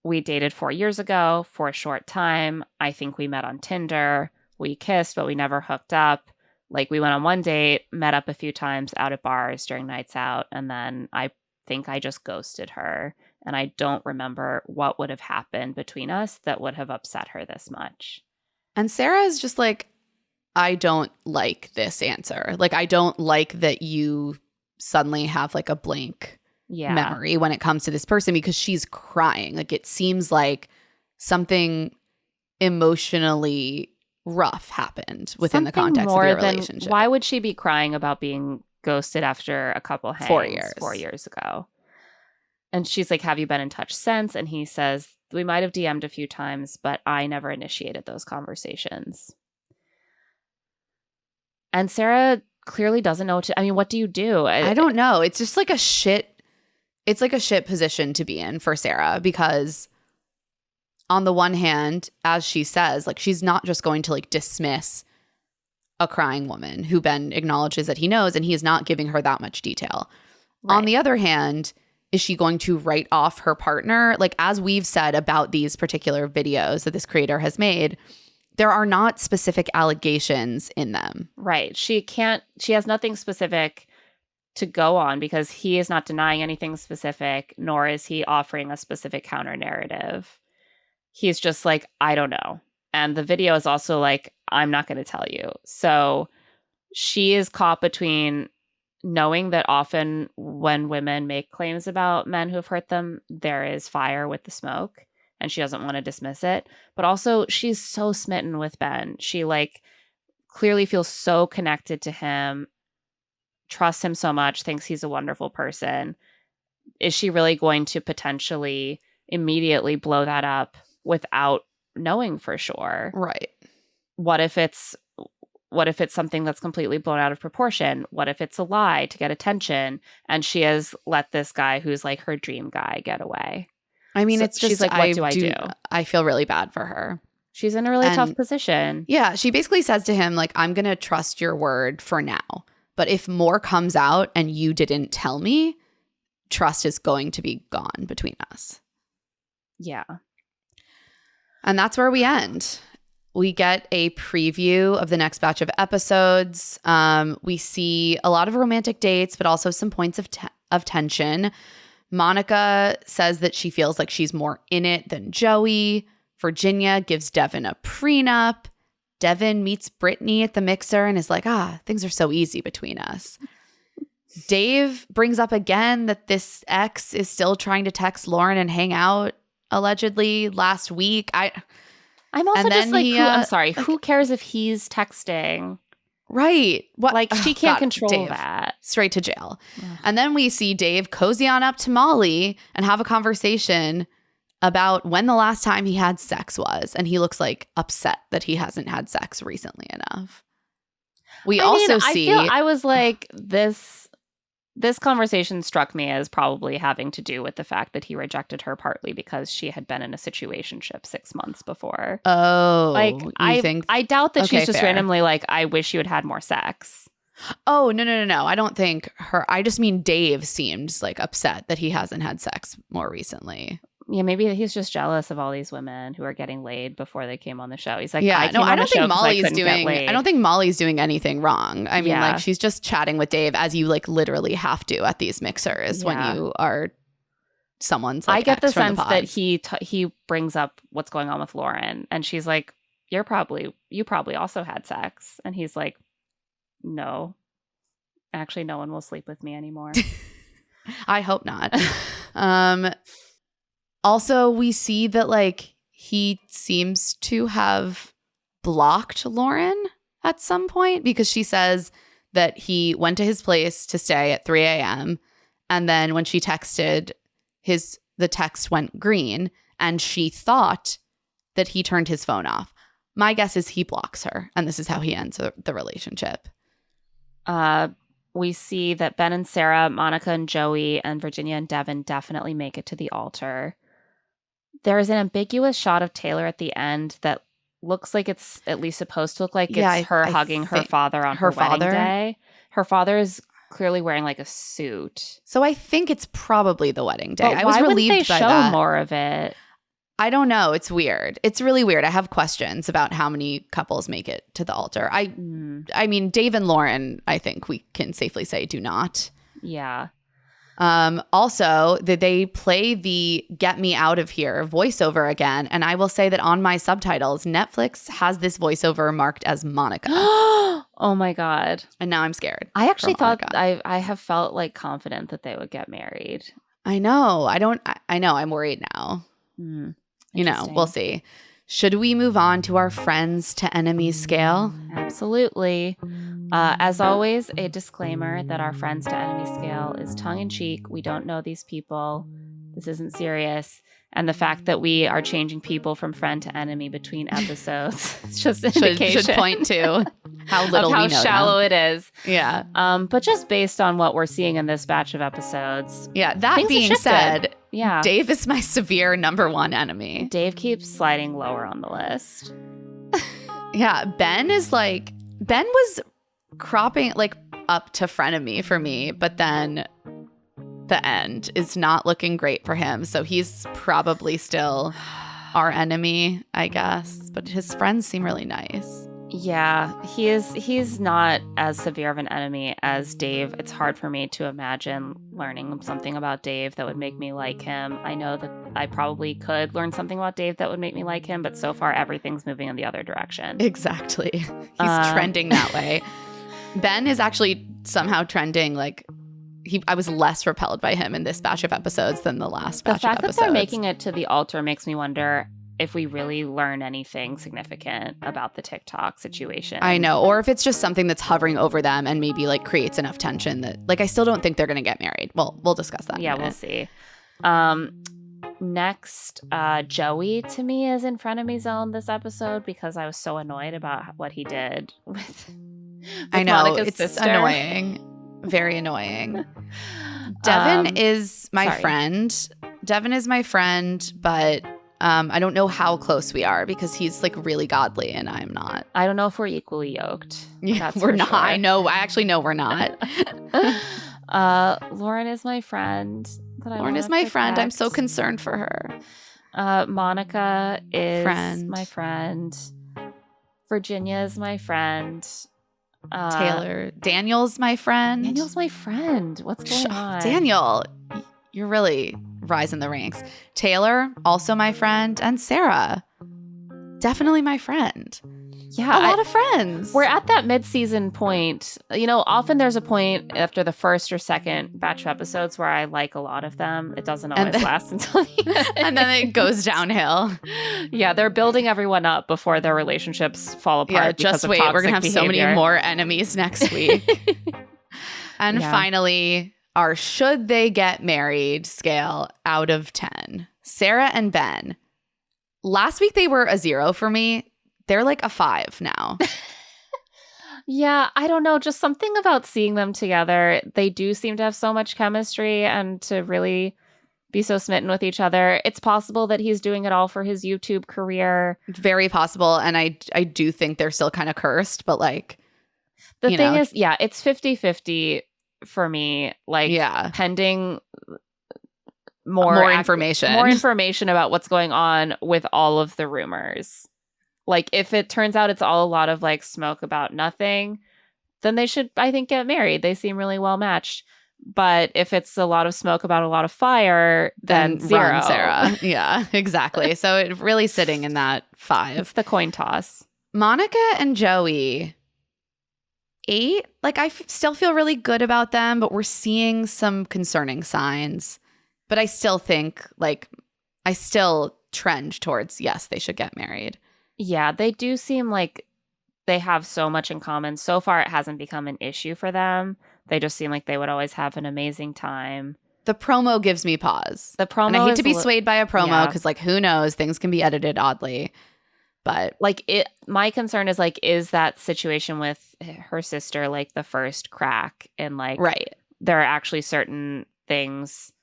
we dated 4 years ago for a short time. I think we met on Tinder. We kissed, but we never hooked up. Like we went on one date, met up a few times out at bars during nights out. And then I think I just ghosted her. And I don't remember what would have happened between us that would have upset her this much. And Sara is just like, I don't like this answer. Like, I don't like that you suddenly have like a blank memory when it comes to this person, because she's crying. Like it seems like something emotionally rough happened within the context of your relationship. Why would she be crying about being ghosted after a couple hangs 4 years ago? And she's like, have you been in touch since? And he says, we might have DM'd a few times, but I never initiated those conversations. And Sara clearly doesn't know what to. I mean, what do you do? I don't know. It's just like a shit. It's like a shit position to be in for Sara, because on the one hand, as she says, like, she's not just going to like dismiss a crying woman who Ben acknowledges that he knows, and he is not giving her that much detail. Right. On the other hand, is she going to write off her partner? Like, as we've said about these particular videos that this creator has made, there are not specific allegations in them. Right. She has nothing specific to go on because he is not denying anything specific, nor is he offering a specific counter narrative. He's just like, I don't know. And the video is also like, I'm not going to tell you. So she is caught between knowing that often when women make claims about men who have hurt them, there is fire with the smoke, and she doesn't want to dismiss it. But also, she's so smitten with Ben. She like clearly feels so connected to him, trusts him so much, thinks he's a wonderful person. Is she really going to potentially immediately blow that up without knowing for sure? Right. What if it's something that's completely blown out of proportion? What if it's a lie to get attention and she has let this guy who's like her dream guy get away? I mean, so it's just, she's like, what do I do? I feel really bad for her. She's in a really tough position. Yeah. She basically says to him, like, I'm going to trust your word for now. But if more comes out and you didn't tell me, trust is going to be gone between us. Yeah. And that's where we end. We get a preview of the next batch of episodes. We see a lot of romantic dates, but also some points of tension. Monica says that she feels like she's more in it than Joey. Virginia gives Devin a prenup. Devin meets Brittany at the mixer and is like, things are so easy between us. Dave brings up again that this ex is still trying to text Lauren and hang out, allegedly, last week. I'm also just like, I'm sorry, who cares if he's texting? Right. What? Like, she can't control Dave, that. Straight to jail. And then we see Dave cozy on up to Molly and have a conversation about when the last time he had sex was. And he looks like upset that he hasn't had sex recently enough. I was like, this conversation struck me as probably having to do with the fact that he rejected her partly because she had been in a situationship 6 months before. Oh, like think? I doubt that she's just fair. Randomly like, I wish you had had more sex. Oh, no. I don't think her. I just mean Dave seems like upset that he hasn't had sex more recently. Yeah, maybe he's just jealous of all these women who are getting laid before they came on the show. He's like, I don't think Molly's doing anything wrong. I mean, like, she's just chatting with Dave, as you like literally have to at these mixers when you are someone's. Like, I get the sense that he brings up what's going on with Lauren, and she's like, you probably also had sex, and he's like, no, actually, no one will sleep with me anymore. I hope not. Also, we see that, like, he seems to have blocked Lauren at some point, because she says that he went to his place to stay at 3 a.m. And then when she texted, the text went green, and she thought that he turned his phone off. My guess is he blocks her, and this is how he ends the relationship. We see that Ben and Sara, Monica and Joey, and Virginia and Devin definitely make it to the altar. There is an ambiguous shot of Taylor at the end that looks like it's at least supposed to look like it's her hugging her father on her wedding day. Her father is clearly wearing like a suit. So I think it's probably the wedding day. But I was relieved why wouldn't they by show that. More of it? I don't know. It's weird. It's really weird. I have questions about how many couples make it to the altar. I mean, Dave and Lauren, I think we can safely say, do not. Yeah. Also, they play the "Get Me Out of Here" voiceover again. And I will say that on my subtitles, Netflix has this voiceover marked as Monica. Oh my God. And now I'm scared. I actually thought I have felt like confident that they would get married. I know. I know. I'm worried now. You know, we'll see. Should we move on to our friends to enemies scale? Absolutely. As always, a disclaimer that our friends to enemy scale is tongue-in-cheek. We don't know these people. This isn't serious. And the fact that we are changing people from friend to enemy between episodes it's just an indication. Should point to how little how we know shallow them. it is. Yeah. But just based on what we're seeing in this batch of episodes. Yeah. That being said, yeah, Dave is my severe number one enemy. Dave keeps sliding lower on the list. Yeah. Ben was cropping like up to frenemy for me, but then the end is not looking great for him. So he's probably still our enemy, I guess. But his friends seem really nice. Yeah, he's not as severe of an enemy as Dave. It's hard for me to imagine learning something about Dave that would make me like him. I know that I probably could learn something about Dave that would make me like him, but so far everything's moving in the other direction. Exactly. He's trending that way. Ben is actually somehow trending like I was less repelled by him in this batch of episodes than the last batch of episodes. The fact that they're making it to the altar makes me wonder if we really learn anything significant about the TikTok situation. I know. Or if it's just something that's hovering over them and maybe like creates enough tension that like I still don't think they're going to get married. Well, we'll discuss that. Yeah, we'll see. Next, Joey to me is in frenemy zone this episode because I was so annoyed about what he did with I know. Monica's it's sister. Annoying. Very annoying. Devin is my friend. Devin is my friend, but I don't know how close we are because he's like really godly and I'm not. I don't know if we're equally yoked. Yeah, we're not. Sure. I know. I actually know we're not. Lauren is my friend. Lauren is my friend. I'm so concerned for her. Monica is my friend. Virginia is my friend. Taylor. Daniel's my friend. Daniel's my friend. What's going on? Daniel, you're really rising the ranks. Taylor, also my friend. And Sara, definitely my friend. Yeah. A lot of friends. We're at that mid-season point. You know, often there's a point after the first or second batch of episodes where I like a lot of them. It doesn't always last until the end. And then it goes downhill. Yeah, they're building everyone up before their relationships fall apart. Yeah, just wait. We're going to have so many more enemies next week. And finally, our should they get married scale out of 10. Sara and Ben. Last week they were a 0 for me. They're like a 5 now. Yeah, I don't know. Just something about seeing them together. They do seem to have so much chemistry and to really be so smitten with each other. It's possible that he's doing it all for his YouTube career. Very possible. And I do think they're still kind of cursed, but like. The thing is, yeah, it's 50-50 for me. Like, pending more information. More information about what's going on with all of the rumors. Like, if it turns out it's all a lot of, like, smoke about nothing, then they should, I think, get married. They seem really well matched. But if it's a lot of smoke about a lot of fire, then 0. Run, Sara. Yeah, exactly. So it's really sitting in that 5. It's the coin toss. Monica and Joey, 8. Like, I still feel really good about them, but we're seeing some concerning signs. But I still think, like, I still trend towards, yes, they should get married. Yeah, they do seem like they have so much in common. So far, it hasn't become an issue for them. They just seem like they would always have an amazing time. The promo gives me pause. And I hate to be swayed by a promo because, like, who knows? Things can be edited oddly. But, like, my concern is, like, is that situation with her sister, like, the first crack? And, like, there are actually certain things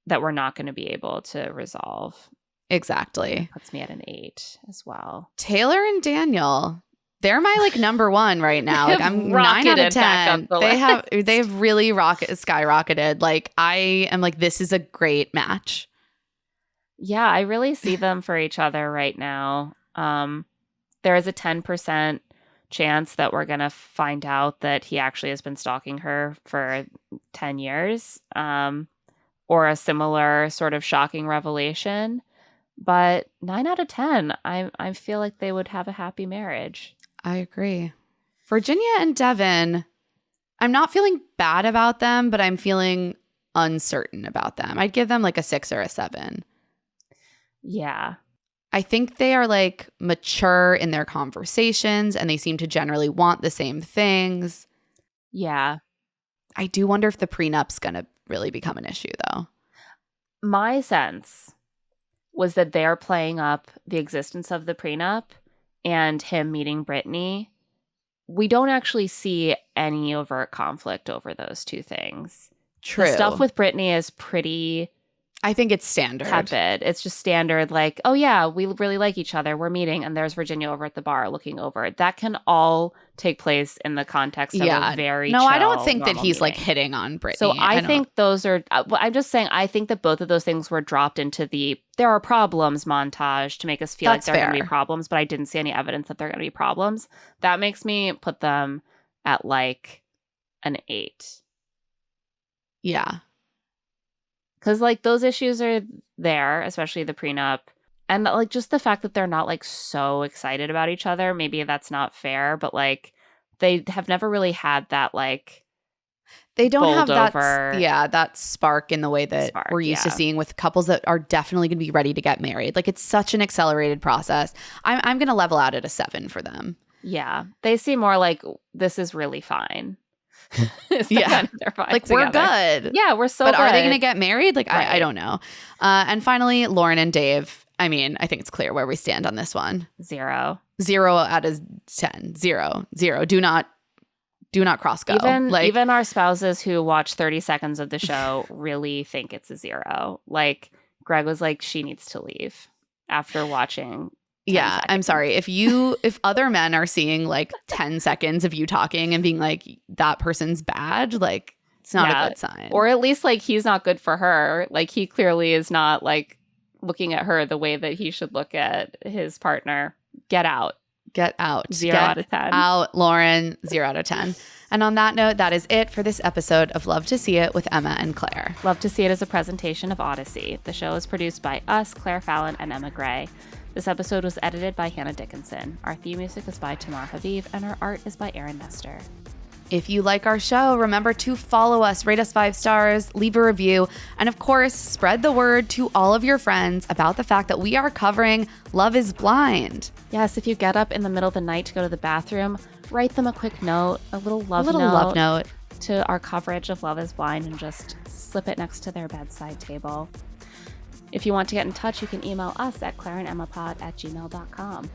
that we're not going to be able to resolve. Exactly. Puts me at an 8 as well. Taylor and Daniel, they're my like number 1 right now. Like I'm 9 out of 10. They've really skyrocketed. Like I am like, this is a great match. Yeah, I really see them for each other right now. There is a 10% chance that we're going to find out that he actually has been stalking her for 10 years, or a similar sort of shocking revelation. But 9 out of 10, I feel like they would have a happy marriage. I agree. Virginia and Devin, I'm not feeling bad about them, but I'm feeling uncertain about them. I'd give them like a 6 or a 7. Yeah. I think they are like mature in their conversations and they seem to generally want the same things. Yeah. I do wonder if the prenup's going to really become an issue though. My sense was that they're playing up the existence of the prenup and him meeting Brittany. We don't actually see any overt conflict over those two things. True. The stuff with Brittany is pretty... I think it's standard. Tepid. It's just standard, like, oh yeah, we really like each other. We're meeting, and there's Virginia over at the bar looking over. That can all take place in the context of a very chill, I don't think that he's meeting. Like hitting on Brittany. So I think those are... I'm just saying, I think that both of those things were dropped into the there are problems montage to make us feel like there are going to be problems, but I didn't see any evidence that there are going to be problems. That makes me put them at like an 8. Yeah. Because, like, those issues are there, especially the prenup. And, like, just the fact that they're not, like, so excited about each other. Maybe that's not fair, but, like, they have never really had that, like... They don't have that spark in the way that we're used to seeing with couples that are definitely going to be ready to get married. Like, it's such an accelerated process. I'm going to level out at a 7 for them. Yeah. They seem more like, this is really fine. Yeah, like together. We're good. Yeah, we're so but good. Are they gonna get married? Like, right. I don't know. And finally, Lauren and Dave. I mean, I think it's clear where we stand on this one. 0 out of 10. 0 do not cross go. Even our spouses who watch 30 seconds of the show really think it's a 0. Like, Greg was like, she needs to leave after watching. Yeah, I'm sorry. If other men are seeing like 10 seconds of you talking and being like, that person's bad, like, it's not a good sign. Or at least, like, he's not good for her. Like, he clearly is not, like, looking at her the way that he should look at his partner. Get out. 0 out of 10. Out, Lauren. 0 out of 10. And on that note, that is it for this episode of Love to See It with Emma and Claire. Love to See It is a presentation of Odyssey. The show is produced by us, Claire Fallon, and Emma Gray. This episode was edited by Hannah Dickinson. Our theme music is by Tamar Haviv, and our art is by Aaron Nestor. If you like our show, remember to follow us, rate us 5 stars, leave a review, and of course, spread the word to all of your friends about the fact that we are covering Love is Blind. Yes, if you get up in the middle of the night to go to the bathroom, write them a quick note, a little love note to our coverage of Love is Blind, and just slip it next to their bedside table. If you want to get in touch, you can email us at claireandemmapod@gmail.com.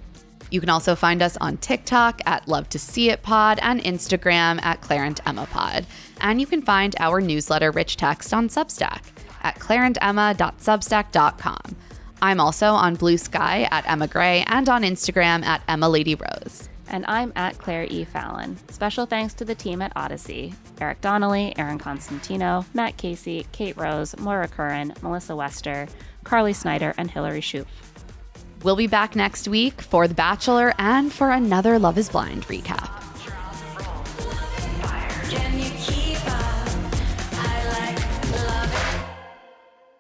You can also find us on TikTok at Love to See It Pod and Instagram at Claire and Emma Pod. And you can find our newsletter Rich Text on Substack at claireandemma.substack.com. I'm also on Blue Sky at Emma Gray and on Instagram at Emma Lady Rose. And I'm at Claire E. Fallon. Special thanks to the team at Odyssey: Eric Donnelly, Aaron Constantino, Matt Casey, Kate Rose, Maura Curran, Melissa Wester, Carly Snyder, and Hillary Shoup. We'll be back next week for The Bachelor and for another Love is Blind recap. Can you